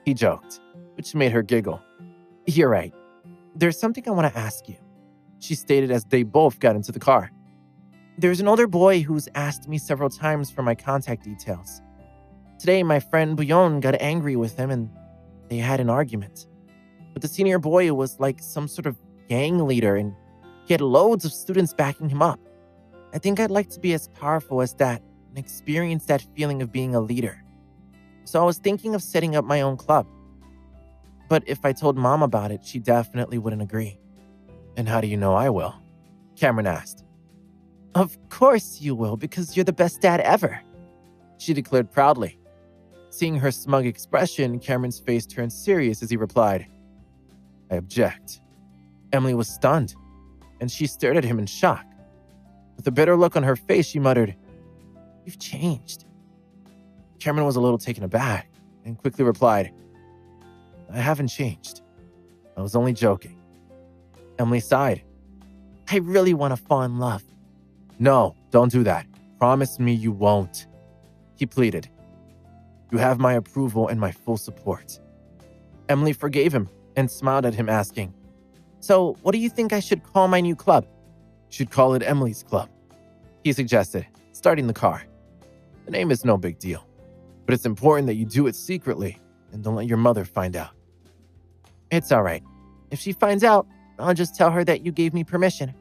he joked, which made her giggle. "You're right. There's something I want to ask you," she stated as they both got into the car. "There's an older boy who's asked me several times for my contact details. Today, my friend Bouillon got angry with him and they had an argument. But the senior boy was like some sort of gang leader and he had loads of students backing him up. I think I'd like to be as powerful as that and experience that feeling of being a leader. So I was thinking of setting up my own club. But if I told Mom about it, she definitely wouldn't agree." "And how do you know I will?" Cameron asked. "Of course you will, because you're the best dad ever," she declared proudly. Seeing her smug expression, Cameron's face turned serious as he replied, "I object." Emily was stunned, and she stared at him in shock. With a bitter look on her face, she muttered, "You've changed." Cameron was a little taken aback and quickly replied, "I haven't changed. I was only joking." Emily sighed. "I really want to fall in love." "No, don't do that. Promise me you won't," he pleaded. "You have my approval and my full support." Emily forgave him and smiled at him, asking, "So, what do you think I should call my new club?" "You should call it Emily's Club," he suggested, starting the car. "The name is no big deal, but it's important that you do it secretly and don't let your mother find out." "It's all right. If she finds out, I'll just tell her that you gave me permission,"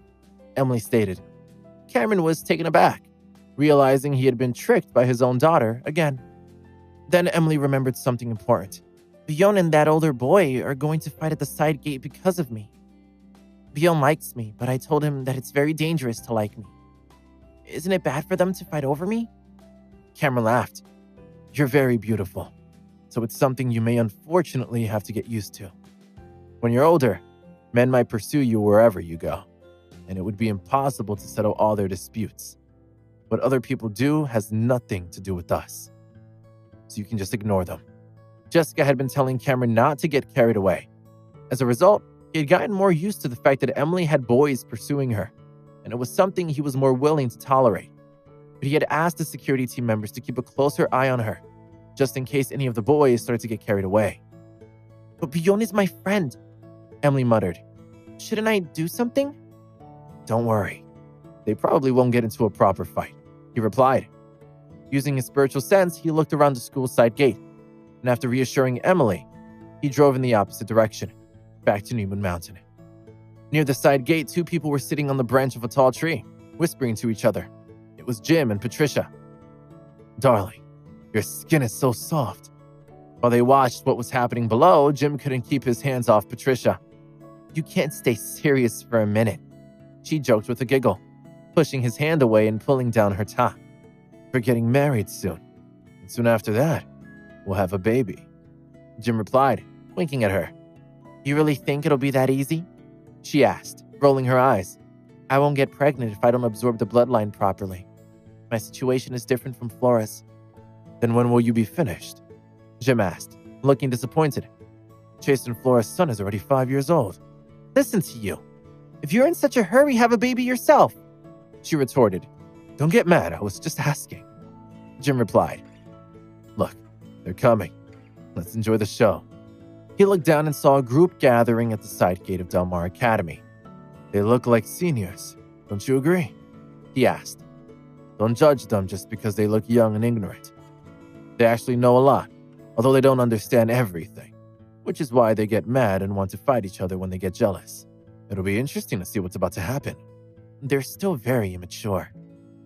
Emily stated. Cameron was taken aback, realizing he had been tricked by his own daughter again. Then Emily remembered something important. Bouillon and that older boy are going to fight at the side gate because of me. Bouillon likes me, but I told him that it's very dangerous to like me. Isn't it bad for them to fight over me? Cameron laughed. "You're very beautiful, so it's something you may unfortunately have to get used to. When you're older, men might pursue you wherever you go, and it would be impossible to settle all their disputes. What other people do has nothing to do with us, so you can just ignore them." Jessica had been telling Cameron not to get carried away. As a result, he had gotten more used to the fact that Emily had boys pursuing her, and it was something he was more willing to tolerate. But he had asked the security team members to keep a closer eye on her, just in case any of the boys started to get carried away. "But Bouillon is my friend," Emily muttered. "Shouldn't I do something?" "Don't worry. They probably won't get into a proper fight," he replied. Using his spiritual sense, he looked around the school side gate, and after reassuring Emily, he drove in the opposite direction, back to Newman Mountain. Near the side gate, two people were sitting on the branch of a tall tree, whispering to each other. It was Jim and Patricia. "Darling, your skin is so soft." While they watched what was happening below, Jim couldn't keep his hands off Patricia. "You can't stay serious for a minute," she joked with a giggle, pushing his hand away and pulling down her top. "We're getting married soon, and soon after that, we'll have a baby," Jim replied, winking at her. "You really think it'll be that easy?" she asked, rolling her eyes. "I won't get pregnant if I don't absorb the bloodline properly. My situation is different from Flora's." "Then when will you be finished?" Jim asked, looking disappointed. Chase and Flora's son is already 5 years old. Listen to you. If you're in such a hurry, have a baby yourself, she retorted. Don't get mad, I was just asking. Jim replied. Look, they're coming. Let's enjoy the show. He looked down and saw a group gathering at the side gate of Del Mar Academy. They look like seniors, don't you agree? He asked. Don't judge them just because they look young and ignorant. They actually know a lot, although they don't understand everything, which is why they get mad and want to fight each other when they get jealous. It'll be interesting to see what's about to happen. They're still very immature,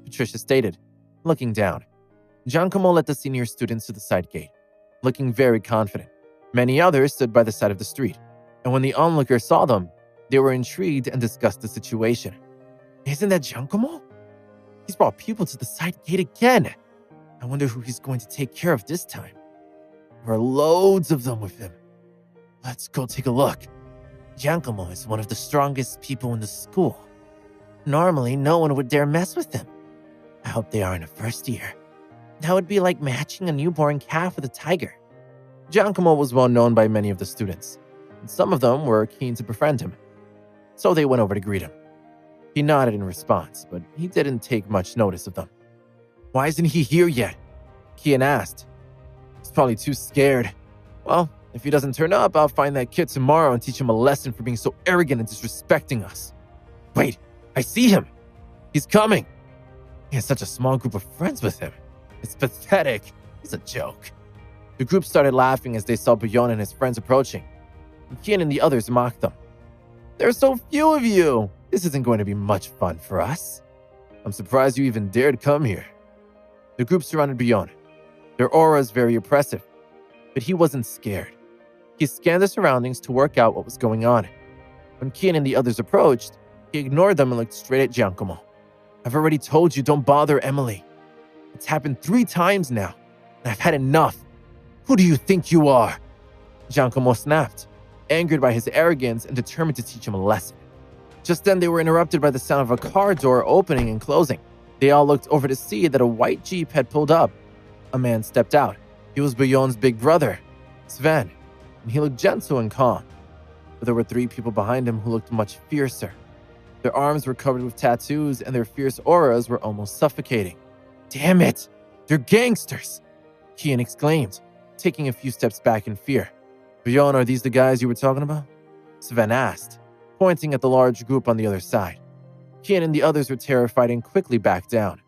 Patricia stated, looking down. Giacomo led the senior students to the side gate, looking very confident. Many others stood by the side of the street, and when the onlookers saw them, they were intrigued and discussed the situation. Isn't that Giacomo? He's brought people to the side gate again. I wonder who he's going to take care of this time. There are loads of them with him. Let's go take a look. Giacomo is one of the strongest people in the school. Normally, no one would dare mess with him. I hope they are in a first year. That would be like matching a newborn calf with a tiger. Giacomo was well known by many of the students, and some of them were keen to befriend him. So they went over to greet him. He nodded in response, but he didn't take much notice of them. Why isn't he here yet? Kian asked. He's probably too scared. Well, if he doesn't turn up, I'll find that kid tomorrow and teach him a lesson for being so arrogant and disrespecting us. Wait, I see him. He's coming. He has such a small group of friends with him. It's pathetic. He's a joke. The group started laughing as they saw Buyon and his friends approaching. Kian and the others mocked them. There are so few of you. This isn't going to be much fun for us. I'm surprised you even dared come here. The group surrounded Buyon. Their aura is very oppressive, but he wasn't scared. He scanned the surroundings to work out what was going on. When Kian and the others approached, he ignored them and looked straight at Giacomo. I've already told you don't bother Emily. It's happened 3 times now, and I've had enough. Who do you think you are? Giacomo snapped, angered by his arrogance and determined to teach him a lesson. Just then, they were interrupted by the sound of a car door opening and closing. They all looked over to see that a white Jeep had pulled up. A man stepped out. He was Buyon's big brother, Sven, and he looked gentle and calm. But there were 3 people behind him who looked much fiercer. Their arms were covered with tattoos, and their fierce auras were almost suffocating. Damn it! They're gangsters! Kian exclaimed, taking a few steps back in fear. Buyon, are these the guys you were talking about? Sven asked, pointing at the large group on the other side. Kian and the others were terrified and quickly backed down.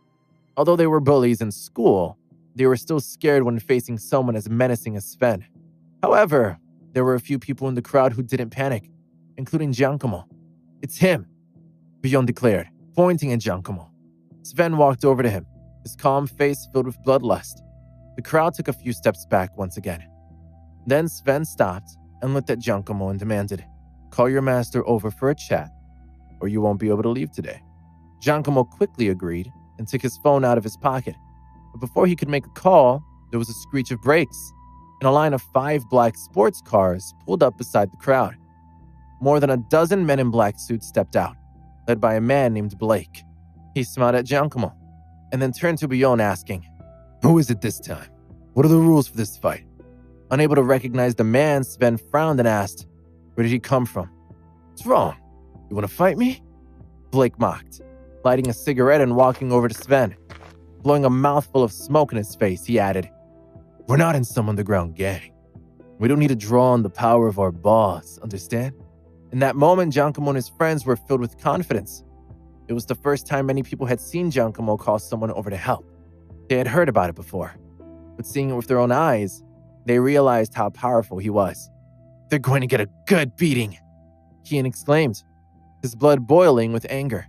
Although they were bullies in school, they were still scared when facing someone as menacing as Sven. However, there were a few people in the crowd who didn't panic, including Giacomo. It's him, Buyon declared, pointing at Giacomo. Sven walked over to him, his calm face filled with bloodlust. The crowd took a few steps back once again. Then Sven stopped and looked at Giacomo and demanded, Call your master over for a chat, or you won't be able to leave today. Giacomo quickly agreed and took his phone out of his pocket. But before he could make a call, there was a screech of brakes, and a line of 5 black sports cars pulled up beside the crowd. More than a dozen men in black suits stepped out, led by a man named Blake. He smiled at Giacomo, and then turned to Buyon asking, Who is it this time? What are the rules for this fight? Unable to recognize the man, Sven frowned and asked, Where did he come from? What's wrong? You want to fight me? Blake mocked, lighting a cigarette and walking over to Sven. Blowing a mouthful of smoke in his face, he added, We're not in some underground gang. We don't need to draw on the power of our boss, understand? In that moment, Giacomo and his friends were filled with confidence. It was the first time many people had seen Giacomo call someone over to help. They had heard about it before, but seeing it with their own eyes, they realized how powerful he was. They're going to get a good beating, Kian exclaimed, his blood boiling with anger,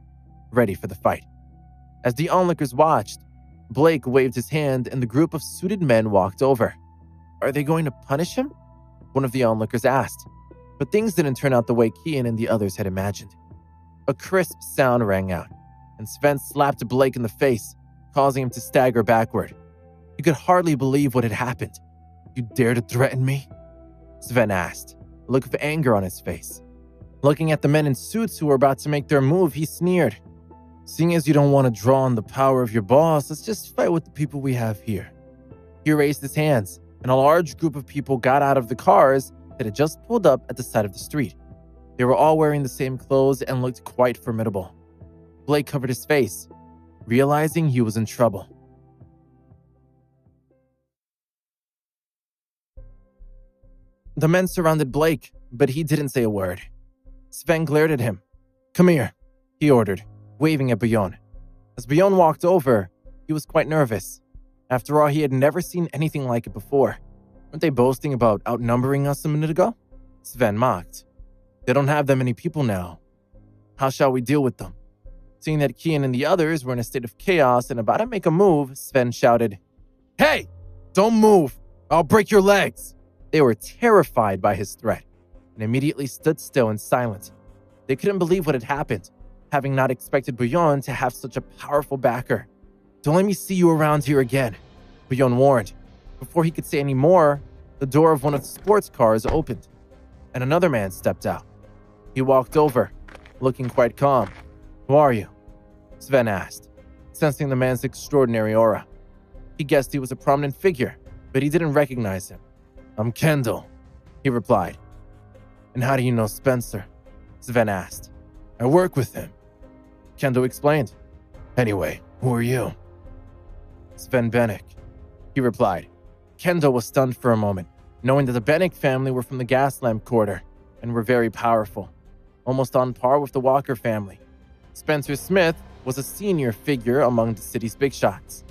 ready for the fight. As the onlookers watched, Blake waved his hand and the group of suited men walked over. Are they going to punish him? One of the onlookers asked, but things didn't turn out the way Kian and the others had imagined. A crisp sound rang out, and Sven slapped Blake in the face, causing him to stagger backward. He could hardly believe what had happened. You dare to threaten me? Sven asked, a look of anger on his face. Looking at the men in suits who were about to make their move, he sneered. Seeing as you don't want to draw on the power of your boss, let's just fight with the people we have here. He raised his hands, and a large group of people got out of the cars that had just pulled up at the side of the street. They were all wearing the same clothes and looked quite formidable. Blake covered his face, realizing he was in trouble. The men surrounded Blake, but he didn't say a word. Sven glared at him. "Come here," he ordered, waving at Bjorn. As Bjorn walked over, he was quite nervous. After all, he had never seen anything like it before. Weren't they boasting about outnumbering us a minute ago? Sven mocked. They don't have that many people now. How shall we deal with them? Seeing that Kian and the others were in a state of chaos and about to make a move, Sven shouted, "Hey, don't move. I'll break your legs." They were terrified by his threat and immediately stood still and silent. They couldn't believe what had happened, having not expected Bjorn to have such a powerful backer. "Don't let me see you around here again," Bjorn warned. Before he could say any more, the door of one of the sports cars opened, and another man stepped out. He walked over, looking quite calm. "Who are you?" Sven asked, sensing the man's extraordinary aura. He guessed he was a prominent figure, but he didn't recognize him. "I'm Kendall," he replied. "And how do you know Spencer?" Sven asked. "I work with him," Kendall explained. "Anyway, who are you?" "Sven Bennick," he replied. Kendall was stunned for a moment, knowing that the Bennick family were from the Gaslamp Quarter and were very powerful, almost on par with the Walker family. Spencer Smith was a senior figure among the city's big shots.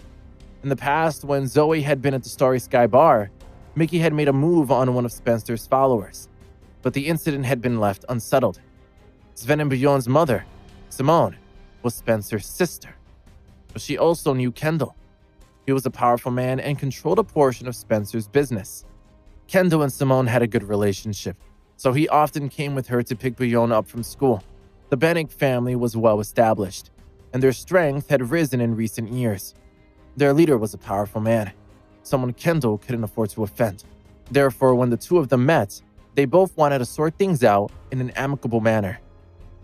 In the past, when Zoe had been at the Starry Sky Bar, Mickey had made a move on one of Spencer's followers, but the incident had been left unsettled. Sven and Bjorn's mother, Simone, was Spencer's sister, but she also knew Kendall. He was a powerful man and controlled a portion of Spencer's business. Kendall and Simone had a good relationship, so he often came with her to pick Bjorn up from school. The Bennick family was well established, and their strength had risen in recent years. Their leader was a powerful man, someone Kendall couldn't afford to offend. Therefore, when the two of them met, they both wanted to sort things out in an amicable manner.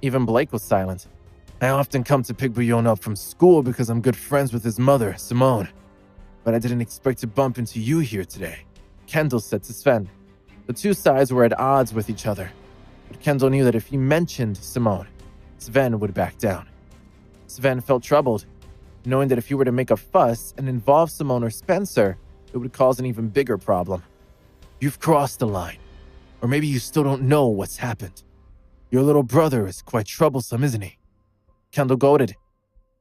Even Blake was silent. "I often come to pick Bjorn up from school because I'm good friends with his mother, Simone. But I didn't expect to bump into you here today," Kendall said to Sven. The two sides were at odds with each other, but Kendall knew that if he mentioned Simone, Sven would back down. Sven felt troubled, knowing that if he were to make a fuss and involve Simone or Spencer, it would cause an even bigger problem. "You've crossed the line, or maybe you still don't know what's happened. Your little brother is quite troublesome, isn't he?" Kendall goaded.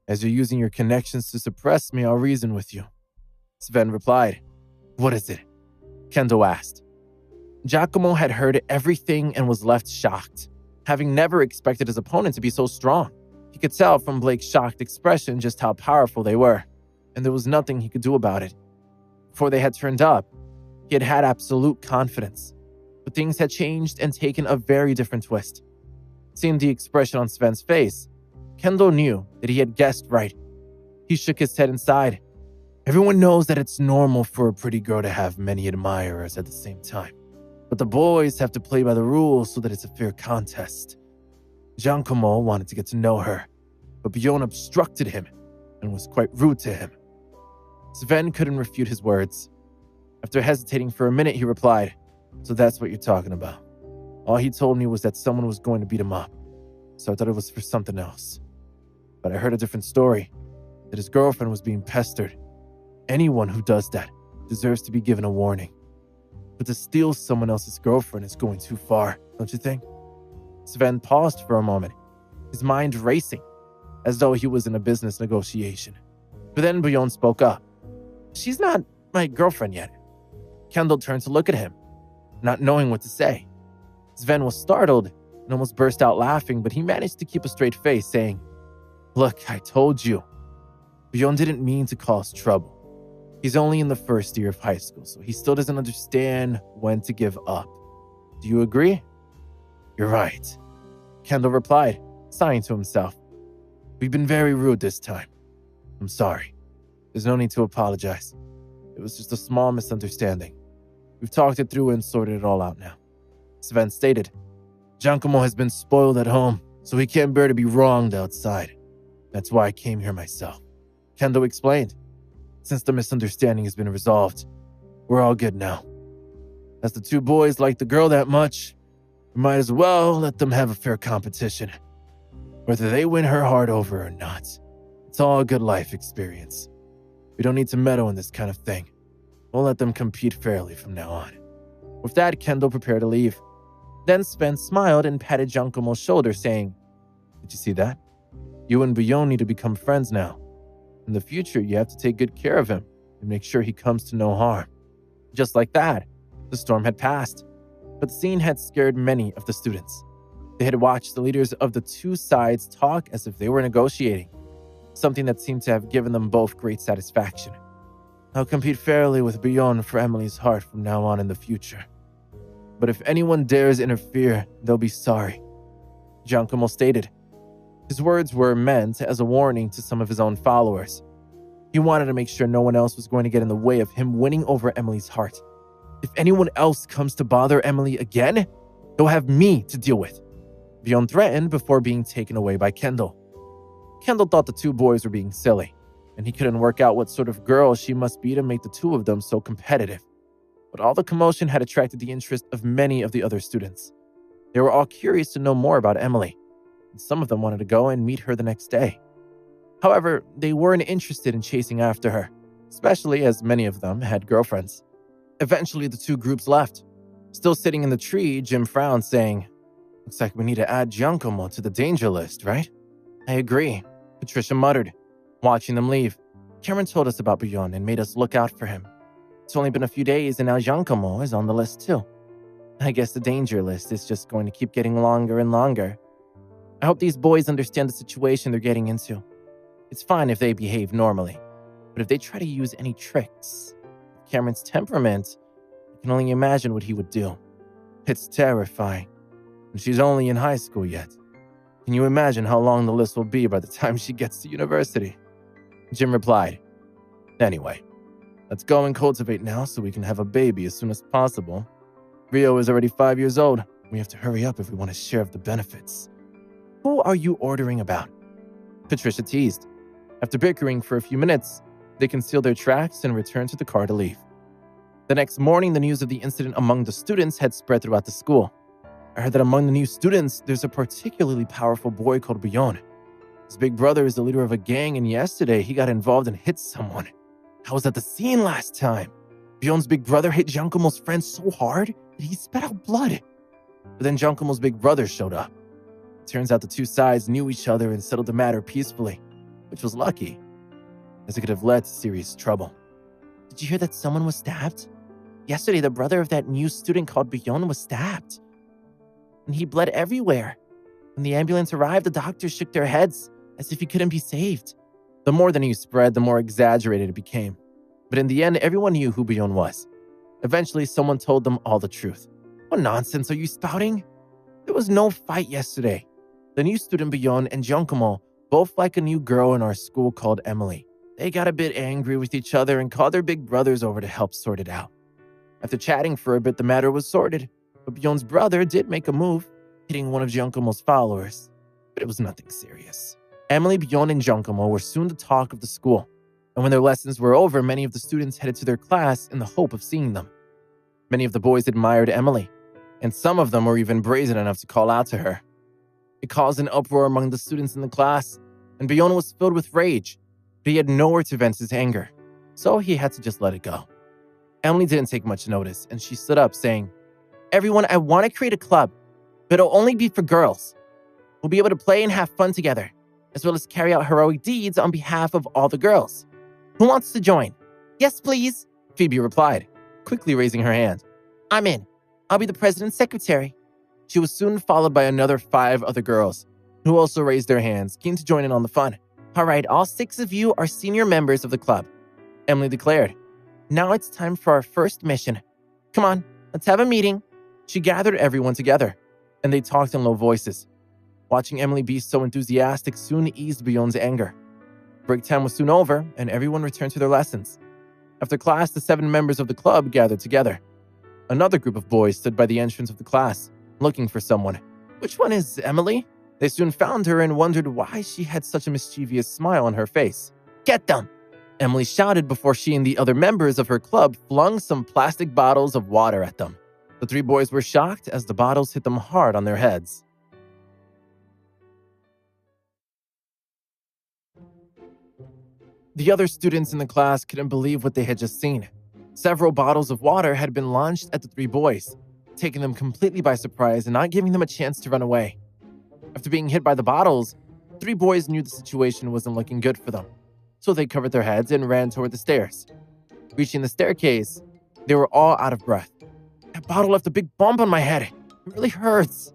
"As you're using your connections to suppress me, I'll reason with you," Sven replied. "What is it?" Kendall asked. Giacomo had heard everything and was left shocked, having never expected his opponent to be so strong. He could tell from Blake's shocked expression just how powerful they were, and there was nothing he could do about it. Before they had turned up, he had had absolute confidence, but things had changed and taken a very different twist. Seeing the expression on Sven's face, Kendall knew that he had guessed right. He shook his head and sighed. "Everyone knows that it's normal for a pretty girl to have many admirers at the same time, but the boys have to play by the rules so that it's a fair contest. Giacomo wanted to get to know her, but Bjorn obstructed him and was quite rude to him." Sven couldn't refute his words. After hesitating for a minute, he replied, "So that's what you're talking about. All he told me was that someone was going to beat him up, so I thought it was for something else. But I heard a different story, that his girlfriend was being pestered. Anyone who does that deserves to be given a warning. But to steal someone else's girlfriend is going too far, don't you think?" Sven paused for a moment, his mind racing, as though he was in a business negotiation. But then Bjorn spoke up. "She's not my girlfriend yet." Kendall turned to look at him, not knowing what to say. Sven was startled and almost burst out laughing, but he managed to keep a straight face, saying, "Look, I told you. Bjorn didn't mean to cause trouble. He's only in the first year of high school, so he still doesn't understand when to give up. Do you agree?" "You're right," Kendall replied, sighing to himself. "We've been very rude this time. I'm sorry. There's no need to apologize. It was just a small misunderstanding. We've talked it through and sorted it all out now." Sven stated, "Giacomo has been spoiled at home, so he can't bear to be wronged outside. That's why I came here myself." Kendall explained, "Since the misunderstanding has been resolved, we're all good now." As the two boys like the girl that much, we might as well let them have a fair competition. Whether they win her heart over or not, it's all a good life experience. We don't need to meddle in this kind of thing. We'll let them compete fairly from now on. With that, Kendall prepared to leave. Then Sven smiled and patted Giacomo's shoulder, saying, "Did you see that? You and Bjorn need to become friends now. In the future, you have to take good care of him and make sure he comes to no harm." Just like that, the storm had passed. But the scene had scared many of the students. They had watched the leaders of the two sides talk as if they were negotiating, something that seemed to have given them both great satisfaction. "I'll compete fairly with Bjorn for Emily's heart from now on in the future. But if anyone dares interfere, they'll be sorry," Giacomo stated. His words were meant as a warning to some of his own followers. He wanted to make sure no one else was going to get in the way of him winning over Emily's heart. If anyone else comes to bother Emily again, they'll have me to deal with, Bjorn threatened before being taken away by Kendall. Kendall thought the two boys were being silly, and he couldn't work out what sort of girl she must be to make the two of them so competitive. But all the commotion had attracted the interest of many of the other students. They were all curious to know more about Emily, and some of them wanted to go and meet her the next day. However, they weren't interested in chasing after her, especially as many of them had girlfriends. Eventually, the two groups left. Still sitting in the tree, Jim frowned, saying, "Looks like we need to add Giacomo to the danger list, right?" "I agree," Patricia muttered, watching them leave. "Cameron told us about Bjorn and made us look out for him. It's only been a few days and now Giacomo is on the list too. I guess the danger list is just going to keep getting longer and longer. I hope these boys understand the situation they're getting into. It's fine if they behave normally, but if they try to use any tricks, Cameron's temperament, I can only imagine what he would do. It's terrifying. And she's only in high school yet. Can you imagine how long the list will be by the time she gets to university?" Jim replied, "Anyway, let's go and cultivate now so we can have a baby as soon as possible. Rio is already 5 years old. We have to hurry up if we want a share of the benefits." "Who are you ordering about?" Patricia teased. After bickering for a few minutes, they concealed their tracks and returned to the car to leave. The next morning, the news of the incident among the students had spread throughout the school. I heard that among the new students, there's a particularly powerful boy called Bjorn. His big brother is the leader of a gang, and yesterday he got involved and hit someone. I was at the scene last time. Bjorn's big brother hit Giacomo's friend so hard that he spat out blood. But then Giacomo's big brother showed up. It turns out the two sides knew each other and settled the matter peacefully, which was lucky, as it could have led to serious trouble. "Did you hear that someone was stabbed? Yesterday, the brother of that new student called Bjorn was stabbed. And he bled everywhere. When the ambulance arrived, the doctors shook their heads as if he couldn't be saved." The more the news spread, the more exaggerated it became. But in the end, everyone knew who Bjorn was. Eventually, someone told them all the truth. "What nonsense are you spouting? There was no fight yesterday. The new student Bjorn and Giacomo both like a new girl in our school called Emily. They got a bit angry with each other and called their big brothers over to help sort it out. After chatting for a bit, the matter was sorted, but Bjorn's brother did make a move, hitting one of Giacomo's followers, but it was nothing serious." Emily, Bjorn, and Giacomo were soon the talk of the school, and when their lessons were over, many of the students headed to their class in the hope of seeing them. Many of the boys admired Emily, and some of them were even brazen enough to call out to her. It caused an uproar among the students in the class, and Bjorn was filled with rage, but he had nowhere to vent his anger, so he had to just let it go. Emily didn't take much notice, and she stood up, saying, "Everyone, I want to create a club, but it'll only be for girls. We'll be able to play and have fun together, as well as carry out heroic deeds on behalf of all the girls. Who wants to join?" "Yes, please," Phoebe replied, quickly raising her hand. "I'm in. I'll be the president's secretary." She was soon followed by another 5 other girls, who also raised their hands, keen to join in on the fun. "All right, all 6 of you are senior members of the club," Emily declared. "Now it's time for our first mission. Come on, let's have a meeting." She gathered everyone together, and they talked in low voices. Watching Emily be so enthusiastic soon eased Bjorn's anger. Break time was soon over, and everyone returned to their lessons. After class, the 7 members of the club gathered together. Another group of boys stood by the entrance of the class, looking for someone. "Which one is Emily?" They soon found her and wondered why she had such a mischievous smile on her face. "Get them!" Emily shouted before she and the other members of her club flung some plastic bottles of water at them. The three boys were shocked as the bottles hit them hard on their heads. The other students in the class couldn't believe what they had just seen. Several bottles of water had been launched at the three boys, taking them completely by surprise and not giving them a chance to run away. After being hit by the bottles, the three boys knew the situation wasn't looking good for them, so they covered their heads and ran toward the stairs. Reaching the staircase, they were all out of breath. That bottle left a big bump on my head. It really hurts.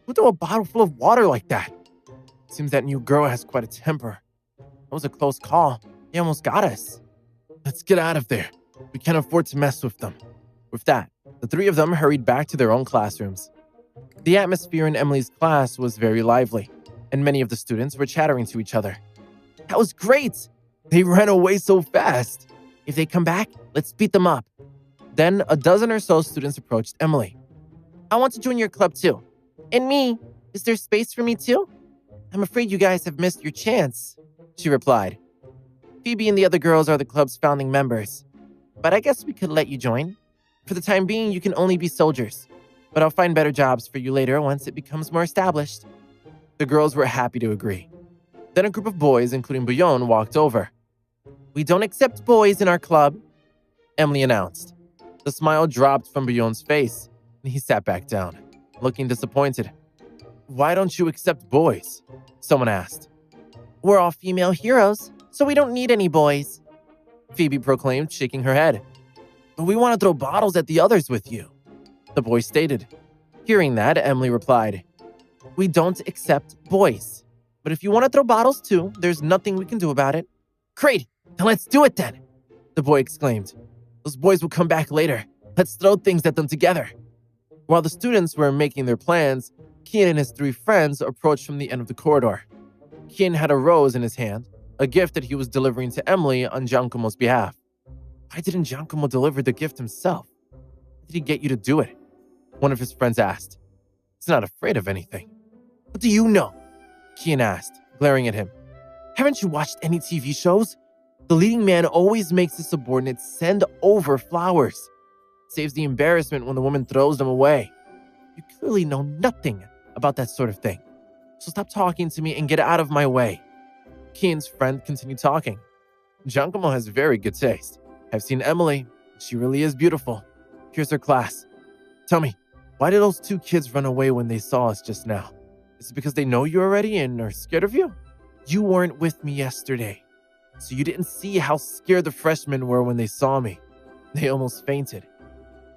Who threw a bottle full of water like that? Seems that new girl has quite a temper. That was a close call. He almost got us. Let's get out of there. We can't afford to mess with them. With that, the three of them hurried back to their own classrooms. The atmosphere in Emily's class was very lively, and many of the students were chattering to each other. That was great! They ran away so fast. If they come back, let's beat them up. Then a dozen or so students approached Emily. I want to join your club too. And me. Is there space for me too? I'm afraid you guys have missed your chance, she replied. Phoebe and the other girls are the club's founding members, but I guess we could let you join. For the time being, you can only be soldiers, but I'll find better jobs for you later once it becomes more established. The girls were happy to agree. Then a group of boys, including Bouillon, walked over. We don't accept boys in our club, Emily announced. The smile dropped from Bouillon's face, and he sat back down, looking disappointed. Why don't you accept boys? Someone asked. We're all female heroes, so we don't need any boys, Phoebe proclaimed, shaking her head. But we want to throw bottles at the others with you, the boy stated. Hearing that, Emily replied, We don't accept boys. But if you want to throw bottles too, there's nothing we can do about it. Great, then let's do it then, the boy exclaimed. Those boys will come back later. Let's throw things at them together. While the students were making their plans, Kian and his three friends approached from the end of the corridor. Kian had a rose in his hand, a gift that he was delivering to Emily on Giacomo's behalf. Why didn't Giacomo deliver the gift himself? Why did he get you to do it? One of his friends asked. He's not afraid of anything. What do you know? Kian asked, glaring at him. Haven't you watched any TV shows? The leading man always makes his subordinates send over flowers. Saves the embarrassment when the woman throws them away. You clearly know nothing about that sort of thing. So stop talking to me and get out of my way. Kian's friend continued talking. Giacomo has very good taste. I've seen Emily. She really is beautiful. Here's her class. Tell me, why did those two kids run away when they saw us just now? Is it because they know you already and are scared of you? You weren't with me yesterday, so you didn't see how scared the freshmen were when they saw me. They almost fainted,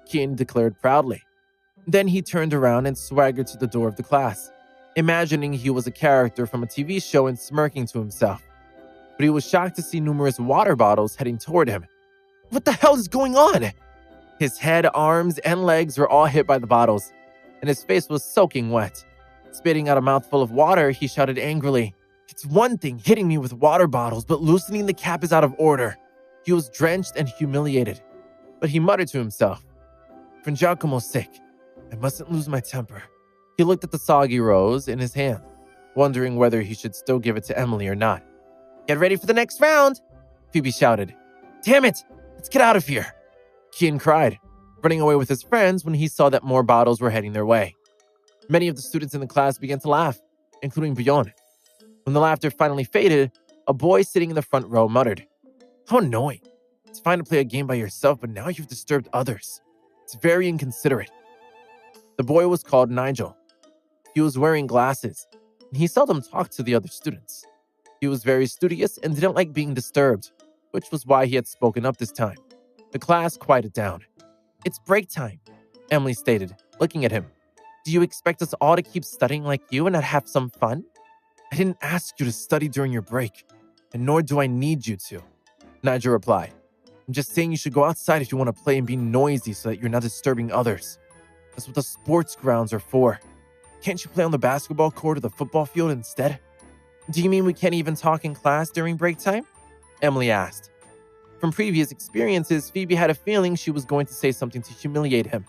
Kian declared proudly. Then he turned around and swaggered to the door of the class, imagining he was a character from a TV show and smirking to himself. But he was shocked to see numerous water bottles heading toward him. What the hell is going on? His head, arms, and legs were all hit by the bottles, and his face was soaking wet. Spitting out a mouthful of water, he shouted angrily, It's one thing hitting me with water bottles, but loosening the cap is out of order. He was drenched and humiliated, but he muttered to himself, For Giacomo's sake, I mustn't lose my temper. He looked at the soggy rose in his hand, wondering whether he should still give it to Emily or not. Get ready for the next round, Phoebe shouted. Damn it, let's get out of here, Kian cried, running away with his friends when he saw that more bottles were heading their way. Many of the students in the class began to laugh, including Bouillon. When the laughter finally faded, a boy sitting in the front row muttered, How annoying. It's fine to play a game by yourself, but now you've disturbed others. It's very inconsiderate. The boy was called Nigel. He was wearing glasses, and he seldom talked to the other students. He was very studious and didn't like being disturbed, which was why he had spoken up this time. The class quieted down. It's break time, Emily stated, looking at him. Do you expect us all to keep studying like you and not have some fun? I didn't ask you to study during your break, and nor do I need you to, Nigel replied. I'm just saying you should go outside if you want to play and be noisy so that you're not disturbing others. That's what the sports grounds are for. Can't you play on the basketball court or the football field instead? Do you mean we can't even talk in class during break time? Emily asked. From previous experiences, Phoebe had a feeling she was going to say something to humiliate him.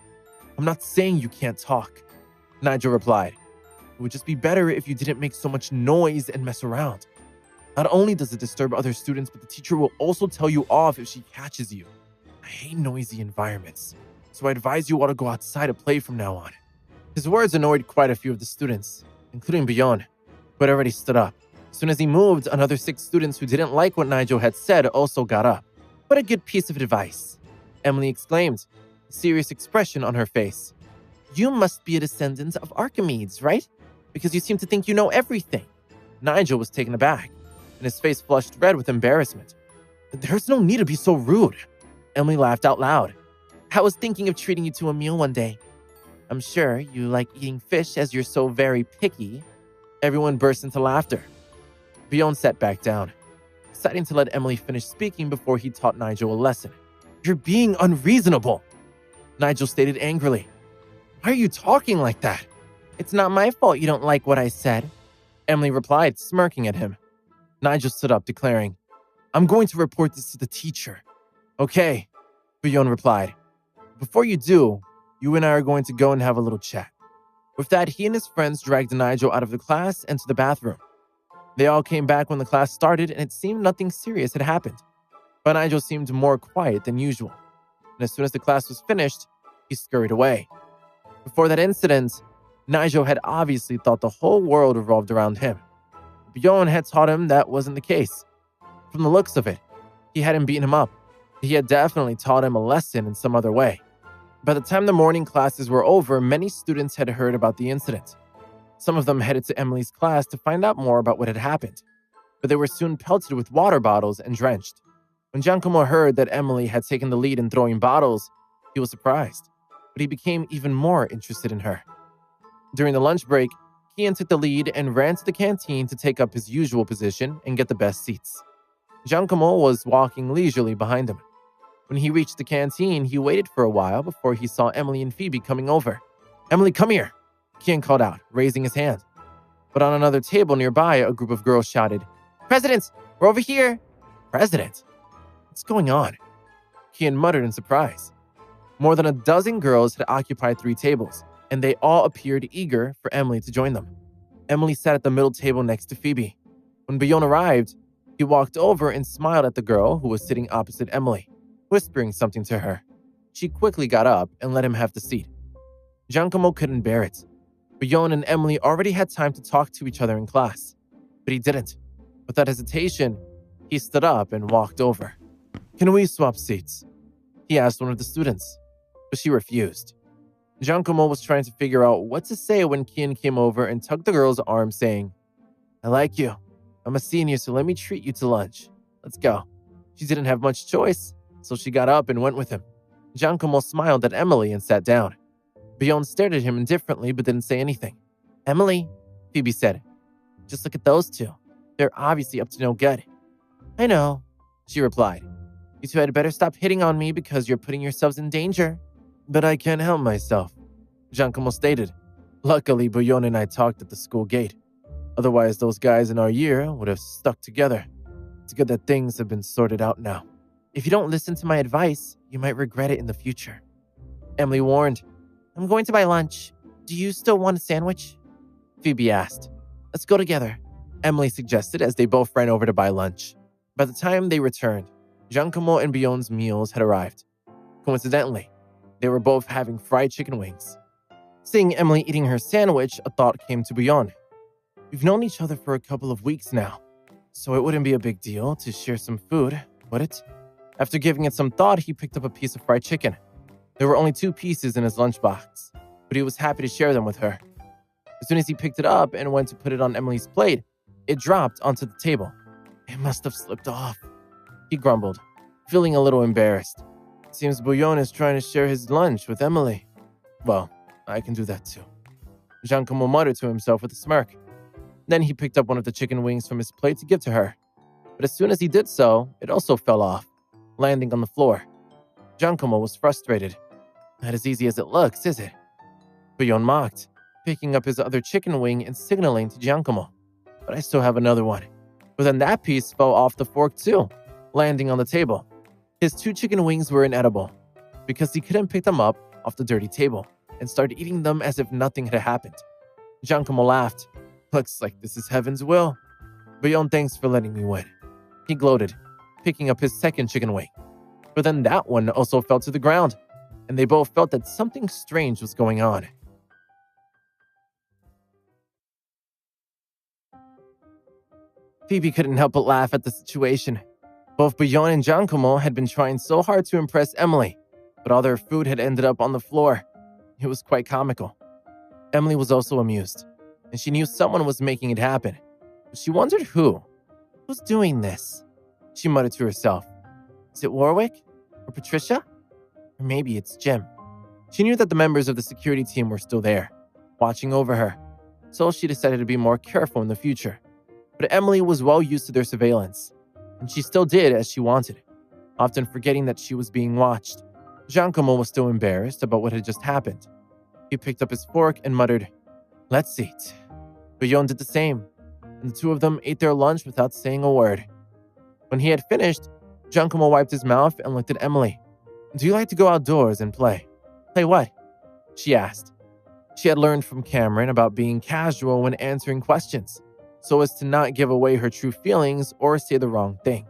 I'm not saying you can't talk, Nigel replied. It would just be better if you didn't make so much noise and mess around. Not only does it disturb other students, but the teacher will also tell you off if she catches you. I hate noisy environments, so I advise you all to go outside to play from now on. His words annoyed quite a few of the students, including Bjorn, who had already stood up. As soon as he moved, another 6 students who didn't like what Nigel had said also got up. What a good piece of advice, Emily exclaimed, a serious expression on her face. You must be a descendant of Archimedes, right? Because you seem to think you know everything. Nigel was taken aback, and his face flushed red with embarrassment. There's no need to be so rude. Emily laughed out loud. I was thinking of treating you to a meal one day. I'm sure you like eating fish as you're so very picky. Everyone burst into laughter. Bjorn sat back down, deciding to let Emily finish speaking before he taught Nigel a lesson. You're being unreasonable, Nigel stated angrily. Why are you talking like that? It's not my fault you don't like what I said, Emily replied, smirking at him. Nigel stood up, declaring, I'm going to report this to the teacher. Okay, Bjorn replied. Before you do, you and I are going to go and have a little chat. With that, he and his friends dragged Nigel out of the class and to the bathroom. They all came back when the class started, and it seemed nothing serious had happened. But Nigel seemed more quiet than usual, and as soon as the class was finished, he scurried away. Before that incident, Nigel had obviously thought the whole world revolved around him. Bjorn had taught him that wasn't the case. From the looks of it, he hadn't beaten him up. He had definitely taught him a lesson in some other way. By the time the morning classes were over, many students had heard about the incident. Some of them headed to Emily's class to find out more about what had happened, but they were soon pelted with water bottles and drenched. When Giacomo heard that Emily had taken the lead in throwing bottles, he was surprised, but he became even more interested in her. During the lunch break, Kian took the lead and ran to the canteen to take up his usual position and get the best seats. Giacomo was walking leisurely behind him. When he reached the canteen, he waited for a while before he saw Emily and Phoebe coming over. Emily, come here, Kian called out, raising his hand. But on another table nearby, a group of girls shouted, President, we're over here. President? What's going on? Kian muttered in surprise. More than a dozen girls had occupied 3 tables, and they all appeared eager for Emily to join them. Emily sat at the middle table next to Phoebe. When Bjorn arrived, he walked over and smiled at the girl who was sitting opposite Emily, whispering something to her. She quickly got up and let him have the seat. Giacomo couldn't bear it. Bjorn and Emily already had time to talk to each other in class, but he didn't. Without hesitation, he stood up and walked over. Can we swap seats? He asked one of the students, but she refused. Giacomo was trying to figure out what to say when Kian came over and tugged the girl's arm, saying, I like you. I'm a senior, so let me treat you to lunch. Let's go. She didn't have much choice, so she got up and went with him. Giacomo smiled at Emily and sat down. Bjorn stared at him indifferently but didn't say anything. Emily, Phoebe said, just look at those two. They're obviously up to no good. I know, she replied. You two had better stop hitting on me because you're putting yourselves in danger. But I can't help myself, Giacomo stated. Luckily, Bjorn and I talked at the school gate. Otherwise, those guys in our year would have stuck together. It's good that things have been sorted out now. If you don't listen to my advice, you might regret it in the future. Emily warned, I'm going to buy lunch. Do you still want a sandwich? Phoebe asked. Let's go together, Emily suggested as they both ran over to buy lunch. By the time they returned, Giacomo and Bjorn's meals had arrived. Coincidentally, they were both having fried chicken wings. Seeing Emily eating her sandwich, a thought came to Bjorn. We've known each other for a couple of weeks now, so it wouldn't be a big deal to share some food, would it? After giving it some thought, he picked up a piece of fried chicken. There were only 2 pieces in his lunchbox, but he was happy to share them with her. As soon as he picked it up and went to put it on Emily's plate, it dropped onto the table. It must have slipped off, he grumbled, feeling a little embarrassed. Seems Bjorn is trying to share his lunch with Emily. Well, I can do that too. Giacomo muttered to himself with a smirk. Then he picked up one of the chicken wings from his plate to give to her. But as soon as he did so, it also fell off, landing on the floor. Giacomo was frustrated. Not as easy as it looks, is it? Bjorn mocked, picking up his other chicken wing and signaling to Giacomo. But I still have another one. But then that piece fell off the fork too, landing on the table. His 2 chicken wings were inedible, because he couldn't pick them up off the dirty table and started eating them as if nothing had happened. Giacomo laughed. Looks like this is heaven's will. Bjorn, thanks for letting me win. He gloated, picking up his second chicken wing. But then that one also fell to the ground. and they both felt that something strange was going on. Phoebe couldn't help but laugh at the situation. Both Bjorn and Giacomo had been trying so hard to impress Emily, but all their food had ended up on the floor. It was quite comical. Emily was also amused, and she knew someone was making it happen. But she wondered who. Who's doing this? She muttered to herself. Is it Warwick? Or Patricia? Or maybe it's Jim. She knew that the members of the security team were still there, watching over her, so she decided to be more careful in the future. But Emily was well used to their surveillance, and she still did as she wanted, often forgetting that she was being watched. Giacomo was still embarrassed about what had just happened. He picked up his fork and muttered, "Let's eat." Bjorn did the same, and the two of them ate their lunch without saying a word. When he had finished, Giacomo wiped his mouth and looked at Emily. "Do you like to go outdoors and play?" "Play what?" she asked. She had learned from Cameron about being casual when answering questions, so as to not give away her true feelings or say the wrong thing.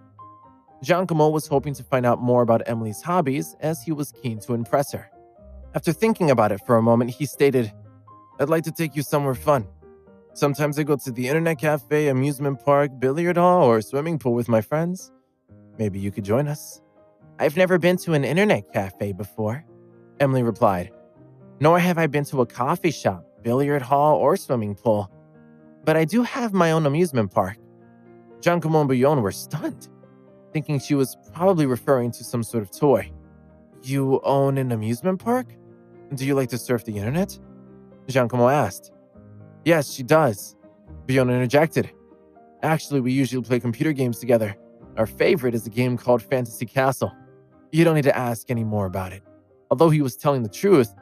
Giacomo was hoping to find out more about Emily's hobbies, as he was keen to impress her. After thinking about it for a moment, he stated, "I'd like to take you somewhere fun. Sometimes I go to the internet cafe, amusement park, billiard hall, or swimming pool with my friends. Maybe you could join us." "I've never been to an internet cafe before," Emily replied. "Nor have I been to a coffee shop, billiard hall, or swimming pool. But I do have my own amusement park." Giacomo and Bjorn were stunned, thinking she was probably referring to some sort of toy. "You own an amusement park? Do you like to surf the internet?" Giacomo asked. "Yes, she does," Bjorn interjected. "Actually, we usually play computer games together. Our favorite is a game called Fantasy Castle. You don't need to ask any more about it." Although he was telling the truth,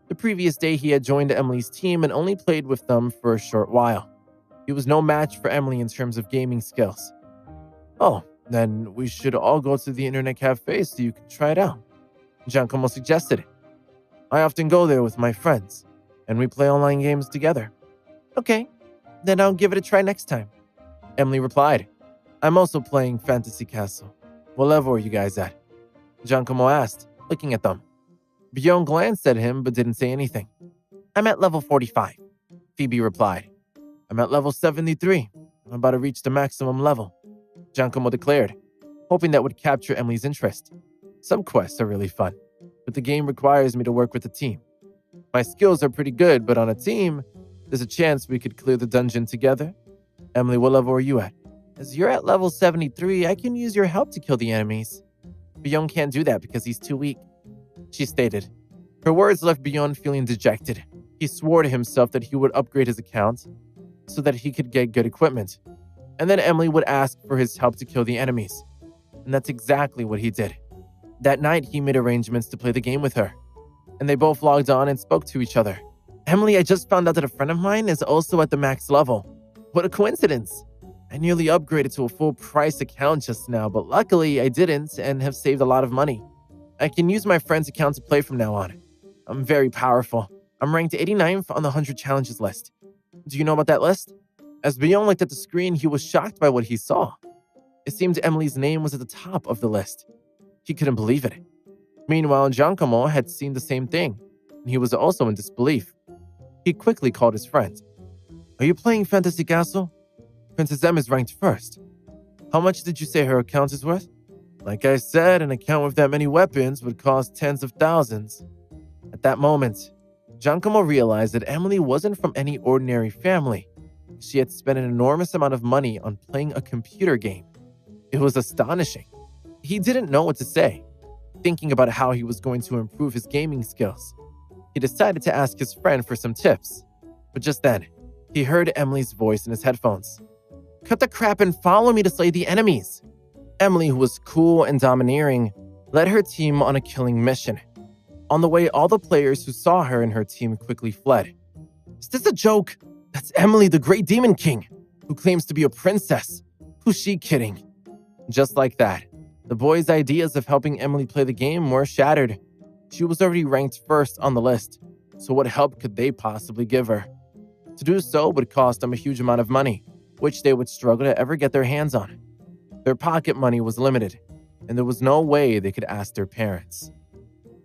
the previous day he had joined Emily's team and only played with them for a short while. He was no match for Emily in terms of gaming skills. "Oh, then we should all go to the internet cafe so you can try it out," Giacomo suggested. "I often go there with my friends, and we play online games together." "Okay, then I'll give it a try next time," Emily replied. "I'm also playing Fantasy Castle. What level are you guys at?" Giacomo asked, looking at them. Bjorn glanced at him but didn't say anything. "I'm at level 45, Phoebe replied. "I'm at level 73. I'm about to reach the maximum level," Giacomo declared, hoping that would capture Emily's interest. "Some quests are really fun, but the game requires me to work with a team. My skills are pretty good, but on a team, there's a chance we could clear the dungeon together." "Emily, what level are you at?" "As you're at level 73, I can use your help to kill the enemies." "Bjorn can't do that because he's too weak," she stated. Her words left Bjorn feeling dejected. He swore to himself that he would upgrade his account so that he could get good equipment, and then Emily would ask for his help to kill the enemies. And that's exactly what he did. That night, he made arrangements to play the game with her, and they both logged on and spoke to each other. "Emily, I just found out that a friend of mine is also at the max level. What a coincidence. I nearly upgraded to a full price account just now, but luckily I didn't and have saved a lot of money. I can use my friend's account to play from now on. I'm very powerful. I'm ranked 89th on the 100 challenges list. Do you know about that list?" As Bjorn looked at the screen, he was shocked by what he saw. It seemed Emily's name was at the top of the list. He couldn't believe it. Meanwhile, Giacomo had seen the same thing, and he was also in disbelief. He quickly called his friend. "Are you playing Fantasy Castle? Princess M is ranked first. How much did you say her account is worth?" "Like I said, an account with that many weapons would cost tens of thousands." At that moment, Giacomo realized that Emily wasn't from any ordinary family. She had spent an enormous amount of money on playing a computer game. It was astonishing. He didn't know what to say. Thinking about how he was going to improve his gaming skills, he decided to ask his friend for some tips. But just then, he heard Emily's voice in his headphones. "Cut the crap and follow me to slay the enemies." Emily, who was cool and domineering, led her team on a killing mission. On the way, all the players who saw her and her team quickly fled. "Is this a joke? That's Emily, the Great Demon King, who claims to be a princess. Who's she kidding?" Just like that, the boys' ideas of helping Emily play the game were shattered. She was already ranked first on the list, so what help could they possibly give her? To do so would cost them a huge amount of money, which they would struggle to ever get their hands on. Their pocket money was limited, and there was no way they could ask their parents.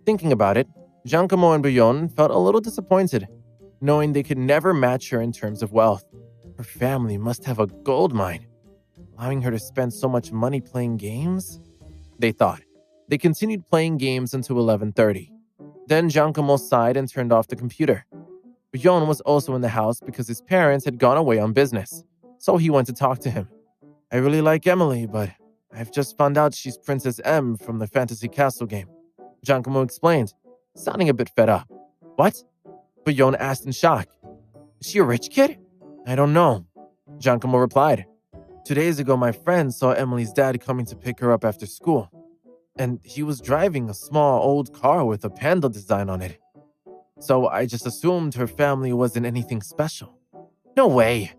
Thinking about it, Giacomo and Bouillon felt a little disappointed, knowing they could never match her in terms of wealth. Her family must have a gold mine, allowing her to spend so much money playing games, they thought. They continued playing games until 11:30. Then Giacomo sighed and turned off the computer. Bouillon was also in the house because his parents had gone away on business, so he went to talk to him. I really like Emily, but I've just found out she's Princess M from the Fantasy Castle game, Giacomo explained, sounding a bit fed up. What? Bouillon asked in shock. Is she a rich kid? I don't know, Giacomo replied. 2 days ago, my friend saw Emily's dad coming to pick her up after school, and he was driving a small old car with a panda design on it. So I just assumed her family wasn't anything special. No way,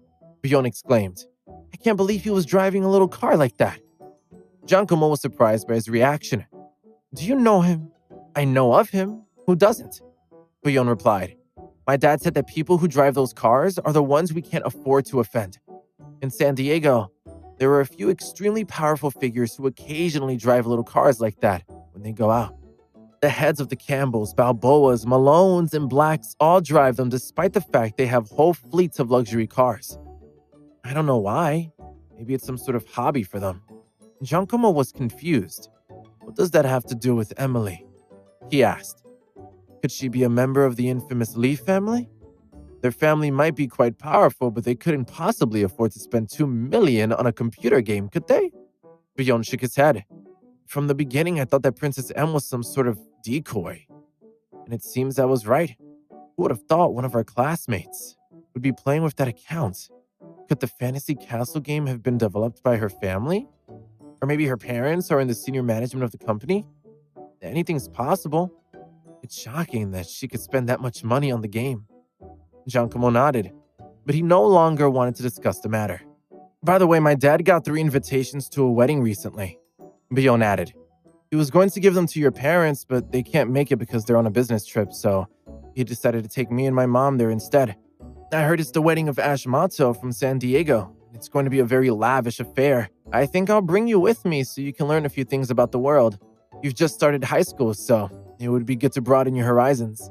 Bouillon exclaimed. I can't believe he was driving a little car like that. Giacomo was surprised by his reaction. Do you know him? I know of him. Who doesn't? Bouillon replied. My dad said that people who drive those cars are the ones we can't afford to offend. In San Diego, there are a few extremely powerful figures who occasionally drive little cars like that when they go out. The heads of the Campbells, Balboas, Malones, and Blacks all drive them despite the fact they have whole fleets of luxury cars. I don't know why. Maybe it's some sort of hobby for them. Giacomo was confused. What does that have to do with Emily? He asked. Could she be a member of the infamous Lee family? Their family might be quite powerful, but they couldn't possibly afford to spend $2 million on a computer game, could they? Bouillon shook his head. From the beginning, I thought that Princess M was some sort of decoy. And it seems I was right. Who would have thought one of our classmates would be playing with that account? Could the Fantasy Castle game have been developed by her family? Or maybe her parents are in the senior management of the company? Anything's possible. It's shocking that she could spend that much money on the game. Giacomo nodded, but he no longer wanted to discuss the matter. By the way, my dad got 3 invitations to a wedding recently, Bouillon added. He was going to give them to your parents, but they can't make it because they're on a business trip, so he decided to take me and my mom there instead. I heard it's the wedding of Ash Mato from San Diego. It's going to be a very lavish affair. I think I'll bring you with me so you can learn a few things about the world. You've just started high school, so it would be good to broaden your horizons.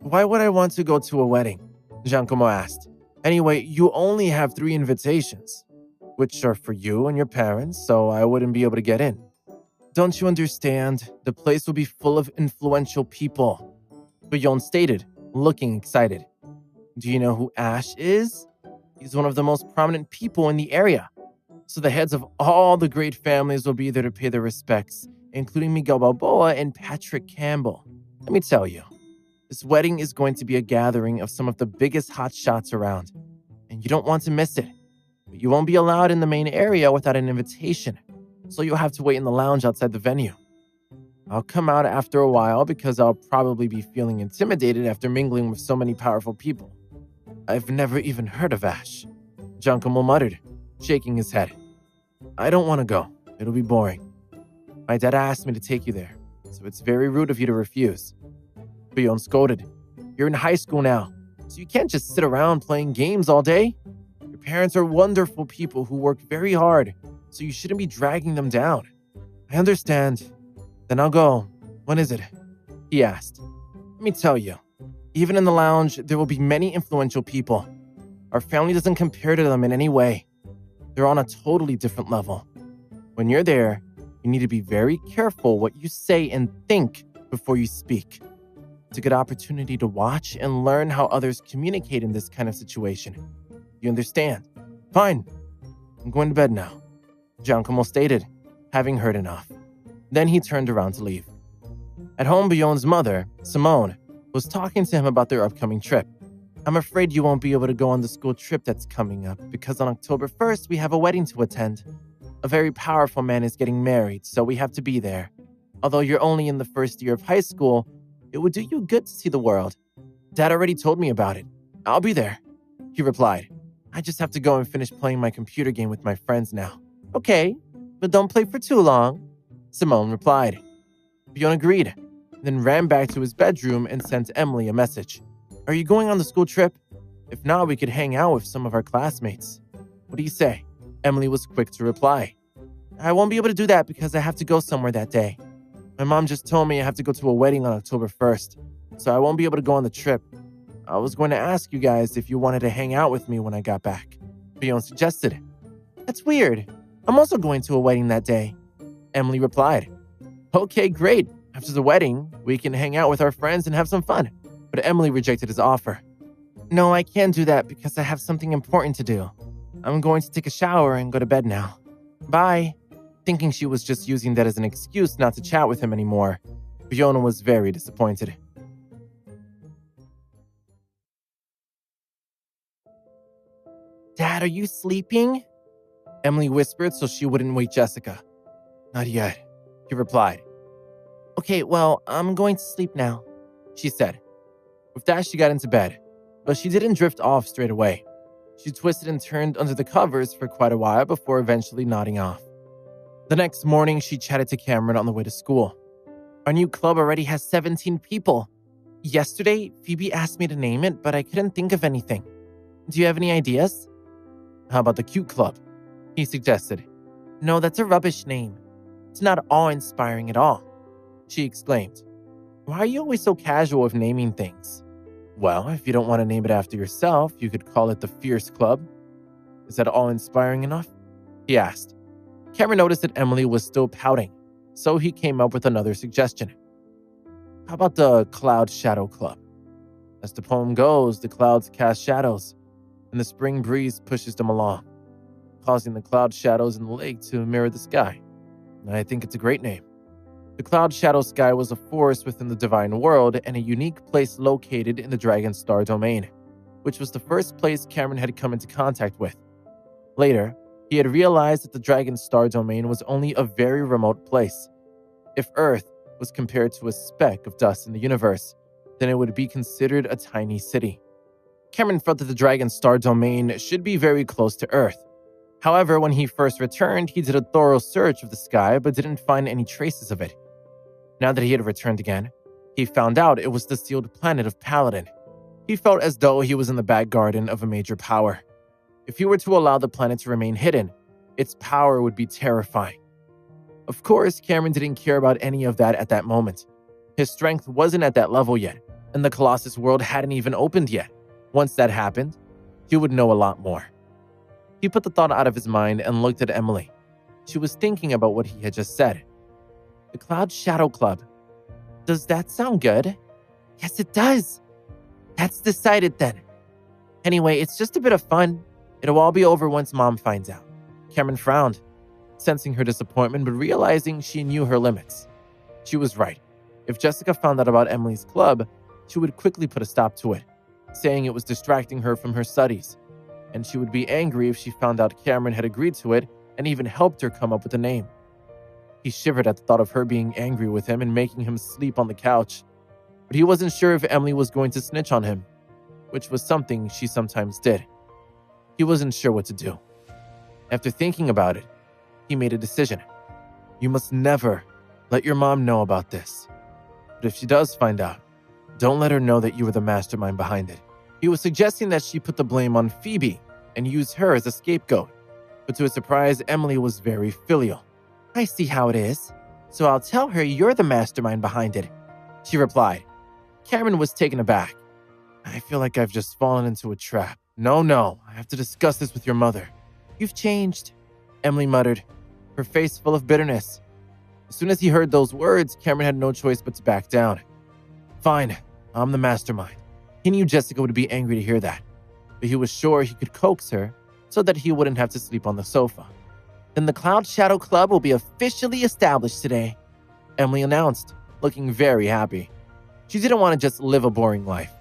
Why would I want to go to a wedding? Giacomo asked. Anyway, you only have 3 invitations, which are for you and your parents, so I wouldn't be able to get in. Don't you understand? The place will be full of influential people, Bouillon stated, looking excited. Do you know who Ash is? He's one of the most prominent people in the area. So the heads of all the great families will be there to pay their respects, including Miguel Balboa and Patrick Campbell. Let me tell you, this wedding is going to be a gathering of some of the biggest hotshots around, and you don't want to miss it. But you won't be allowed in the main area without an invitation, so you'll have to wait in the lounge outside the venue. I'll come out after a while because I'll probably be feeling intimidated after mingling with so many powerful people. I've never even heard of Ash, Giacomo muttered, shaking his head. I don't want to go. It'll be boring. My dad asked me to take you there, so it's very rude of you to refuse. Bouillon scolded. You're in high school now, so you can't just sit around playing games all day. Your parents are wonderful people who work very hard, so you shouldn't be dragging them down. I understand. Then I'll go. When is it? He asked. Let me tell you, even in the lounge, there will be many influential people. Our family doesn't compare to them in any way. They're on a totally different level. When you're there, you need to be very careful what you say and think before you speak. It's a good opportunity to watch and learn how others communicate in this kind of situation. You understand? Fine. I'm going to bed now, Giacomo stated, having heard enough. Then he turned around to leave. At home, Bouillon's mother, Simone, was talking to him about their upcoming trip. I'm afraid you won't be able to go on the school trip that's coming up because on October 1st, we have a wedding to attend. A very powerful man is getting married, so we have to be there. Although you're only in the first year of high school, it would do you good to see the world. Dad already told me about it. I'll be there, he replied. I just have to go and finish playing my computer game with my friends now. Okay, but don't play for too long, Simone replied. Bouillon agreed, then ran back to his bedroom and sent Emily a message. Are you going on the school trip? If not, we could hang out with some of our classmates. What do you say? Emily was quick to reply. I won't be able to do that because I have to go somewhere that day. My mom just told me I have to go to a wedding on October 1st, so I won't be able to go on the trip. I was going to ask you guys if you wanted to hang out with me when I got back. Bjorn suggested. That's weird. I'm also going to a wedding that day, Emily replied. Okay, great. After the wedding, we can hang out with our friends and have some fun. But Emily rejected his offer. No, I can't do that because I have something important to do. I'm going to take a shower and go to bed now. Bye. Thinking she was just using that as an excuse not to chat with him anymore, Bjorn was very disappointed. Dad, are you sleeping? Emily whispered so she wouldn't wake Jessica. Not yet, he replied. Okay, well, I'm going to sleep now, she said. With that, she got into bed, but she didn't drift off straight away. She twisted and turned under the covers for quite a while before eventually nodding off. The next morning, she chatted to Cameron on the way to school. Our new club already has 17 people. Yesterday, Phoebe asked me to name it, but I couldn't think of anything. Do you have any ideas? How about the Cute Club? He suggested. No, that's a rubbish name. It's not awe-inspiring at all, she exclaimed. Why are you always so casual with naming things? Well, if you don't want to name it after yourself, you could call it the Fierce Club. Is that awe-inspiring enough? He asked. Cameron noticed that Emily was still pouting, so he came up with another suggestion. How about the Cloud Shadow Club? As the poem goes, the clouds cast shadows, and the spring breeze pushes them along, causing the cloud shadows in the lake to mirror the sky. I think it's a great name. The Cloud Shadow Sky was a forest within the Divine World and a unique place located in the Dragon Star Domain, which was the first place Cameron had come into contact with. Later, he had realized that the Dragon Star Domain was only a very remote place. If Earth was compared to a speck of dust in the universe, then it would be considered a tiny city. Cameron felt that the Dragon Star Domain should be very close to Earth. However, when he first returned, he did a thorough search of the sky but didn't find any traces of it. Now that he had returned again, he found out it was the sealed planet of Paladin. He felt as though he was in the back garden of a major power. If he were to allow the planet to remain hidden, its power would be terrifying. Of course, Cameron didn't care about any of that at that moment. His strength wasn't at that level yet, and the Colossus world hadn't even opened yet. Once that happened, he would know a lot more. He put the thought out of his mind and looked at Emily. She was thinking about what he had just said. The Cloud Shadow Club. Does that sound good? Yes, it does. That's decided then. Anyway, it's just a bit of fun. It'll all be over once Mom finds out. Cameron frowned, sensing her disappointment but realizing she knew her limits. She was right. If Jessica found out about Emily's club, she would quickly put a stop to it, saying it was distracting her from her studies. And she would be angry if she found out Cameron had agreed to it and even helped her come up with a name. He shivered at the thought of her being angry with him and making him sleep on the couch. But he wasn't sure if Emily was going to snitch on him, which was something she sometimes did. He wasn't sure what to do. After thinking about it, he made a decision. You must never let your mom know about this. But if she does find out, don't let her know that you were the mastermind behind it. He was suggesting that she put the blame on Phoebe and use her as a scapegoat. But to his surprise, Emily was very filial. I see how it is, so I'll tell her you're the mastermind behind it, she replied. Cameron was taken aback. I feel like I've just fallen into a trap. No, I have to discuss this with your mother. You've changed, Emily muttered, her face full of bitterness. As soon as he heard those words, Cameron had no choice but to back down. Fine, I'm the mastermind. He knew Jessica would be angry to hear that, but he was sure he could coax her so that he wouldn't have to sleep on the sofa. Then the Cloud Shadow Club will be officially established today, Emily announced, looking very happy. She didn't want to just live a boring life.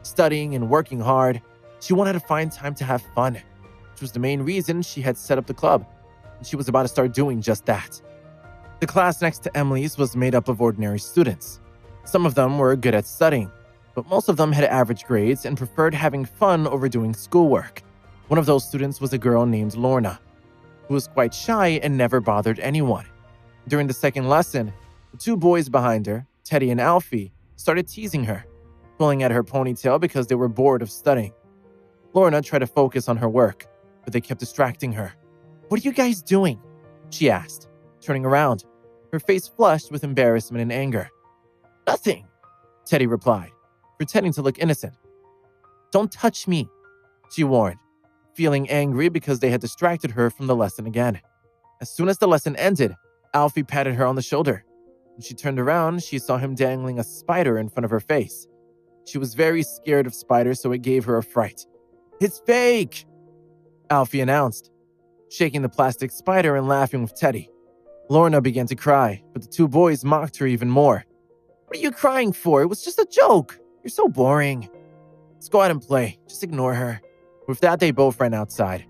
Studying and working hard, she wanted to find time to have fun, which was the main reason she had set up the club, and she was about to start doing just that. The class next to Emily's was made up of ordinary students. Some of them were good at studying, but most of them had average grades and preferred having fun over doing schoolwork. One of those students was a girl named Lorna, who was quite shy and never bothered anyone. During the second lesson, the two boys behind her, Teddy and Alfie, started teasing her, pulling at her ponytail because they were bored of studying. Lorna tried to focus on her work, but they kept distracting her. What are you guys doing? She asked, turning around, her face flushed with embarrassment and anger. Nothing, Teddy replied. pretending to look innocent. "Don't touch me," she warned, feeling angry because they had distracted her from the lesson again. As soon as the lesson ended, Alfie patted her on the shoulder. When she turned around, she saw him dangling a spider in front of her face. She was very scared of spiders, so it gave her a fright. "It's fake!" Alfie announced, shaking the plastic spider and laughing with Teddy. Lorna began to cry, but the two boys mocked her even more. "What are you crying for? It was just a joke. You're so boring. Let's go out and play. Just ignore her." With that, they both ran outside.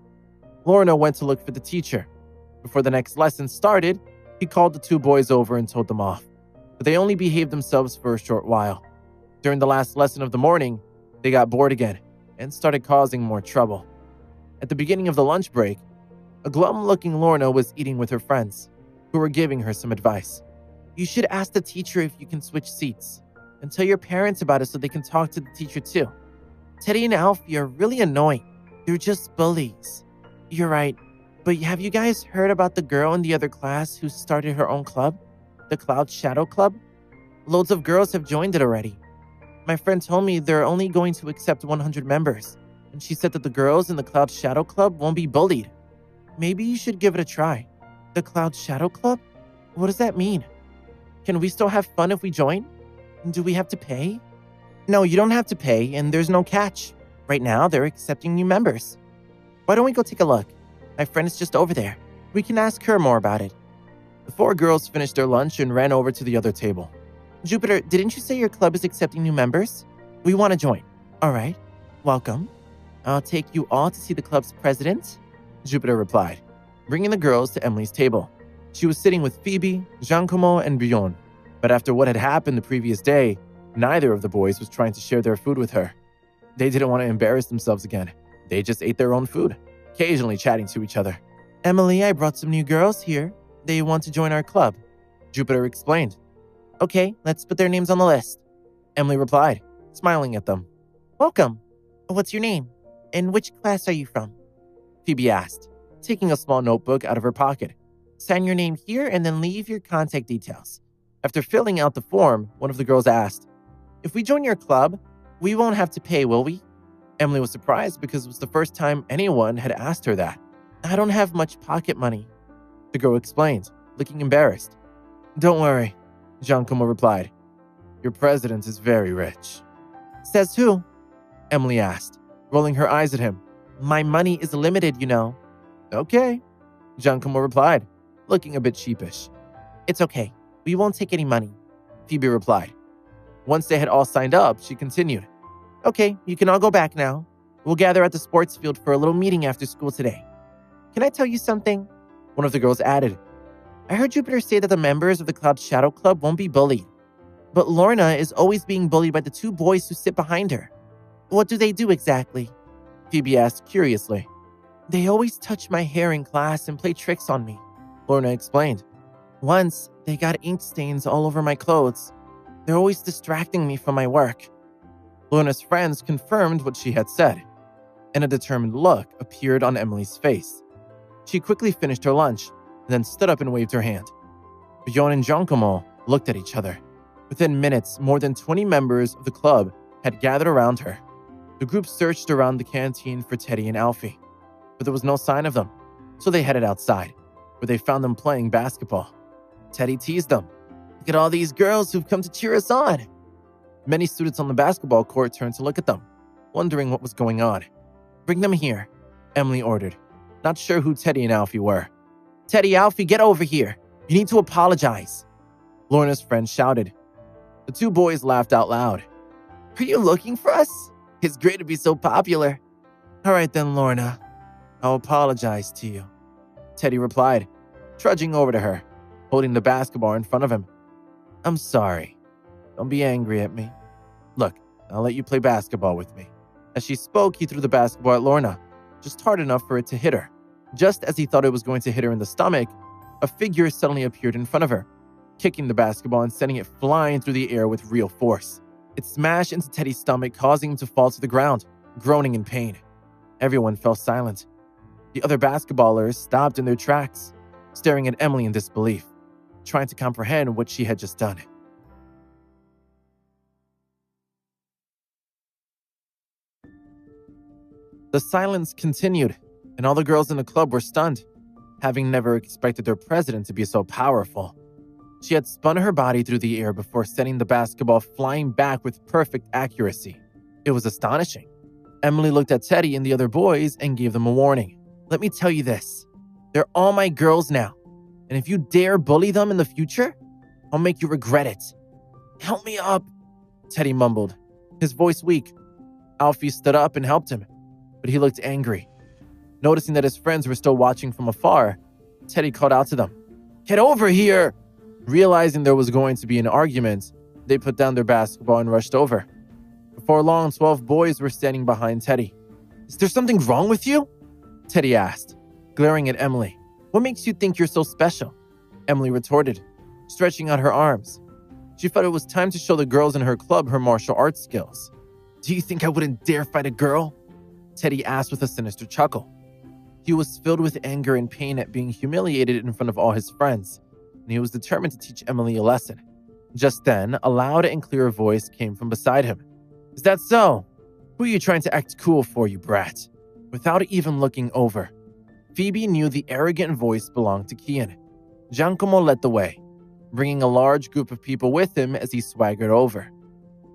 Lorna went to look for the teacher. Before the next lesson started, he called the two boys over and told them off. But they only behaved themselves for a short while. During the last lesson of the morning, they got bored again and started causing more trouble. At the beginning of the lunch break, a glum-looking Lorna was eating with her friends, who were giving her some advice. "You should ask the teacher if you can switch seats, and tell your parents about it so they can talk to the teacher too. Teddy and Alfie are really annoying. They're just bullies." "You're right, but have you guys heard about the girl in the other class who started her own club? The Cloud Shadow Club? Loads of girls have joined it already. My friend told me they're only going to accept 100 members, and she said that the girls in the Cloud Shadow Club won't be bullied. Maybe you should give it a try." "The Cloud Shadow Club? What does that mean? Can we still have fun if we join? Do we have to pay?" "No, you don't have to pay, and there's no catch. Right now, they're accepting new members. Why don't we go take a look? My friend is just over there. We can ask her more about it." The four girls finished their lunch and ran over to the other table. "Jupiter, didn't you say your club is accepting new members? We want to join." "All right, welcome. I'll take you all to see the club's president," Jupiter replied, bringing the girls to Emily's table. She was sitting with Phoebe, Giacomo, and Bjorn. But after what had happened the previous day, neither of the boys was trying to share their food with her. They didn't want to embarrass themselves again. They just ate their own food, occasionally chatting to each other. "Emily, I brought some new girls here. They want to join our club," Jupiter explained. "Okay, let's put their names on the list," Emily replied, smiling at them. "Welcome. What's your name? And which class are you from?" Phoebe asked, taking a small notebook out of her pocket. "Sign your name here and then leave your contact details." After filling out the form, one of the girls asked, "If we join your club, we won't have to pay, will we?" Emily was surprised because it was the first time anyone had asked her that. "I don't have much pocket money," the girl explained, looking embarrassed. "Don't worry," Giacomo replied. "Your president is very rich." "Says who?" Emily asked, rolling her eyes at him. "My money is limited, you know." "Okay," Giacomo replied, looking a bit sheepish. "It's okay. We won't take any money," Phoebe replied. Once they had all signed up, she continued. "Okay, you can all go back now. We'll gather at the sports field for a little meeting after school today. Can I tell you something?" One of the girls added. "I heard Jupiter say that the members of the Cloud Shadow Club won't be bullied. But Lorna is always being bullied by the two boys who sit behind her. What do they do exactly?" Phoebe asked curiously. "They always touch my hair in class and play tricks on me," Lorna explained. "Once, they got ink stains all over my clothes. They're always distracting me from my work." Lorna's friends confirmed what she had said, and a determined look appeared on Emily's face. She quickly finished her lunch, and then stood up and waved her hand. Bjorn and Giacomo looked at each other. Within minutes, more than 20 members of the club had gathered around her. The group searched around the canteen for Teddy and Alfie, but there was no sign of them, so they headed outside, where they found them playing basketball. Teddy teased them. "Look at all these girls who've come to cheer us on." Many students on the basketball court turned to look at them, wondering what was going on. "Bring them here," Emily ordered, not sure who Teddy and Alfie were. "Teddy, Alfie, get over here. You need to apologize," Lorna's friend shouted. The two boys laughed out loud. "Are you looking for us? It's great to be so popular." "All right then, Lorna. I'll apologize to you," Teddy replied, trudging over to her, holding the basketball in front of him. "I'm sorry. Don't be angry at me. Look, I'll let you play basketball with me." As she spoke, he threw the basketball at Lorna, just hard enough for it to hit her. Just as he thought it was going to hit her in the stomach, a figure suddenly appeared in front of her, kicking the basketball and sending it flying through the air with real force. It smashed into Teddy's stomach, causing him to fall to the ground, groaning in pain. Everyone fell silent. The other basketballers stopped in their tracks, staring at Emily in disbelief, trying to comprehend what she had just done. The silence continued, and all the girls in the club were stunned, having never expected their president to be so powerful. She had spun her body through the air before sending the basketball flying back with perfect accuracy. It was astonishing. Emily looked at Teddy and the other boys and gave them a warning. Let me tell you this. They're all my girls now, and if you dare bully them in the future, I'll make you regret it. Help me up, Teddy mumbled, his voice weak. Alfie stood up and helped him, but he looked angry. Noticing that his friends were still watching from afar, Teddy called out to them, "Get over here!" Realizing there was going to be an argument, they put down their basketball and rushed over. Before long, 12 boys were standing behind Teddy. "Is there something wrong with you?" Teddy asked, glaring at Emily. "What makes you think you're so special?" Emily retorted, stretching out her arms. She felt it was time to show the girls in her club her martial arts skills. "Do you think I wouldn't dare fight a girl?" Teddy asked with a sinister chuckle. He was filled with anger and pain at being humiliated in front of all his friends, and he was determined to teach Emily a lesson. Just then, a loud and clear voice came from beside him. "Is that so? Who are you trying to act cool for, you brat?" Without even looking over, Phoebe knew the arrogant voice belonged to Kian. Giacomo led the way, bringing a large group of people with him as he swaggered over.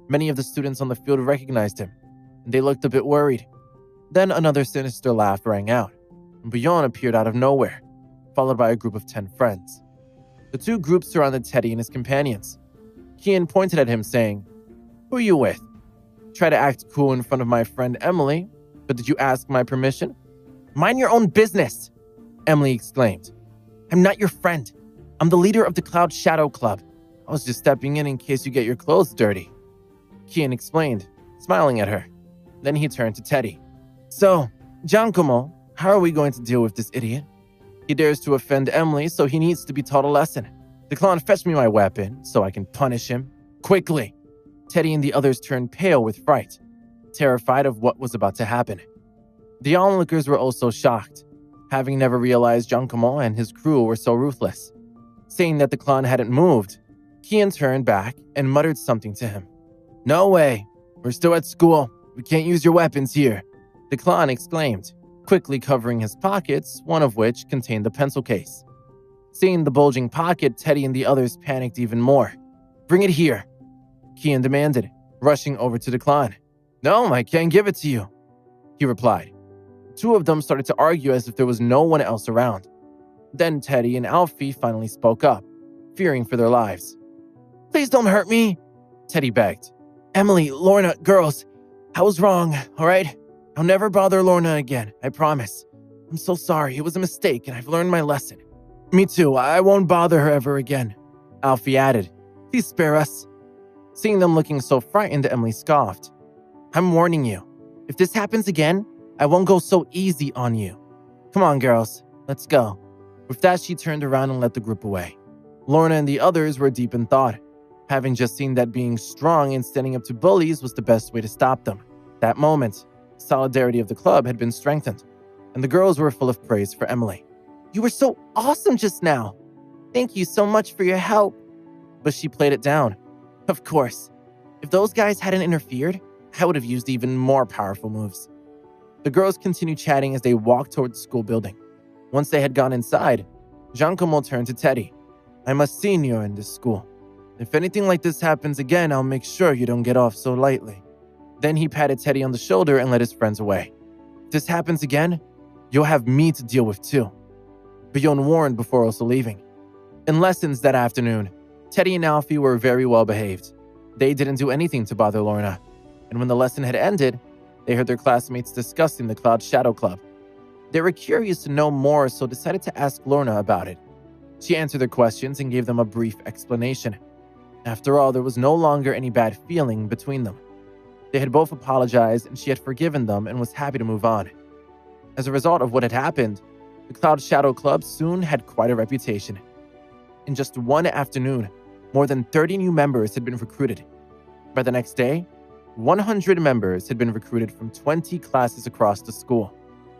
Many of the students on the field recognized him, and they looked a bit worried. Then another sinister laugh rang out, and Bouillon appeared out of nowhere, followed by a group of 10 friends. The two groups surrounded Teddy and his companions. Kian pointed at him, saying, "Who are you with? Try to act cool in front of my friend Emily, but did you ask my permission?" "Mind your own business," Emily exclaimed. "I'm not your friend. I'm the leader of the Cloud Shadow Club. I was just stepping in case you get your clothes dirty," Kian explained, smiling at her. Then he turned to Teddy. "So, Giacomo, how are we going to deal with this idiot? He dares to offend Emily, so he needs to be taught a lesson. Declan, fetch me my weapon so I can punish him. Quickly!" Teddy and the others turned pale with fright, terrified of what was about to happen. The onlookers were also shocked, having never realized Giacomo and his crew were so ruthless. Seeing that the clown hadn't moved, Kian turned back and muttered something to him. "No way! We're still at school. We can't use your weapons here," the clown exclaimed, quickly covering his pockets, one of which contained the pencil case. Seeing the bulging pocket, Teddy and the others panicked even more. "Bring it here," Kian demanded, rushing over to the clown. "No, I can't give it to you," he replied. Two of them started to argue as if there was no one else around. Then Teddy and Alfie finally spoke up, fearing for their lives. "Please don't hurt me," Teddy begged. "Emily, Lorna, girls, I was wrong, all right? I'll never bother Lorna again, I promise. I'm so sorry, it was a mistake and I've learned my lesson." "Me too, I won't bother her ever again," Alfie added. "Please spare us." Seeing them looking so frightened, Emily scoffed. "I'm warning you, if this happens again, I won't go so easy on you. Come on, girls, let's go." With that, she turned around and led the group away. Lorna and the others were deep in thought, having just seen that being strong and standing up to bullies was the best way to stop them. That moment, solidarity of the club had been strengthened, and the girls were full of praise for Emily. "You were so awesome just now. Thank you so much for your help." But she played it down. "Of course, if those guys hadn't interfered, I would have used even more powerful moves." The girls continued chatting as they walked toward the school building. Once they had gone inside, Giacomo turned to Teddy. "I must see you in this school. If anything like this happens again, I'll make sure you don't get off so lightly." Then he patted Teddy on the shoulder and led his friends away. "If this happens again, you'll have me to deal with too," Bouillon warned before also leaving. In lessons that afternoon, Teddy and Alfie were very well behaved. They didn't do anything to bother Lorna, and when the lesson had ended, they heard their classmates discussing the Cloud Shadow Club. They were curious to know more, so decided to ask Lorna about it. She answered their questions and gave them a brief explanation. After all, there was no longer any bad feeling between them. They had both apologized and she had forgiven them and was happy to move on. As a result of what had happened, the Cloud Shadow Club soon had quite a reputation. In just one afternoon, more than 30 new members had been recruited. By the next day, 100 members had been recruited from 20 classes across the school.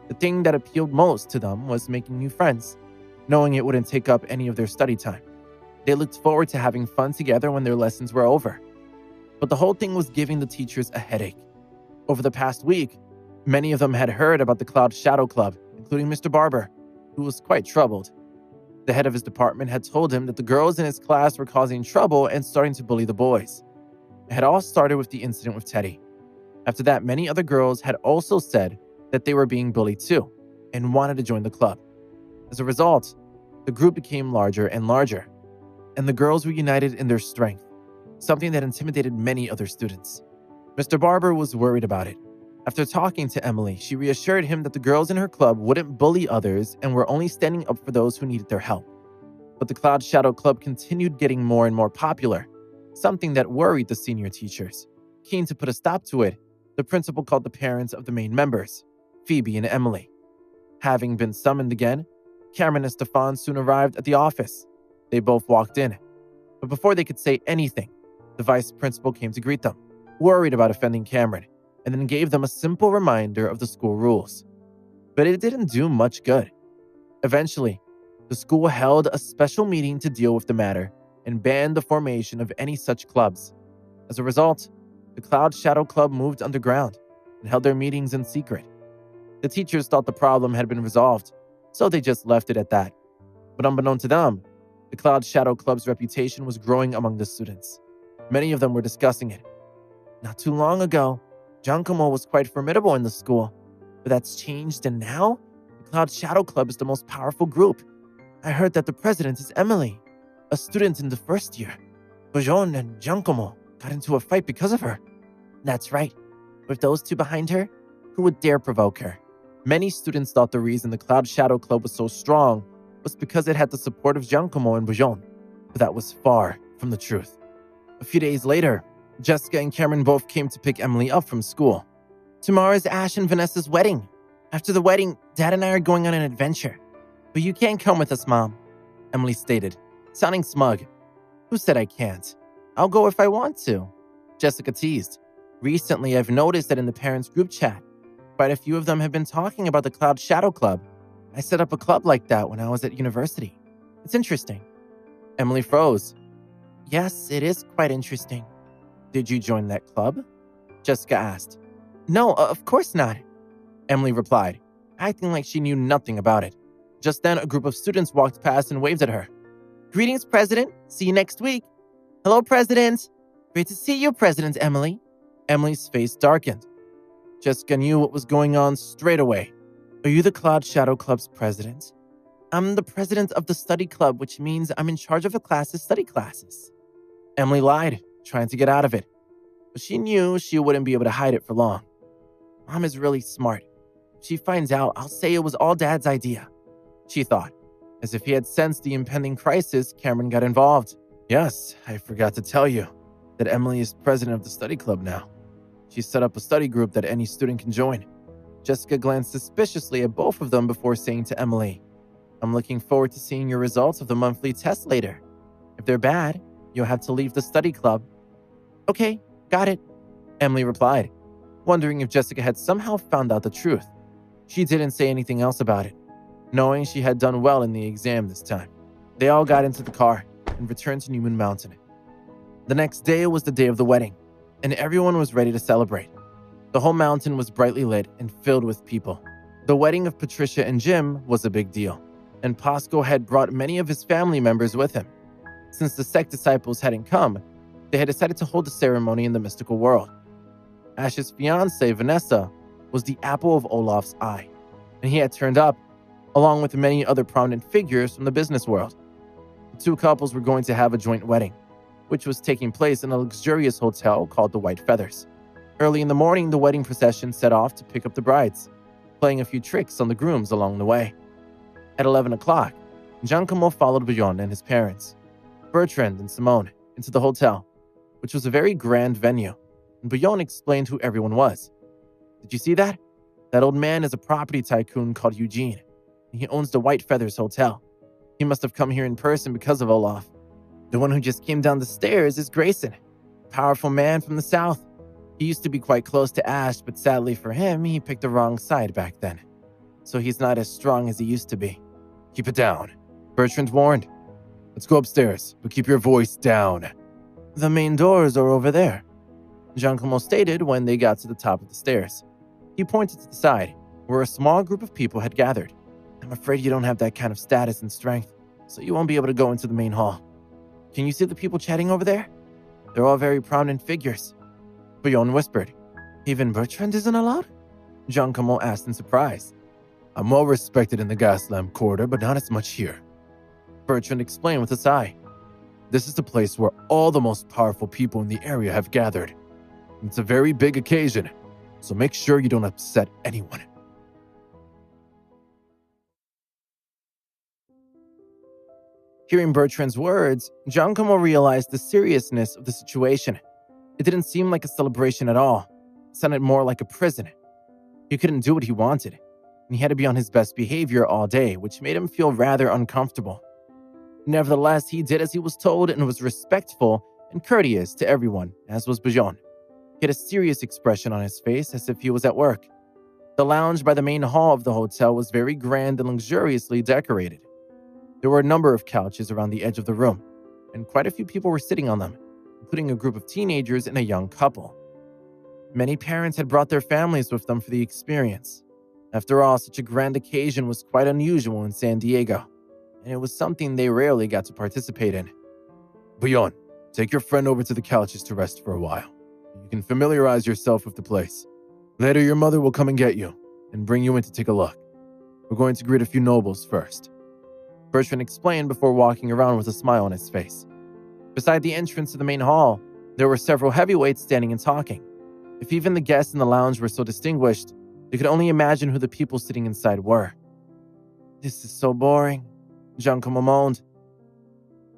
The thing that appealed most to them was making new friends, knowing it wouldn't take up any of their study time. They looked forward to having fun together when their lessons were over. But the whole thing was giving the teachers a headache. Over the past week, Many of them had heard about the Cloud Shadow Club, including Mr. Barber, who was quite troubled. The head of his department had told him that the girls in his class were causing trouble and starting to bully the boys. It had all started with the incident with Teddy. After that, many other girls had also said that they were being bullied too and wanted to join the club. As a result, the group became larger and larger, and the girls were united in their strength, something that intimidated many other students. Mr. Barber was worried about it. After talking to Emily, she reassured him that the girls in her club wouldn't bully others and were only standing up for those who needed their help. But the Cloud Shadow Club continued getting more and more popular, something that worried the senior teachers. Keen to put a stop to it, the principal called the parents of the main members, Phoebe and Emily. Having been summoned again, Cameron and Stefan soon arrived at the office. They both walked in, but before they could say anything, the vice principal came to greet them, worried about offending Cameron, and then gave them a simple reminder of the school rules. But it didn't do much good. Eventually, the school held a special meeting to deal with the matter and banned the formation of any such clubs. As a result, the Cloud Shadow Club moved underground and held their meetings in secret. The teachers thought the problem had been resolved, so they just left it at that. But unbeknown to them, the Cloud Shadow Club's reputation was growing among the students. Many of them were discussing it. Not too long ago, Giacomo was quite formidable in the school, but that's changed, and now the Cloud Shadow Club is the most powerful group. I heard that the president is Emily, a student in the first year. Bujon and Giacomo got into a fight because of her. That's right. With those two behind her, who would dare provoke her? Many students thought the reason the Cloud Shadow Club was so strong was because it had the support of Giacomo and Bujon, but that was far from the truth. A few days later, Jessica and Cameron both came to pick Emily up from school. Tomorrow is Ash and Vanessa's wedding. After the wedding, Dad and I are going on an adventure. But you can't come with us, Mom, Emily stated, sounding smug. Who said I can't? I'll go if I want to, Jessica teased. Recently, I've noticed that in the parents' group chat, quite a few of them have been talking about the Cloud Shadow Club. I set up a club like that when I was at university. It's interesting. Emily froze. Yes, it is quite interesting. Did you join that club? Jessica asked. No, of course not, Emily replied, acting like she knew nothing about it. Just then, a group of students walked past and waved at her. Greetings, President. See you next week. Hello, President. Great to see you, President Emily. Emily's face darkened. Jessica knew what was going on straight away. Are you the Cloud Shadow Club's president? I'm the president of the study club, which means I'm in charge of the class's study classes. Emily lied, trying to get out of it. But she knew she wouldn't be able to hide it for long. Mom is really smart. If she finds out, I'll say it was all Dad's idea, she thought. As if he had sensed the impending crisis, Cameron got involved. Yes, I forgot to tell you that Emily is president of the study club now. She set up a study group that any student can join. Jessica glanced suspiciously at both of them before saying to Emily, I'm looking forward to seeing your results of the monthly test later. If they're bad, you'll have to leave the study club. Okay, got it, Emily replied, wondering if Jessica had somehow found out the truth. She didn't say anything else about it, knowing she had done well in the exam this time. They all got into the car and returned to Newman Mountain. The next day was the day of the wedding, and everyone was ready to celebrate. The whole mountain was brightly lit and filled with people. The wedding of Patricia and Jim was a big deal, and Pasco had brought many of his family members with him. Since the sect disciples hadn't come, they had decided to hold the ceremony in the mystical world. Ash's fiancée, Vanessa, was the apple of Olaf's eye, and he had turned up, along with many other prominent figures from the business world. The two couples were going to have a joint wedding, which was taking place in a luxurious hotel called the White Feathers. Early in the morning, the wedding procession set off to pick up the brides, playing a few tricks on the grooms along the way. At 11 o'clock, Giacomo followed Bujon and his parents, Bertrand and Simone, into the hotel, which was a very grand venue, and Bujon explained who everyone was. Did you see that? That old man is a property tycoon called Eugene, and he owns the White Feathers Hotel. He must have come here in person because of Olaf. The one who just came down the stairs is Grayson, a powerful man from the south. He used to be quite close to Ash, but sadly for him, he picked the wrong side back then. So he's not as strong as he used to be. Keep it down, Bertrand warned. Let's go upstairs, but keep your voice down. The main doors are over there, Giacomo stated when they got to the top of the stairs. He pointed to the side, where a small group of people had gathered. I'm afraid you don't have that kind of status and strength, so you won't be able to go into the main hall. Can you see the people chatting over there? They're all very prominent figures. Buyon whispered. Even Bertrand isn't allowed? Giacomo asked in surprise. I'm well respected in the Gaslamp Quarter, but not as much here. Bertrand explained with a sigh. This is the place where all the most powerful people in the area have gathered. It's a very big occasion, so make sure you don't upset anyone. Hearing Bertrand's words, Giacomo realized the seriousness of the situation. It didn't seem like a celebration at all. It sounded more like a prison. He couldn't do what he wanted, and he had to be on his best behavior all day, which made him feel rather uncomfortable. Nevertheless, he did as he was told and was respectful and courteous to everyone, as was Buyon. He had a serious expression on his face as if he was at work. The lounge by the main hall of the hotel was very grand and luxuriously decorated. There were a number of couches around the edge of the room, and quite a few people were sitting on them, including a group of teenagers and a young couple. Many parents had brought their families with them for the experience. After all, such a grand occasion was quite unusual in San Diego, and it was something they rarely got to participate in. Buyon, take your friend over to the couches to rest for a while. You can familiarize yourself with the place. Later, your mother will come and get you and bring you in to take a look. We're going to greet a few nobles first. Bertrand explained before walking around with a smile on his face. Beside the entrance to the main hall, there were several heavyweights standing and talking. If even the guests in the lounge were so distinguished, they could only imagine who the people sitting inside were. This is so boring, Giacomo moaned.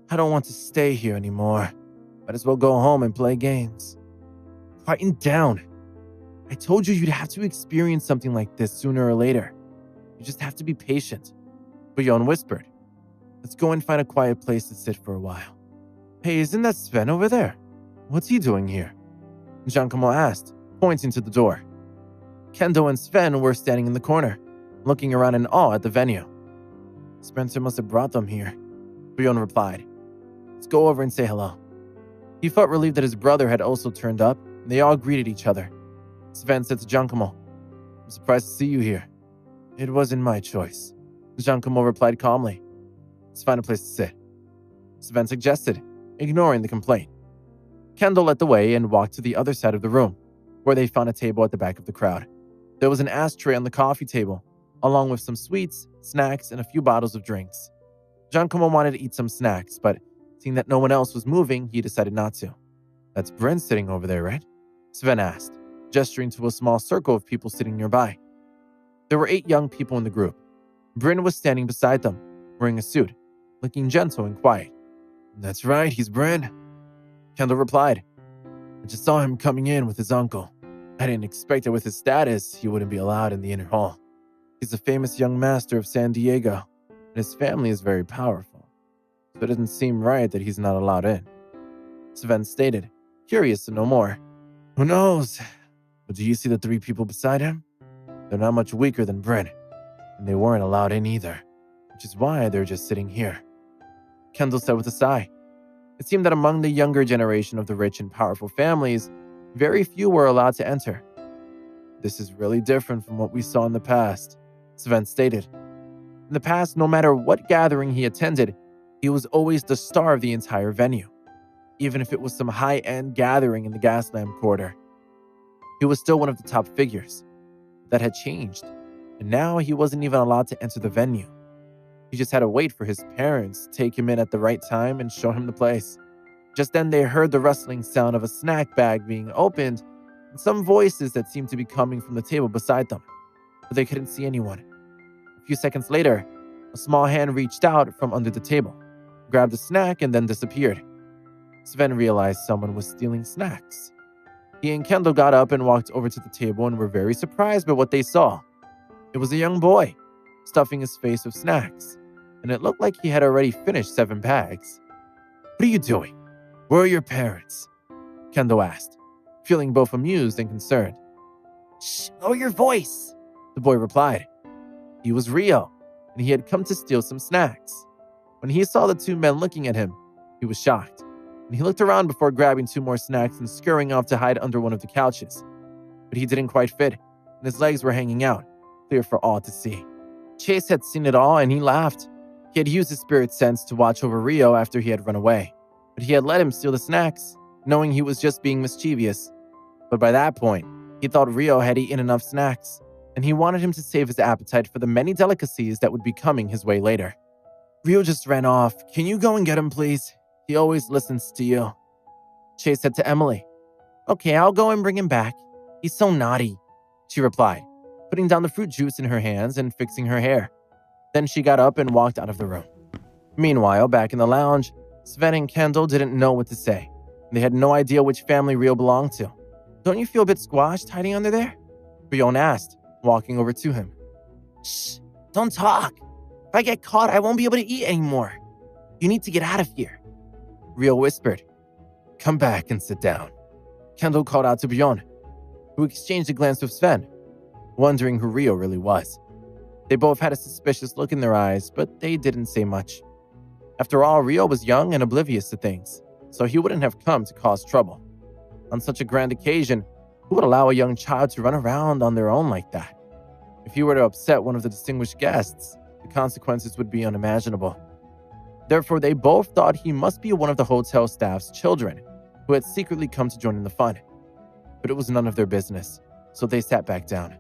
I don't want to stay here anymore. Might as well go home and play games. Quieten down. I told you you'd have to experience something like this sooner or later. You just have to be patient. Buyon whispered. Let's go and find a quiet place to sit for a while. Hey, isn't that Sven over there? What's he doing here? Giacomo asked, pointing to the door. Kendo and Sven were standing in the corner, looking around in awe at the venue. Spencer must have brought them here, Buyon replied. Let's go over and say hello. He felt relieved that his brother had also turned up, and they all greeted each other. Sven said to Giacomo, I'm surprised to see you here. It wasn't my choice, Giacomo replied calmly. Let's find a place to sit, Sven suggested, ignoring the complaint. Kendo led the way and walked to the other side of the room, where they found a table at the back of the crowd. There was an ashtray on the coffee table, along with some sweets, snacks, and a few bottles of drinks. Giacomo wanted to eat some snacks, but seeing that no one else was moving, he decided not to. That's Bryn sitting over there, right? Sven asked, gesturing to a small circle of people sitting nearby. There were 8 young people in the group. Bryn was standing beside them, wearing a suit, looking gentle and quiet. That's right, he's Bryn, Kendo replied. I just saw him coming in with his uncle. I didn't expect that with his status, he wouldn't be allowed in the inner hall. He's a famous young master of San Diego, and his family is very powerful. So it doesn't seem right that he's not allowed in. Sven stated, curious to know more. Who knows? But do you see the 3 people beside him? They're not much weaker than Bryn, and they weren't allowed in either, which is why they're just sitting here. Kendo said with a sigh. It seemed that among the younger generation of the rich and powerful families, very few were allowed to enter. This is really different from what we saw in the past, Sven stated. In the past, no matter what gathering he attended, he was always the star of the entire venue, even if it was some high-end gathering in the Gaslamp Quarter. He was still one of the top figures. That had changed, and now he wasn't even allowed to enter the venue. He just had to wait for his parents to take him in at the right time and show him the place. Just then they heard the rustling sound of a snack bag being opened and some voices that seemed to be coming from the table beside them, but they couldn't see anyone. A few seconds later, a small hand reached out from under the table, grabbed a snack, and then disappeared. Sven realized someone was stealing snacks. He and Kendo got up and walked over to the table and were very surprised by what they saw. It was a young boy, stuffing his face with snacks, and it looked like he had already finished 7 bags. What are you doing? Where are your parents? Kendo asked, feeling both amused and concerned. Shh, lower your voice, the boy replied. He was Rio, and he had come to steal some snacks. When he saw the 2 men looking at him, he was shocked, and he looked around before grabbing 2 more snacks and scurrying off to hide under one of the couches. But he didn't quite fit, and and his legs were hanging out, clear for all to see. Chase had seen it all and he laughed. He had used his spirit sense to watch over Rio after he had run away, but he had let him steal the snacks, knowing he was just being mischievous. But by that point, he thought Rio had eaten enough snacks, and he wanted him to save his appetite for the many delicacies that would be coming his way later. Rio just ran off. Can you go and get him, please? He always listens to you. Chase said to Emily. Okay, I'll go and bring him back. He's so naughty, she replied, putting down the fruit juice in her hands and fixing her hair. Then she got up and walked out of the room. Meanwhile, back in the lounge, Sven and Kendall didn't know what to say. They had no idea which family Rio belonged to. Don't you feel a bit squashed hiding under there? Bjorn asked, walking over to him. Shh, don't talk. If I get caught, I won't be able to eat anymore. You need to get out of here. Rio whispered. Come back and sit down. Kendall called out to Bjorn, who exchanged a glance with Sven, wondering who Rio really was. They both had a suspicious look in their eyes, but they didn't say much. After all, Rio was young and oblivious to things, so he wouldn't have come to cause trouble. On such a grand occasion, who would allow a young child to run around on their own like that? If he were to upset one of the distinguished guests, the consequences would be unimaginable. Therefore, they both thought he must be one of the hotel staff's children who had secretly come to join in the fun. But it was none of their business, so they sat back down.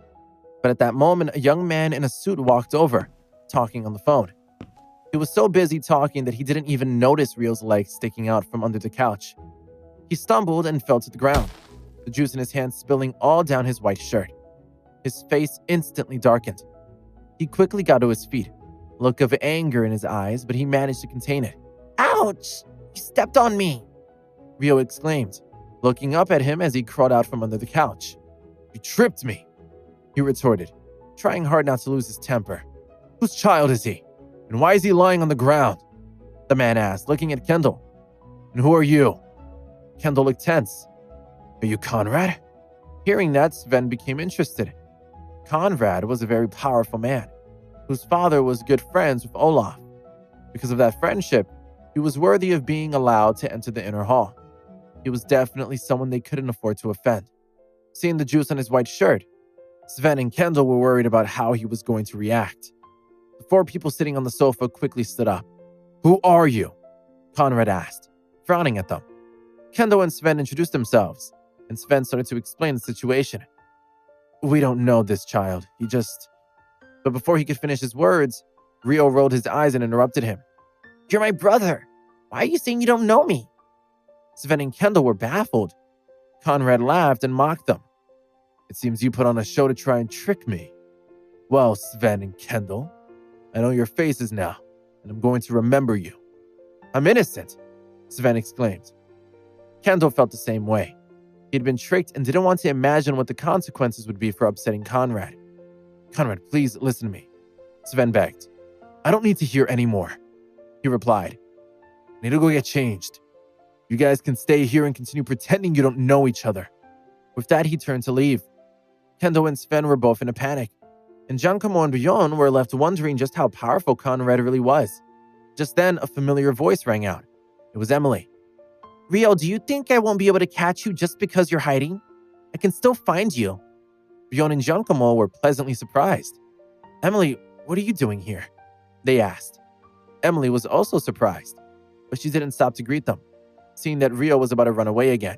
But at that moment, a young man in a suit walked over, talking on the phone. He was so busy talking that he didn't even notice Rio's legs sticking out from under the couch. He stumbled and fell to the ground, the juice in his hand spilling all down his white shirt. His face instantly darkened. He quickly got to his feet, a look of anger in his eyes, but he managed to contain it. Ouch! You stepped on me! Rio exclaimed, looking up at him as he crawled out from under the couch. You tripped me, he retorted, trying hard not to lose his temper. Whose child is he? And why is he lying on the ground? The man asked, looking at Kendall. And who are you? Kendall looked tense. Are you Conrad? Hearing that, Sven became interested. Conrad was a very powerful man, whose father was good friends with Olaf. Because of that friendship, he was worthy of being allowed to enter the inner hall. He was definitely someone they couldn't afford to offend. Seeing the juice on his white shirt, Sven and Kendall were worried about how he was going to react. The four people sitting on the sofa quickly stood up. Who are you? Conrad asked, frowning at them. Kendall and Sven introduced themselves, and Sven started to explain the situation. We don't know this child. But before he could finish his words, Rio rolled his eyes and interrupted him. You're my brother. Why are you saying you don't know me? Sven and Kendall were baffled. Conrad laughed and mocked them. It seems you put on a show to try and trick me. Well, Sven and Kendall, I know your faces now, and I'm going to remember you. I'm innocent, Sven exclaimed. Kendall felt the same way. He had been tricked and didn't want to imagine what the consequences would be for upsetting Conrad. Conrad, please listen to me, Sven begged. I don't need to hear any more, he replied. I need to go get changed. You guys can stay here and continue pretending you don't know each other. With that, he turned to leave. Kendall and Sven were both in a panic, and Giacomo and Bjorn were left wondering just how powerful Conrad really was. Just then, a familiar voice rang out. It was Emily. Rio, do you think I won't be able to catch you just because you're hiding? I can still find you. Bjorn and Giacomo were pleasantly surprised. Emily, what are you doing here? They asked. Emily was also surprised, but she didn't stop to greet them. Seeing that Rio was about to run away again,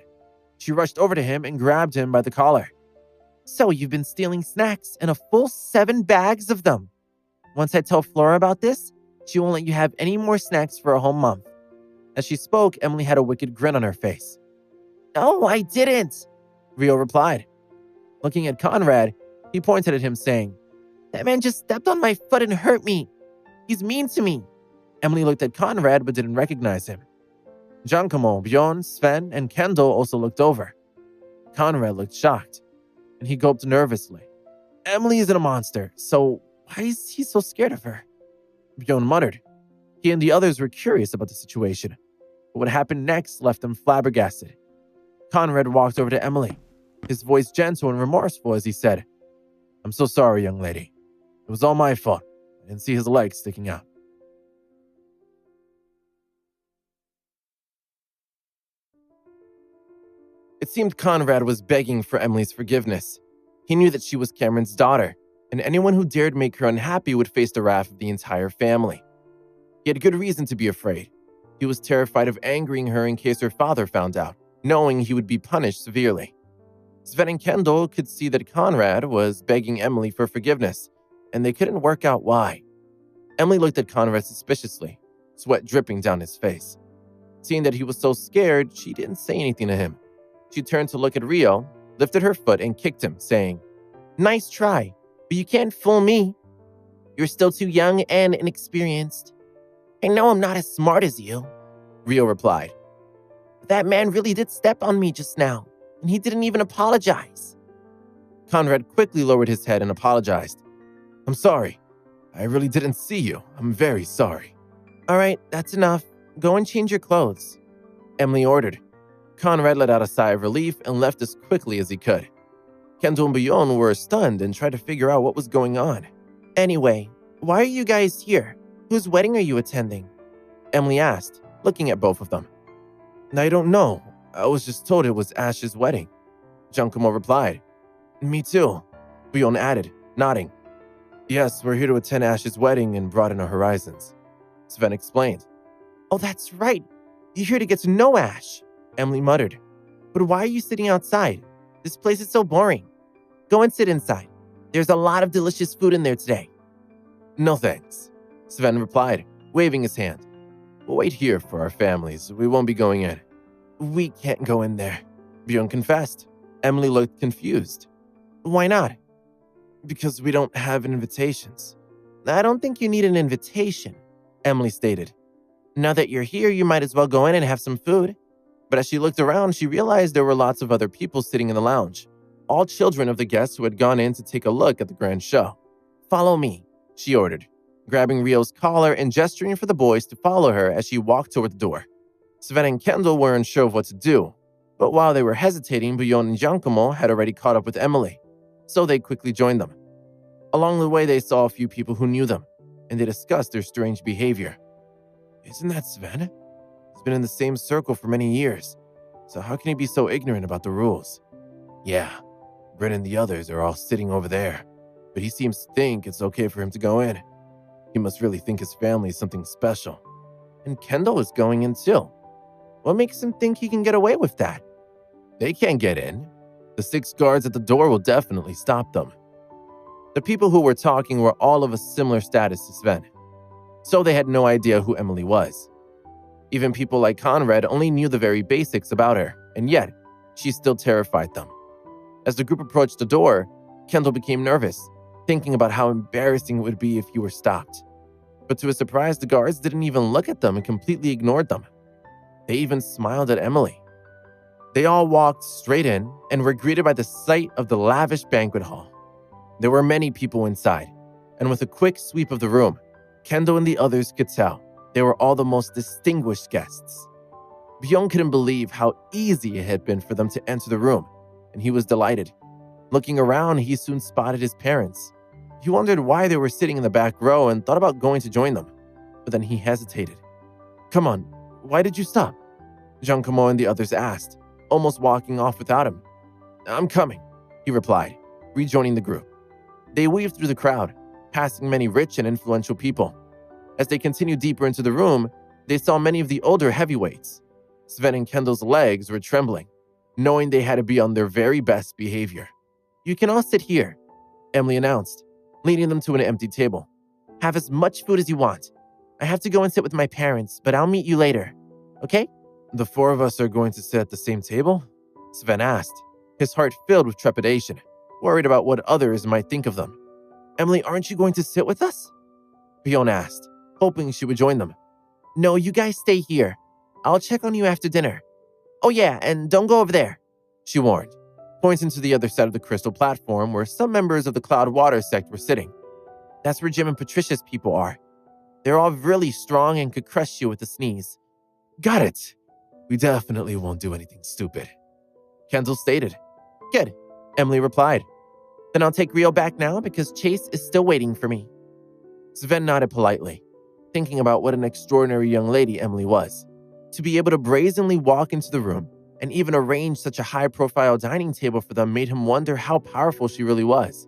she rushed over to him and grabbed him by the collar. So you've been stealing snacks and a full 7 bags of them. Once I tell Flora about this, she won't let you have any more snacks for a whole month. As she spoke, Emily had a wicked grin on her face. No, I didn't, Rio replied. Looking at Conrad, he pointed at him saying, That man just stepped on my foot and hurt me. He's mean to me. Emily looked at Conrad but didn't recognize him. Giacomo, Bjorn, Sven, and Kendall also looked over. Conrad looked shocked, and he gulped nervously. Emily isn't a monster, so why is he so scared of her? Bjorn muttered. He and the others were curious about the situation, but what happened next left them flabbergasted. Conrad walked over to Emily, his voice gentle and remorseful as he said, I'm so sorry, young lady. It was all my fault. I didn't see his legs sticking out. It seemed Conrad was begging for Emily's forgiveness. He knew that she was Cameron's daughter, and anyone who dared make her unhappy would face the wrath of the entire family. He had good reason to be afraid. He was terrified of angering her in case her father found out, knowing he would be punished severely. Sven and Kendall could see that Conrad was begging Emily for forgiveness, and they couldn't work out why. Emily looked at Conrad suspiciously, sweat dripping down his face. Seeing that he was so scared, she didn't say anything to him. She turned to look at Rio, lifted her foot, and kicked him, saying, "Nice try, but you can't fool me. You're still too young and inexperienced." "I know I'm not as smart as you," Rio replied. "But that man really did step on me just now, and he didn't even apologize." Conrad quickly lowered his head and apologized. "I'm sorry. I really didn't see you. I'm very sorry." "All right, that's enough. Go and change your clothes," Emily ordered. Conrad let out a sigh of relief and left as quickly as he could. Kendall and Bjorn were stunned and tried to figure out what was going on. "Anyway, why are you guys here? Whose wedding are you attending?" Emily asked, looking at both of them. "I don't know. I was just told it was Ash's wedding," Giacomo replied. "Me too," Bjorn added, nodding. "Yes, we're here to attend Ash's wedding and broaden our horizons," Sven explained. "Oh, that's right. You're here to get to know Ash," Emily muttered. "But why are you sitting outside? This place is so boring. Go and sit inside. There's a lot of delicious food in there today." "No thanks," Sven replied, waving his hand. "We'll wait here for our families. We won't be going in." "We can't go in there," Bjorn confessed. Emily looked confused. "Why not?" "Because we don't have invitations." "I don't think you need an invitation," Emily stated. "Now that you're here, you might as well go in and have some food." But as she looked around, she realized there were lots of other people sitting in the lounge, all children of the guests who had gone in to take a look at the grand show. "Follow me," she ordered, grabbing Rio's collar and gesturing for the boys to follow her as she walked toward the door. Sven and Kendall were unsure of what to do, but while they were hesitating, Bjorn and Giacomo had already caught up with Emily, so they quickly joined them. Along the way, they saw a few people who knew them, and they discussed their strange behavior. "Isn't that Sven? He's been in the same circle for many years, so how can he be so ignorant about the rules?" "Yeah, Bryn and the others are all sitting over there, but he seems to think it's okay for him to go in. He must really think his family is something special. And Kendall is going in too. What makes him think he can get away with that? They can't get in. The 6 guards at the door will definitely stop them." The people who were talking were all of a similar status to Sven, so they had no idea who Emily was. Even people like Conrad only knew the very basics about her, and yet, she still terrified them. As the group approached the door, Kendall became nervous, thinking about how embarrassing it would be if he were stopped. But to his surprise, the guards didn't even look at them and completely ignored them. They even smiled at Emily. They all walked straight in and were greeted by the sight of the lavish banquet hall. There were many people inside, and with a quick sweep of the room, Kendall and the others could tell they were all the most distinguished guests. Bjorn couldn't believe how easy it had been for them to enter the room, and he was delighted. Looking around, he soon spotted his parents. He wondered why they were sitting in the back row and thought about going to join them, but then he hesitated. "Come on, why did you stop?" Giacomo and the others asked, almost walking off without him. "I'm coming," he replied, rejoining the group. They weaved through the crowd, passing many rich and influential people. As they continued deeper into the room, they saw many of the older heavyweights. Sven and Kendall's legs were trembling, knowing they had to be on their very best behavior. "You can all sit here," Emily announced, leading them to an empty table. "Have as much food as you want. I have to go and sit with my parents, but I'll meet you later. Okay?" "The 4 of us are going to sit at the same table?" Sven asked, his heart filled with trepidation, worried about what others might think of them. "Emily, aren't you going to sit with us?" Bjorn asked, hoping she would join them. "No, you guys stay here. I'll check on you after dinner. Oh yeah, and don't go over there," she warned, pointing to the other side of the crystal platform where some members of the Cloud Water sect were sitting. "That's where Jim and Patricia's people are. They're all really strong and could crush you with a sneeze." "Got it. We definitely won't do anything stupid," Kendall stated. "Good," Emily replied. "Then I'll take Rio back now because Chase is still waiting for me." Sven nodded politely, thinking about what an extraordinary young lady Emily was. To be able to brazenly walk into the room, and even arranged such a high-profile dining table for them made him wonder how powerful she really was.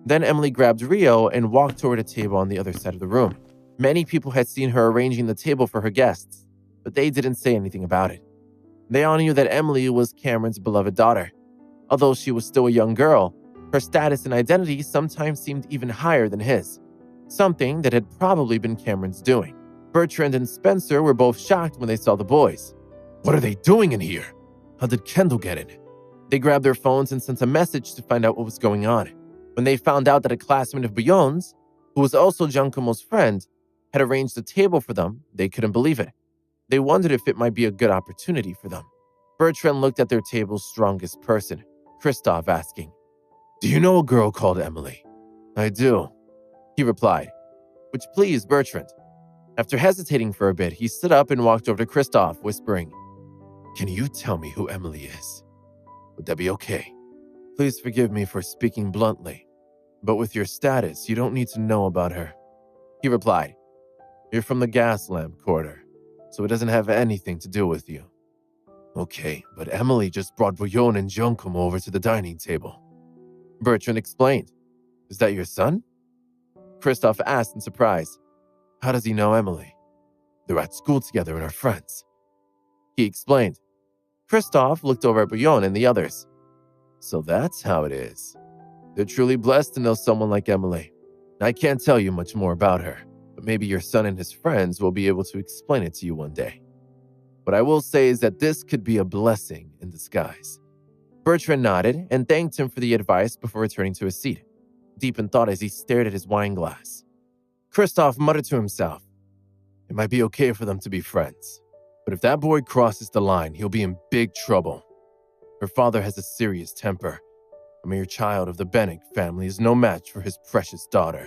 Then Emily grabbed Rio and walked toward a table on the other side of the room. Many people had seen her arranging the table for her guests, but they didn't say anything about it. They all knew that Emily was Cameron's beloved daughter. Although she was still a young girl, her status and identity sometimes seemed even higher than his, something that had probably been Cameron's doing. Bertrand and Spencer were both shocked when they saw the boys. "What are they doing in here? How did Kendall get in?" They grabbed their phones and sent a message to find out what was going on. When they found out that a classmate of Bouillon's, who was also Giacomo's friend, had arranged a table for them, they couldn't believe it. They wondered if it might be a good opportunity for them. Bertrand looked at their table's strongest person, Christoph, asking, "Do you know a girl called Emily?" "I do," he replied, which pleased Bertrand. After hesitating for a bit, he stood up and walked over to Christoph, whispering, "Can you tell me who Emily is? Would that be okay? Please forgive me for speaking bluntly, but with your status, you don't need to know about her," he replied. "You're from the gas lamp quarter, so it doesn't have anything to do with you." "Okay, but Emily just brought Bouillon and Giacomo over to the dining table," Bertrand explained. "Is that your son?" Christoph asked in surprise. "How does he know Emily?" "They're at school together and are friends," he explained. Christoph looked over at Bouillon and the others. "So that's how it is. They're truly blessed to know someone like Emily. I can't tell you much more about her, but maybe your son and his friends will be able to explain it to you one day. What I will say is that this could be a blessing in disguise." Bertrand nodded and thanked him for the advice before returning to his seat, deep in thought as he stared at his wine glass. Christoph muttered to himself, "It might be okay for them to be friends, but if that boy crosses the line, he'll be in big trouble. Her father has a serious temper. A mere child of the Bennick family is no match for his precious daughter."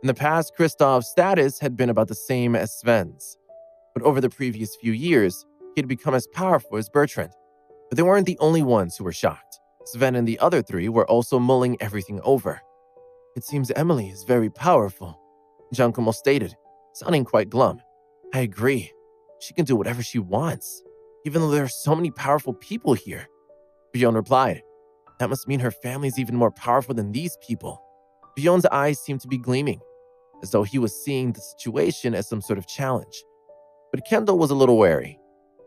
In the past, Christoph's status had been about the same as Sven's, but over the previous few years, he had become as powerful as Bertrand. But they weren't the only ones who were shocked. Sven and the other three were also mulling everything over. "It seems Emily is very powerful," Giacomo stated, sounding quite glum. "I agree. She can do whatever she wants, even though there are so many powerful people here," Bouillon replied. "That must mean her family is even more powerful than these people." Bouillon's eyes seemed to be gleaming, as though he was seeing the situation as some sort of challenge. But Kendall was a little wary.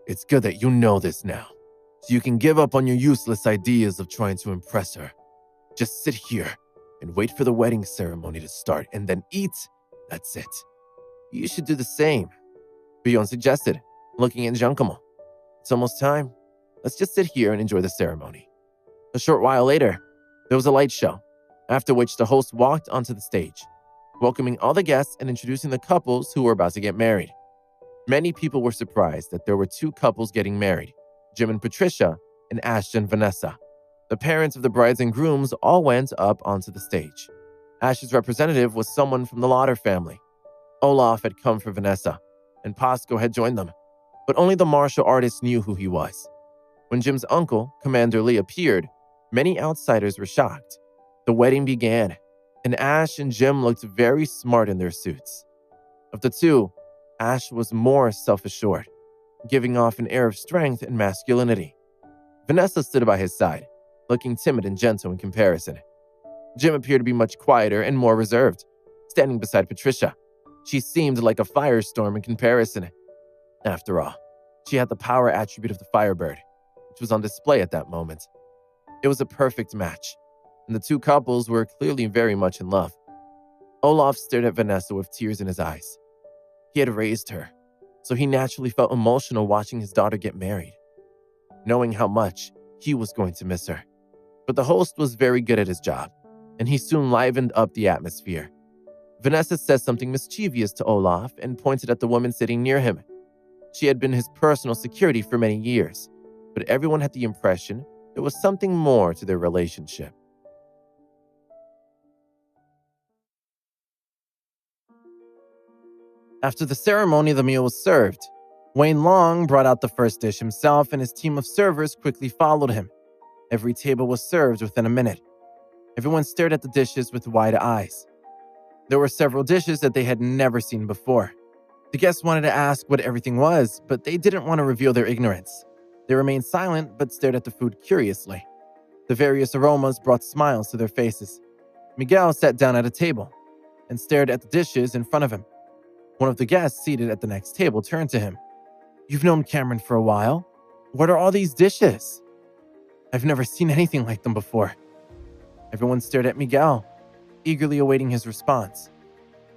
"It's good that you know this now, so you can give up on your useless ideas of trying to impress her. Just sit here and wait for the wedding ceremony to start and then eat. That's it." "You should do the same," Bouillon suggested, looking at Giacomo. "It's almost time. Let's just sit here and enjoy the ceremony." A short while later, there was a light show, after which the host walked onto the stage, welcoming all the guests and introducing the couples who were about to get married. Many people were surprised that there were two couples getting married, Jim and Patricia and Ash and Vanessa. The parents of the brides and grooms all went up onto the stage. Ash's representative was someone from the Lauder family. Olaf had come for Vanessa, and Pasco had joined them, but only the martial artist knew who he was. When Jim's uncle, Commander Lee, appeared, many outsiders were shocked. The wedding began, and Ash and Jim looked very smart in their suits. Of the two, Ash was more self-assured, giving off an air of strength and masculinity. Vanessa stood by his side, looking timid and gentle in comparison. Jim appeared to be much quieter and more reserved, standing beside Patricia. She seemed like a firestorm in comparison. After all, she had the power attribute of the Firebird, which was on display at that moment. It was a perfect match, and the two couples were clearly very much in love. Olaf stared at Vanessa with tears in his eyes. He had raised her, so he naturally felt emotional watching his daughter get married, knowing how much he was going to miss her. But the host was very good at his job, and he soon livened up the atmosphere. Vanessa said something mischievous to Olaf and pointed at the woman sitting near him. She had been his personal security for many years, but everyone had the impression there was something more to their relationship. After the ceremony, the meal was served. Wayne Long brought out the first dish himself, and his team of servers quickly followed him. Every table was served within a minute. Everyone stared at the dishes with wide eyes. There were several dishes that they had never seen before. The guests wanted to ask what everything was, but they didn't want to reveal their ignorance. They remained silent but stared at the food curiously. The various aromas brought smiles to their faces. Miguel sat down at a table and stared at the dishes in front of him. One of the guests seated at the next table turned to him. "You've known Cameron for a while. What are all these dishes?" "I've never seen anything like them before." Everyone stared at Miguel, eagerly awaiting his response.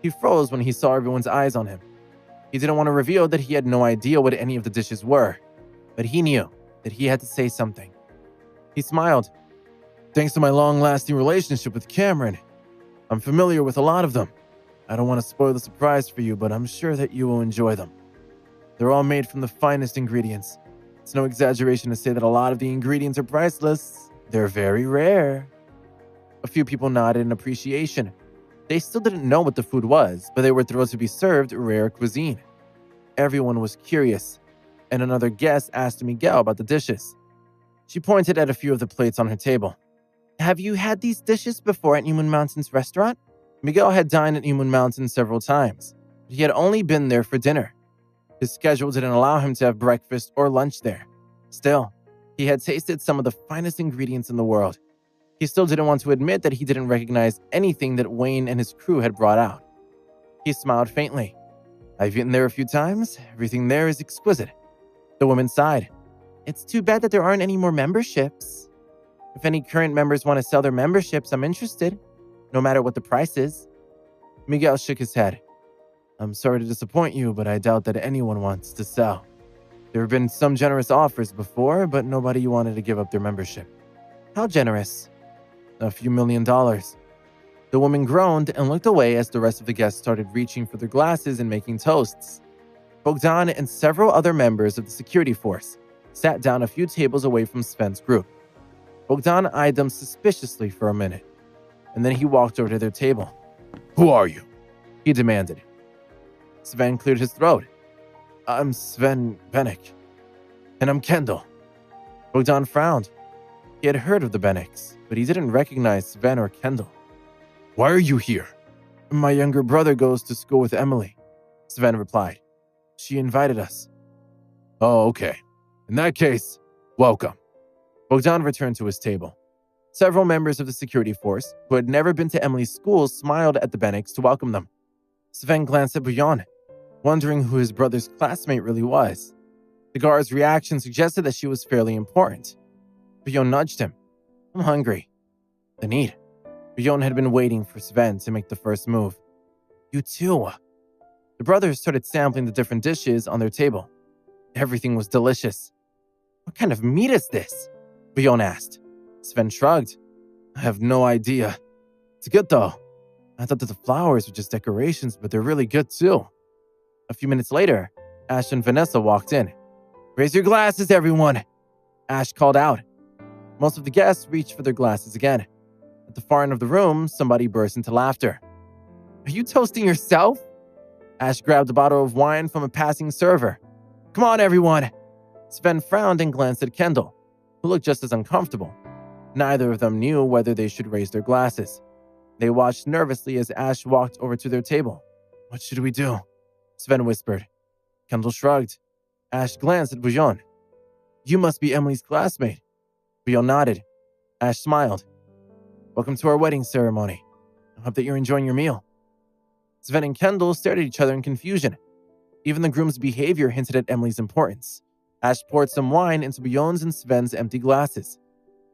He froze when he saw everyone's eyes on him. He didn't want to reveal that he had no idea what any of the dishes were, but he knew that he had to say something. He smiled. "Thanks to my long-lasting relationship with Cameron, I'm familiar with a lot of them. I don't want to spoil the surprise for you, but I'm sure that you will enjoy them. They're all made from the finest ingredients. It's no exaggeration to say that a lot of the ingredients are priceless. They're very rare." A few people nodded in appreciation. They still didn't know what the food was, but they were thrilled to be served rare cuisine. Everyone was curious, and another guest asked Miguel about the dishes. She pointed at a few of the plates on her table. "Have you had these dishes before at New Moon Mountain's restaurant?" Miguel had dined at New Moon Mountain several times, but he had only been there for dinner. His schedule didn't allow him to have breakfast or lunch there. Still, he had tasted some of the finest ingredients in the world. He still didn't want to admit that he didn't recognize anything that Wayne and his crew had brought out. He smiled faintly. "I've eaten there a few times. Everything there is exquisite." The woman sighed. "It's too bad that there aren't any more memberships. If any current members want to sell their memberships, I'm interested, no matter what the price is." Miguel shook his head. "I'm sorry to disappoint you, but I doubt that anyone wants to sell. There have been some generous offers before, but nobody wanted to give up their membership." "How generous?" "A few $1,000,000. The woman groaned and looked away as the rest of the guests started reaching for their glasses and making toasts. Bogdan and several other members of the security force sat down a few tables away from Sven's group. Bogdan eyed them suspiciously for a minute, and then he walked over to their table. "Who are you?" he demanded. Sven cleared his throat. "I'm Sven Bennick, and I'm Kendall." Bogdan frowned. He had heard of the Bennicks, but he didn't recognize Sven or Kendall. "Why are you here?" "My younger brother goes to school with Emily," Sven replied. "She invited us." "Oh, okay. In that case, welcome." Bogdan returned to his table. Several members of the security force, who had never been to Emily's school, smiled at the Bennicks to welcome them. Sven glanced at Bjorn, wondering who his brother's classmate really was. The guard's reaction suggested that she was fairly important. Bjorn nudged him. "I'm hungry." "Then eat." Bjorn had been waiting for Sven to make the first move. "You too." The brothers started sampling the different dishes on their table. Everything was delicious. "What kind of meat is this?" Bjorn asked. Sven shrugged. "I have no idea. It's good though. I thought that the flowers were just decorations, but they're really good too." A few minutes later, Ash and Vanessa walked in. "Raise your glasses, everyone," Ash called out. Most of the guests reached for their glasses again. At the far end of the room, somebody burst into laughter. "Are you toasting yourself?" Ash grabbed a bottle of wine from a passing server. "Come on, everyone." Sven frowned and glanced at Kendall, who looked just as uncomfortable. Neither of them knew whether they should raise their glasses. They watched nervously as Ash walked over to their table. "What should we do?" Sven whispered. Kendall shrugged. Ash glanced at Bjorn. "You must be Emily's classmate." Bjorn nodded. Ash smiled. "Welcome to our wedding ceremony. I hope that you're enjoying your meal." Sven and Kendall stared at each other in confusion. Even the groom's behavior hinted at Emily's importance. Ash poured some wine into Bjorn's and Sven's empty glasses.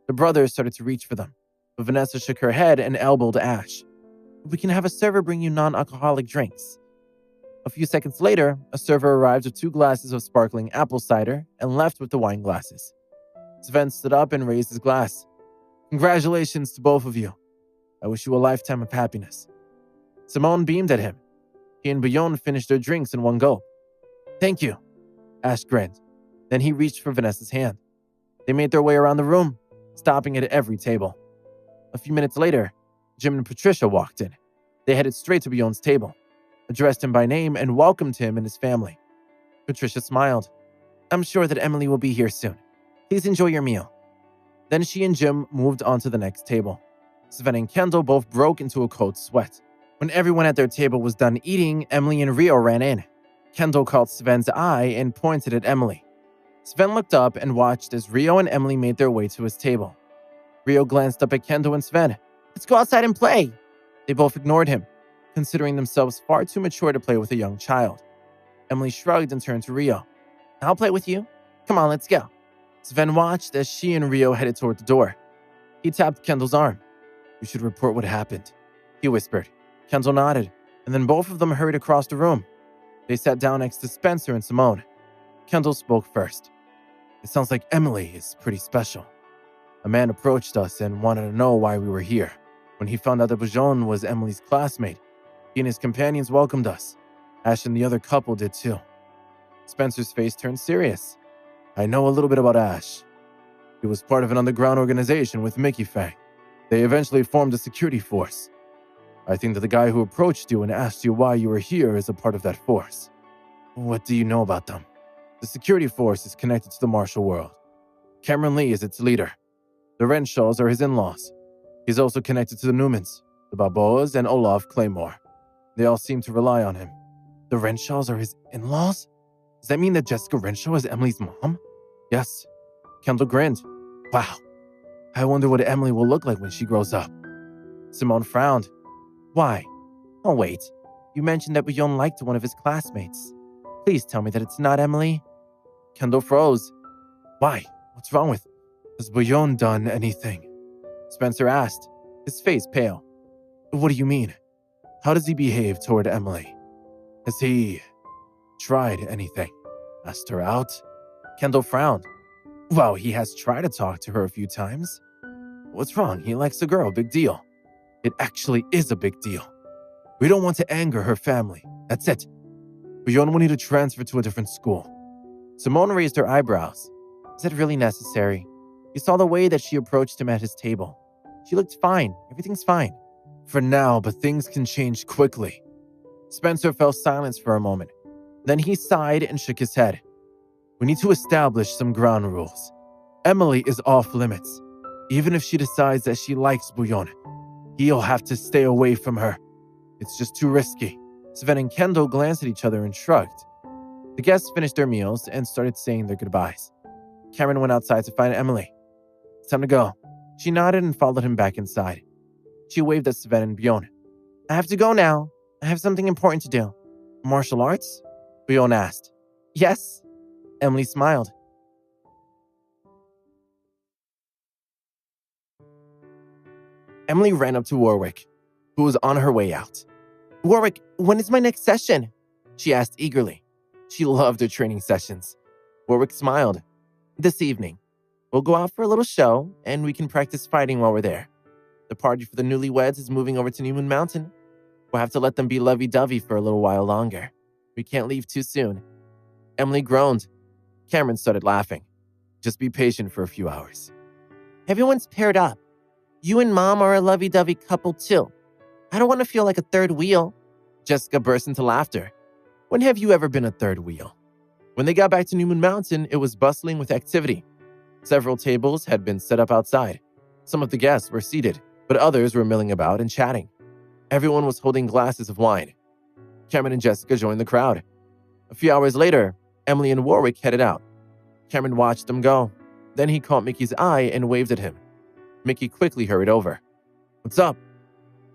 The brothers started to reach for them, but Vanessa shook her head and elbowed Ash. "We can have a server bring you non-alcoholic drinks." A few seconds later, a server arrived with 2 glasses of sparkling apple cider and left with the wine glasses. Sven stood up and raised his glass. "Congratulations to both of you. I wish you a lifetime of happiness." Simone beamed at him. He and Bjorn finished their drinks in one go. "Thank you," Ash grinned. Then he reached for Vanessa's hand. They made their way around the room, stopping at every table. A few minutes later, Jim and Patricia walked in. They headed straight to Bjorn's table, addressed him by name, and welcomed him and his family. Patricia smiled. "I'm sure that Emily will be here soon. Please enjoy your meal." Then she and Jim moved on to the next table. Sven and Kendall both broke into a cold sweat. When everyone at their table was done eating, Emily and Rio ran in. Kendall caught Sven's eye and pointed at Emily. Sven looked up and watched as Rio and Emily made their way to his table. Rio glanced up at Kendall and Sven. "Let's go outside and play." They both ignored him, considering themselves far too mature to play with a young child. Emily shrugged and turned to Rio. "I'll play with you. Come on, let's go." Sven watched as she and Rio headed toward the door. He tapped Kendall's arm. "You should report what happened," he whispered. Kendall nodded, and then both of them hurried across the room. They sat down next to Spencer and Simone. Kendall spoke first. "It sounds like Emily is pretty special. A man approached us and wanted to know why we were here. When he found out that Bujon was Emily's classmate, he and his companions welcomed us. Ash and the other couple did too." Spencer's face turned serious. "I know a little bit about Ash. He was part of an underground organization with Mickey Fang. They eventually formed a security force. I think that the guy who approached you and asked you why you were here is a part of that force." "What do you know about them?" "The security force is connected to the martial world. Cameron Lee is its leader. The Renshaws are his in-laws. He's also connected to the Newmans, the Balboas, and Olaf Claymore. They all seem to rely on him." "The Renshaws are his in-laws? Does that mean that Jessica Renshaw is Emily's mom?" "Yes." Kendall grinned. "Wow. I wonder what Emily will look like when she grows up." Simone frowned. "Why? Oh, wait. You mentioned that Bujon liked one of his classmates. Please tell me that it's not Emily." Kendall froze. "Why? What's wrong with... Has Bujon done anything?" Spencer asked, his face pale. "What do you mean? How does he behave toward Emily? Has he tried anything? Asked her out?" Kendall frowned. "Well, he has tried to talk to her a few times. What's wrong? He likes the girl, big deal. It actually is a big deal. We don't want to anger her family. That's it. Bujon will need to transfer to a different school." Simone raised her eyebrows. "Is that really necessary? You saw the way that she approached him at his table. She looked fine. Everything's fine." "For now, but things can change quickly." Spencer fell silent for a moment. Then he sighed and shook his head. "We need to establish some ground rules. Emily is off limits. Even if she decides that she likes Bujon, he'll have to stay away from her. It's just too risky." Sven and Kendall glanced at each other and shrugged. The guests finished their meals and started saying their goodbyes. Cameron went outside to find Emily. "It's time to go." She nodded and followed him back inside. She waved at Sven and Bjorn. "I have to go now. I have something important to do." "Martial arts?" Bjorn asked. "Yes." Emily smiled. Emily ran up to Warwick, who was on her way out. "Warwick, when is my next session?" she asked eagerly. She loved her training sessions. Warwick smiled. "This evening. We'll go out for a little show, and we can practice fighting while we're there. The party for the newlyweds is moving over to New Moon Mountain. We'll have to let them be lovey-dovey for a little while longer. We can't leave too soon." Emily groaned. Cameron started laughing. "Just be patient for a few hours." "Everyone's paired up. You and Mom are a lovey-dovey couple too. I don't want to feel like a third wheel." Jessica burst into laughter. "When have you ever been a third wheel?" When they got back to New Moon Mountain, it was bustling with activity. Several tables had been set up outside. Some of the guests were seated, but others were milling about and chatting. Everyone was holding glasses of wine. Cameron and Jessica joined the crowd. A few hours later, Emily and Warwick headed out. Cameron watched them go. Then he caught Mickey's eye and waved at him. Mickey quickly hurried over. "What's up?"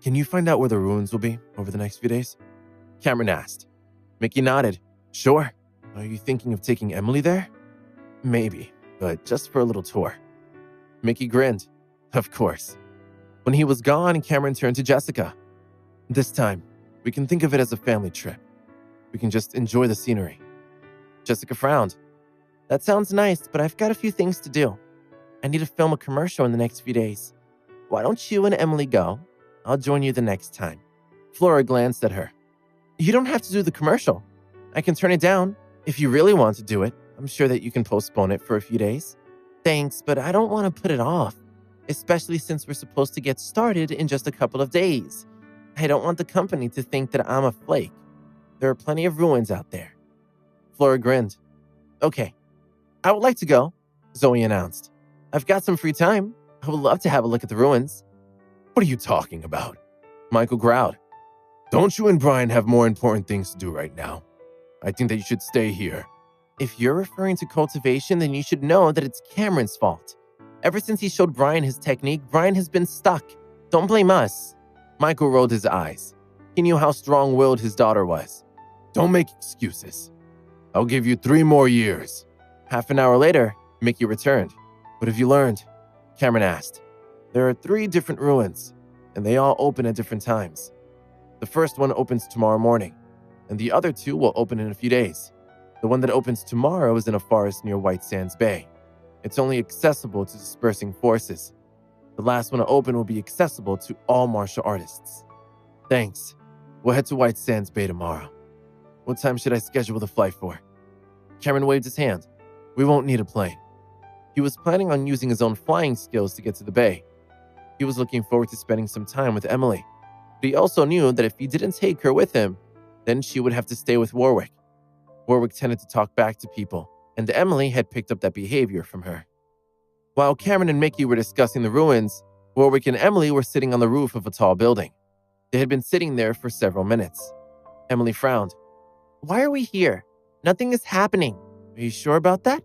"Can you find out where the ruins will be over the next few days?" Cameron asked. Mickey nodded. "Sure. Are you thinking of taking Emily there?" "Maybe, but just for a little tour." Mickey grinned. "Of course." When he was gone, Cameron turned to Jessica. "This time, we can think of it as a family trip. We can just enjoy the scenery." Jessica frowned. "That sounds nice, but I've got a few things to do. I need to film a commercial in the next few days. Why don't you and Emily go? I'll join you the next time." Flora glanced at her. "You don't have to do the commercial. I can turn it down. If you really want to do it, I'm sure that you can postpone it for a few days." "Thanks, but I don't want to put it off, especially since we're supposed to get started in just a couple of days. I don't want the company to think that I'm a flake. There are plenty of ruins out there." Flora grinned. "Okay, I would like to go," Zoe announced. "I've got some free time. I would love to have a look at the ruins." "What are you talking about?" Michael growled. "Don't you and Brian have more important things to do right now? I think that you should stay here." If you're referring to cultivation, then you should know that it's Cameron's fault. Ever since he showed Brian his technique, Brian has been stuck. Don't blame us. Michael rolled his eyes. He knew how strong-willed his daughter was. Don't make excuses. I'll give you 3 more years. Half an hour later, Mickey returned. What have you learned? Cameron asked. There are 3 different ruins, and they all open at different times. The first one opens tomorrow morning, and the other 2 will open in a few days. The one that opens tomorrow is in a forest near White Sands Bay. It's only accessible to dispersing forces. The last one to open will be accessible to all martial artists. Thanks. We'll head to White Sands Bay tomorrow. What time should I schedule the flight for? Cameron waved his hand. We won't need a plane. He was planning on using his own flying skills to get to the bay. He was looking forward to spending some time with Emily. But he also knew that if he didn't take her with him, then she would have to stay with Warwick. Warwick tended to talk back to people, and Emily had picked up that behavior from her. While Cameron and Mickey were discussing the ruins, Warwick and Emily were sitting on the roof of a tall building. They had been sitting there for several minutes. Emily frowned. Why are we here? Nothing is happening. Are you sure about that?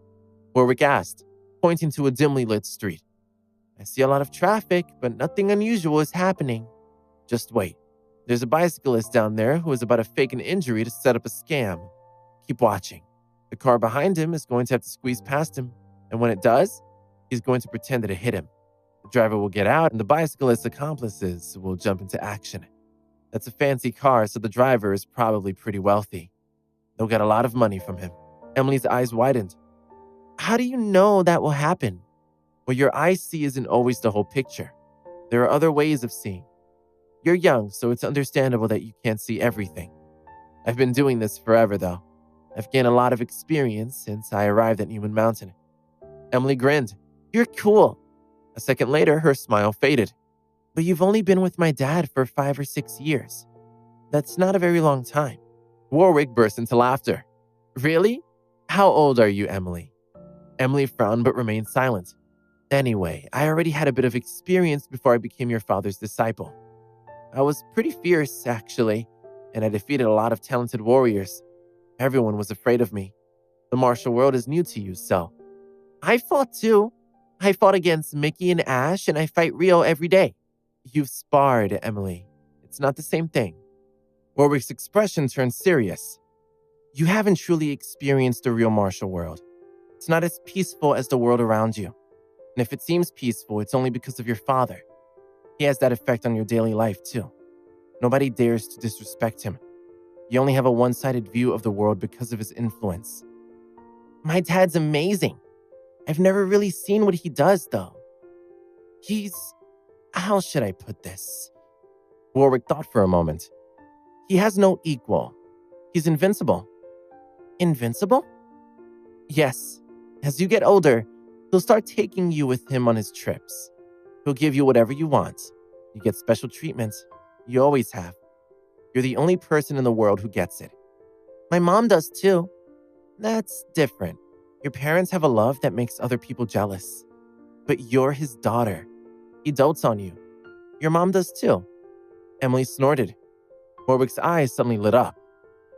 Warwick asked, pointing to a dimly lit street. I see a lot of traffic, but nothing unusual is happening. Just wait. There's a bicyclist down there who is about to fake an injury to set up a scam. Keep watching. The car behind him is going to have to squeeze past him, and when it does, he's going to pretend that it hit him. The driver will get out, and the bicyclist's accomplices will jump into action. That's a fancy car, so the driver is probably pretty wealthy. They'll get a lot of money from him. Emily's eyes widened. How do you know that will happen? What your eyes see isn't always the whole picture. There are other ways of seeing. You're young, so it's understandable that you can't see everything. I've been doing this forever, though. I've gained a lot of experience since I arrived at Newman Mountain. Emily grinned. You're cool. A second later, her smile faded. But you've only been with my dad for 5 or 6 years. That's not a very long time. Warwick burst into laughter. Really? How old are you, Emily? Emily frowned but remained silent. Anyway, I already had a bit of experience before I became your father's disciple. I was pretty fierce, actually, and I defeated a lot of talented warriors. Everyone was afraid of me. The martial world is new to you, so. I fought too. I fought against Mickey and Ash, and I fight Rio every day. You've sparred, Emily. It's not the same thing. Warwick's expression turned serious. You haven't truly experienced the real martial world. It's not as peaceful as the world around you. And if it seems peaceful, it's only because of your father. He has that effect on your daily life, too. Nobody dares to disrespect him. You only have a one-sided view of the world because of his influence. My dad's amazing. I've never really seen what he does, though. How should I put this? Warwick thought for a moment. He has no equal. He's invincible. Invincible? Yes. As you get older, he'll start taking you with him on his trips. He'll give you whatever you want. You get special treatment. You always have. You're the only person in the world who gets it. My mom does too. That's different. Your parents have a love that makes other people jealous. But you're his daughter. He dotes on you. Your mom does too. Emily snorted. Warwick's eyes suddenly lit up.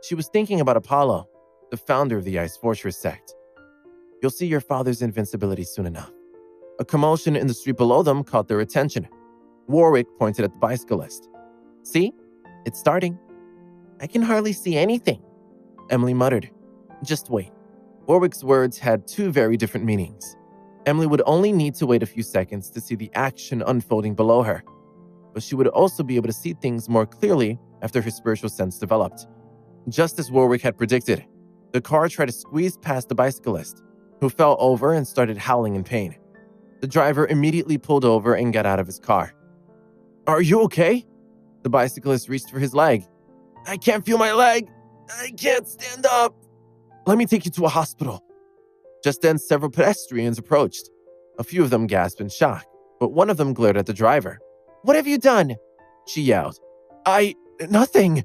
She was thinking about Apollo, the founder of the Ice Fortress sect. You'll see your father's invincibility soon enough. A commotion in the street below them caught their attention. Warwick pointed at the bicyclist. See? It's starting. I can hardly see anything. Emily muttered. Just wait. Warwick's words had 2 very different meanings. Emily would only need to wait a few seconds to see the action unfolding below her. But she would also be able to see things more clearly after her spiritual sense developed. Just as Warwick had predicted, the car tried to squeeze past the bicyclist, who fell over and started howling in pain. The driver immediately pulled over and got out of his car. Are you okay? The bicyclist reached for his leg. I can't feel my leg. I can't stand up. Let me take you to a hospital. Just then, several pedestrians approached. A few of them gasped in shock, but one of them glared at the driver. What have you done? She yelled. Nothing.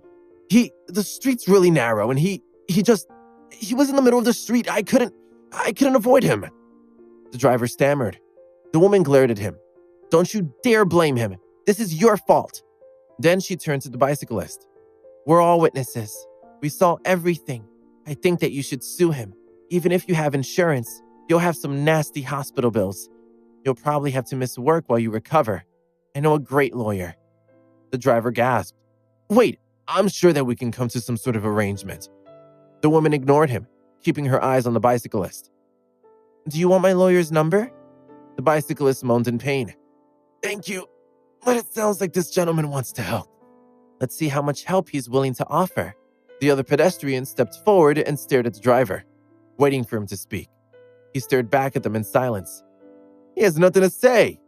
The street's really narrow, and he was in the middle of the street. I couldn't avoid him. The driver stammered. The woman glared at him. Don't you dare blame him. This is your fault. Then she turned to the bicyclist. We're all witnesses. We saw everything. I think that you should sue him. Even if you have insurance, you'll have some nasty hospital bills. You'll probably have to miss work while you recover. I know a great lawyer." The driver gasped. "Wait, I'm sure that we can come to some sort of arrangement." The woman ignored him, keeping her eyes on the bicyclist. "Do you want my lawyer's number?" The bicyclist moaned in pain. "Thank you, but it sounds like this gentleman wants to help. Let's see how much help he's willing to offer." The other pedestrian stepped forward and stared at the driver, waiting for him to speak. He stared back at them in silence. "He has nothing to say.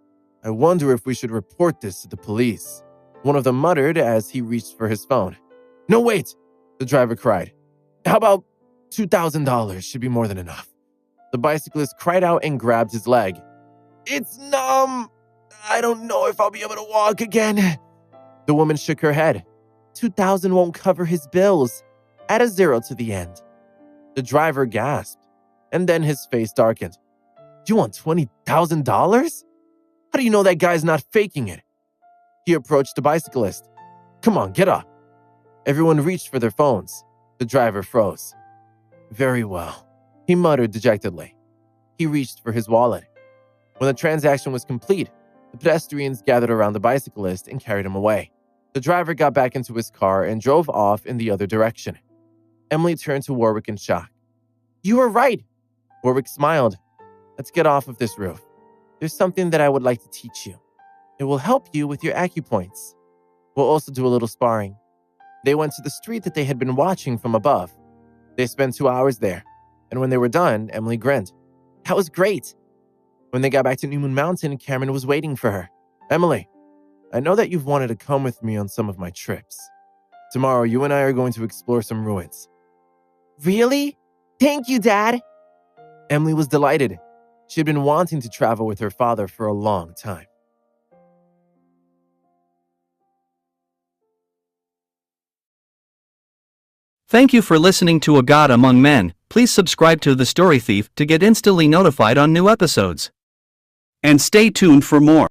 I wonder if we should report this to the police," one of them muttered as he reached for his phone. "No, wait," the driver cried. "How about $2,000 should be more than enough." The bicyclist cried out and grabbed his leg. "It's numb. I don't know if I'll be able to walk again." The woman shook her head. $2,000 won't cover his bills. Add a zero to the end. The driver gasped, and then his face darkened. "You want $20,000? How do you know that guy's not faking it?" He approached the bicyclist. "Come on, get up." Everyone reached for their phones. The driver froze. "Very well," he muttered dejectedly. He reached for his wallet. When the transaction was complete, the pedestrians gathered around the bicyclist and carried him away. The driver got back into his car and drove off in the other direction. Emily turned to Warwick in shock. "You were right." Warwick smiled. "Let's get off of this roof. There's something that I would like to teach you. It will help you with your acupoints. We'll also do a little sparring." They went to the street that they had been watching from above. They spent 2 hours there, and when they were done, Emily grinned. "That was great." When they got back to New Moon Mountain, Cameron was waiting for her. "Emily, I know that you've wanted to come with me on some of my trips. Tomorrow, you and I are going to explore some ruins." "Really? Thank you, Dad." Emily was delighted. She had been wanting to travel with her father for a long time. Thank you for listening to A God Among Men. Please subscribe to The Story Thief to get instantly notified on new episodes. And stay tuned for more.